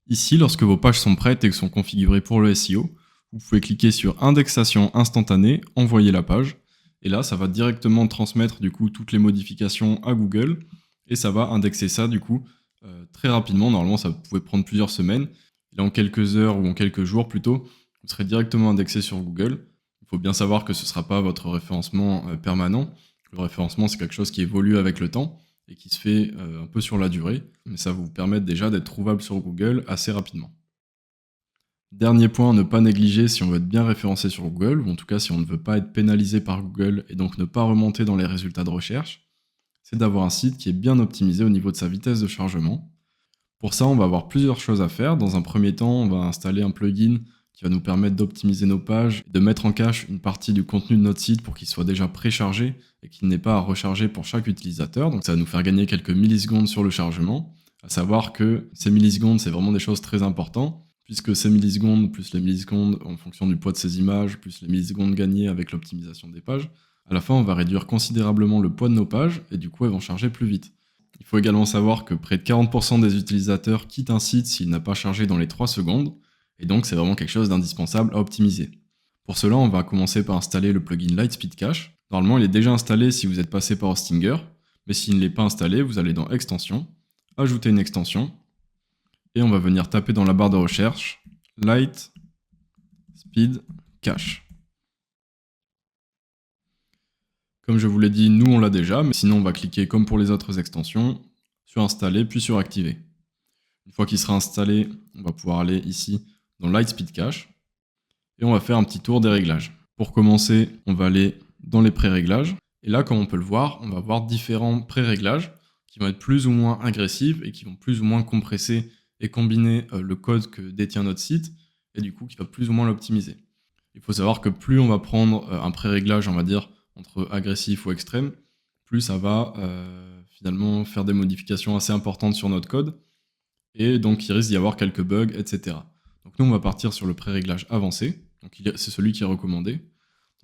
ici, lorsque vos pages sont prêtes et que sont configurées pour le SEO, vous pouvez cliquer sur Indexation instantanée, envoyer la page, et là, ça va directement transmettre du coup toutes les modifications à Google, et ça va indexer ça du coup très rapidement. Normalement, ça pouvait prendre plusieurs semaines, et en quelques heures ou en quelques jours plutôt, vous serez directement indexé sur Google. Il faut bien savoir que ce ne sera pas votre référencement permanent. Le référencement, c'est quelque chose qui évolue avec le temps et qui se fait un peu sur la durée, mais ça va vous permettre déjà d'être trouvable sur Google assez rapidement. Dernier point à ne pas négliger si on veut être bien référencé sur Google, ou en tout cas si on ne veut pas être pénalisé par Google et donc ne pas remonter dans les résultats de recherche, c'est d'avoir un site qui est bien optimisé au niveau de sa vitesse de chargement. Pour ça, on va avoir plusieurs choses à faire. Dans un premier temps, on va installer un plugin qui va nous permettre d'optimiser nos pages, de mettre en cache une partie du contenu de notre site pour qu'il soit déjà préchargé et qu'il n'ait pas à recharger pour chaque utilisateur. Donc ça va nous faire gagner quelques millisecondes sur le chargement. À savoir que ces millisecondes, c'est vraiment des choses très importantes, puisque ces millisecondes, plus les millisecondes en fonction du poids de ces images, plus les millisecondes gagnées avec l'optimisation des pages, à la fin, on va réduire considérablement le poids de nos pages et du coup, elles vont charger plus vite. Il faut également savoir que près de 40% des utilisateurs quittent un site s'il n'a pas chargé dans les 3 secondes, et donc c'est vraiment quelque chose d'indispensable à optimiser. Pour cela, on va commencer par installer le plugin Lightspeed Cache. Normalement, il est déjà installé si vous êtes passé par Hostinger, mais s'il ne l'est pas installé, vous allez dans Extensions, ajouter une extension, et on va venir taper dans la barre de recherche Lightspeed Cache. Comme je vous l'ai dit, nous on l'a déjà, mais sinon on va cliquer comme pour les autres extensions, sur installer puis sur activer. Une fois qu'il sera installé, on va pouvoir aller ici dans Lightspeed Cache et on va faire un petit tour des réglages. Pour commencer, on va aller dans les pré-réglages et là, comme on peut le voir, on va voir différents pré-réglages qui vont être plus ou moins agressifs et qui vont plus ou moins compresser et combiner le code que détient notre site et du coup qui va plus ou moins l'optimiser. Il faut savoir que plus on va prendre un pré-réglage, on va dire, entre agressif ou extrême, plus ça va finalement faire des modifications assez importantes sur notre code, et donc il risque d'y avoir quelques bugs, etc. Donc nous, on va partir sur le pré-réglage avancé, donc c'est celui qui est recommandé.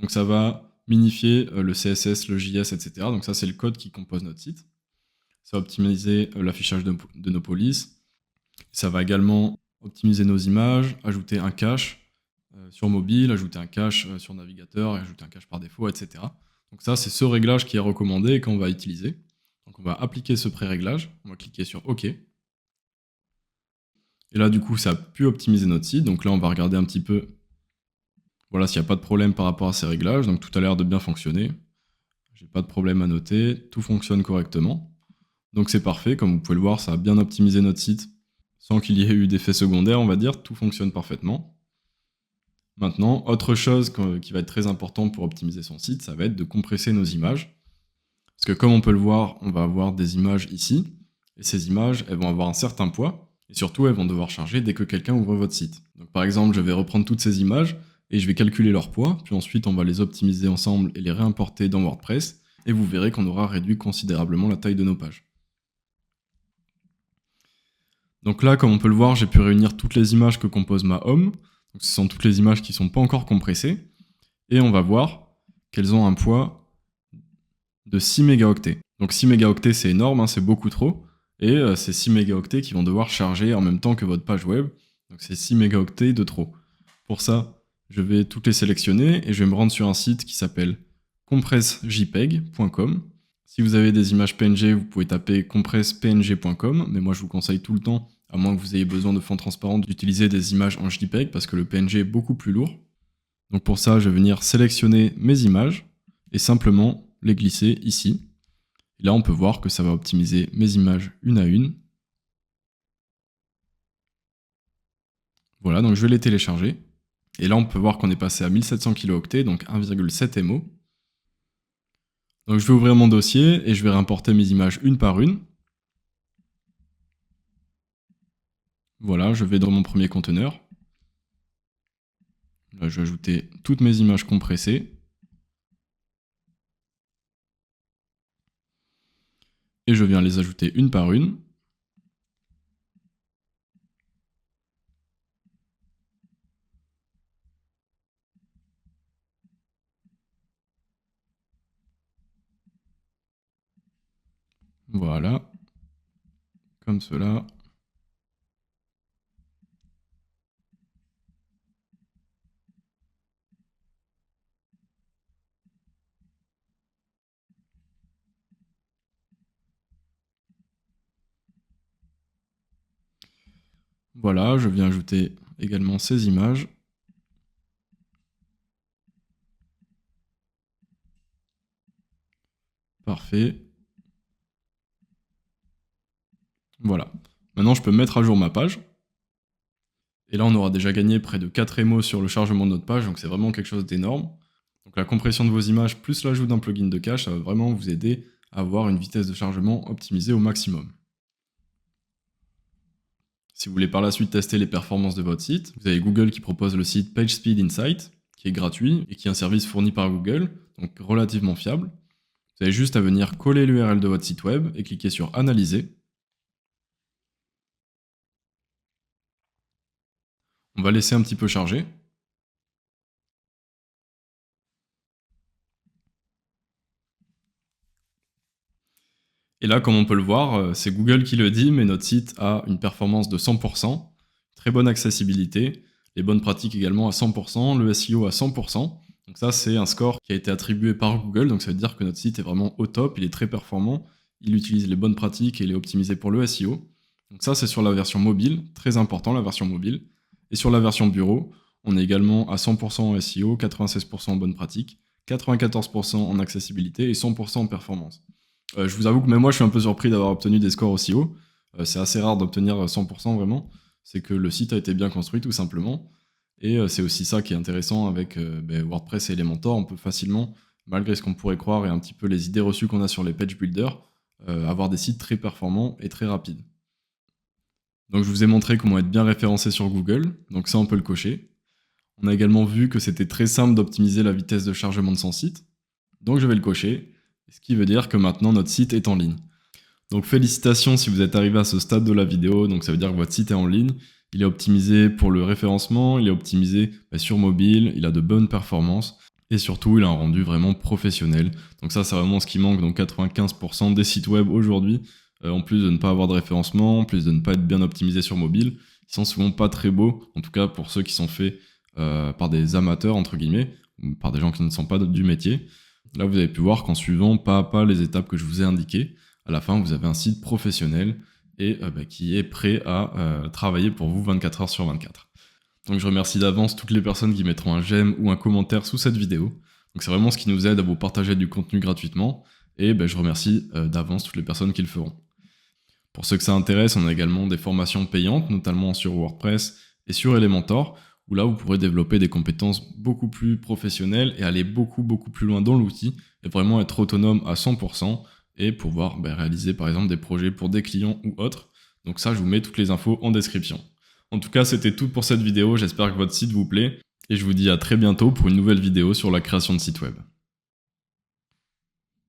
Donc ça va minifier le CSS, le JS, etc. Donc ça, c'est le code qui compose notre site. Ça va optimiser l'affichage de nos polices. Ça va également optimiser nos images, ajouter un cache sur mobile, ajouter un cache sur navigateur, et ajouter un cache par défaut, etc. Donc ça, c'est ce réglage qui est recommandé et qu'on va utiliser. Donc on va appliquer ce pré-réglage, on va cliquer sur OK. Et là, du coup, ça a pu optimiser notre site. Donc là, on va regarder un petit peu, voilà, s'il n'y a pas de problème par rapport à ces réglages. Donc tout a l'air de bien fonctionner. J'ai pas de problème à noter, tout fonctionne correctement. Donc c'est parfait, comme vous pouvez le voir, ça a bien optimisé notre site sans qu'il y ait eu d'effets secondaires, on va dire, tout fonctionne parfaitement. Maintenant, autre chose qui va être très important pour optimiser son site, ça va être de compresser nos images. Parce que comme on peut le voir, on va avoir des images ici, et ces images, elles vont avoir un certain poids, et surtout, elles vont devoir charger dès que quelqu'un ouvre votre site. Donc par exemple, je vais reprendre toutes ces images, et je vais calculer leur poids, puis ensuite on va les optimiser ensemble et les réimporter dans WordPress, et vous verrez qu'on aura réduit considérablement la taille de nos pages. Donc là, comme on peut le voir, j'ai pu réunir toutes les images que compose ma home. Donc ce sont toutes les images qui ne sont pas encore compressées. Et on va voir qu'elles ont un poids de 6 mégaoctets. Donc 6 mégaoctets, c'est énorme, hein, c'est beaucoup trop. Et c'est 6 mégaoctets qui vont devoir charger en même temps que votre page web. Donc c'est 6 mégaoctets de trop. Pour ça, je vais toutes les sélectionner et je vais me rendre sur un site qui s'appelle compressjpeg.com. Si vous avez des images PNG, vous pouvez taper compressepng.com, mais moi je vous conseille tout le temps, à moins que vous ayez besoin de fond transparent, d'utiliser des images en JPEG parce que le PNG est beaucoup plus lourd. Donc pour ça, je vais venir sélectionner mes images et simplement les glisser ici. Et là, on peut voir que ça va optimiser mes images une à une. Voilà, donc je vais les télécharger. Et là, on peut voir qu'on est passé à 1700 kilooctets, donc 1,7 MO. Donc je vais ouvrir mon dossier et je vais réimporter mes images une par une. Voilà, je vais dans mon premier conteneur. Là, je vais ajouter toutes mes images compressées. Et je viens les ajouter une par une. Voilà, comme cela. Voilà, je viens ajouter également ces images. Parfait. Voilà. Maintenant, je peux mettre à jour ma page. Et là, on aura déjà gagné près de 4 MO sur le chargement de notre page, donc c'est vraiment quelque chose d'énorme. Donc la compression de vos images plus l'ajout d'un plugin de cache, ça va vraiment vous aider à avoir une vitesse de chargement optimisée au maximum. Si vous voulez par la suite tester les performances de votre site, vous avez Google qui propose le site PageSpeed Insight, qui est gratuit et qui est un service fourni par Google, donc relativement fiable. Vous avez juste à venir coller l'URL de votre site web et cliquer sur Analyser. On va laisser un petit peu charger. Et là, comme on peut le voir, c'est Google qui le dit, mais notre site a une performance de 100%, très bonne accessibilité, les bonnes pratiques également à 100%, le SEO à 100%. Donc ça, c'est un score qui a été attribué par Google, donc ça veut dire que notre site est vraiment au top, il est très performant, il utilise les bonnes pratiques et il est optimisé pour le SEO. Donc ça, c'est sur la version mobile, très important la version mobile. Et sur la version bureau, on est également à 100% en SEO, 96% en bonnes pratiques, 94% en accessibilité et 100% en performance. Je vous avoue que même moi, je suis un peu surpris d'avoir obtenu des scores aussi hauts. C'est assez rare d'obtenir 100% vraiment. C'est que le site a été bien construit tout simplement. Et c'est aussi ça qui est intéressant avec WordPress et Elementor. On peut facilement, malgré ce qu'on pourrait croire et un petit peu les idées reçues qu'on a sur les page builders, avoir des sites très performants et très rapides. Donc je vous ai montré comment être bien référencé sur Google. Donc ça, on peut le cocher. On a également vu que c'était très simple d'optimiser la vitesse de chargement de son site. Donc je vais le cocher, ce qui veut dire que maintenant notre site est en ligne. Donc félicitations si vous êtes arrivé à ce stade de la vidéo, donc ça veut dire que votre site est en ligne. Il est optimisé pour le référencement, il est optimisé sur mobile, il a de bonnes performances et surtout il a un rendu vraiment professionnel. Donc ça c'est vraiment ce qui manque dans 95% des sites web aujourd'hui. En plus de ne pas avoir de référencement, en plus de ne pas être bien optimisé sur mobile, ils sont souvent pas très beaux, en tout cas pour ceux qui sont faits par des amateurs entre guillemets, ou par des gens qui ne sont pas du métier. Là vous avez pu voir qu'en suivant pas à pas les étapes que je vous ai indiquées, à la fin vous avez un site professionnel et qui est prêt à travailler pour vous 24 heures sur 24. Donc je remercie d'avance toutes les personnes qui mettront un j'aime ou un commentaire sous cette vidéo. Donc c'est vraiment ce qui nous aide à vous partager du contenu gratuitement, et je remercie d'avance toutes les personnes qui le feront. Pour ceux que ça intéresse, on a également des formations payantes, notamment sur WordPress et sur Elementor, où là vous pourrez développer des compétences beaucoup plus professionnelles et aller beaucoup plus loin dans l'outil, et vraiment être autonome à 100%, et pouvoir réaliser par exemple des projets pour des clients ou autres. Donc ça, je vous mets toutes les infos en description. En tout cas, c'était tout pour cette vidéo, j'espère que votre site vous plaît, et je vous dis à très bientôt pour une nouvelle vidéo sur la création de site web.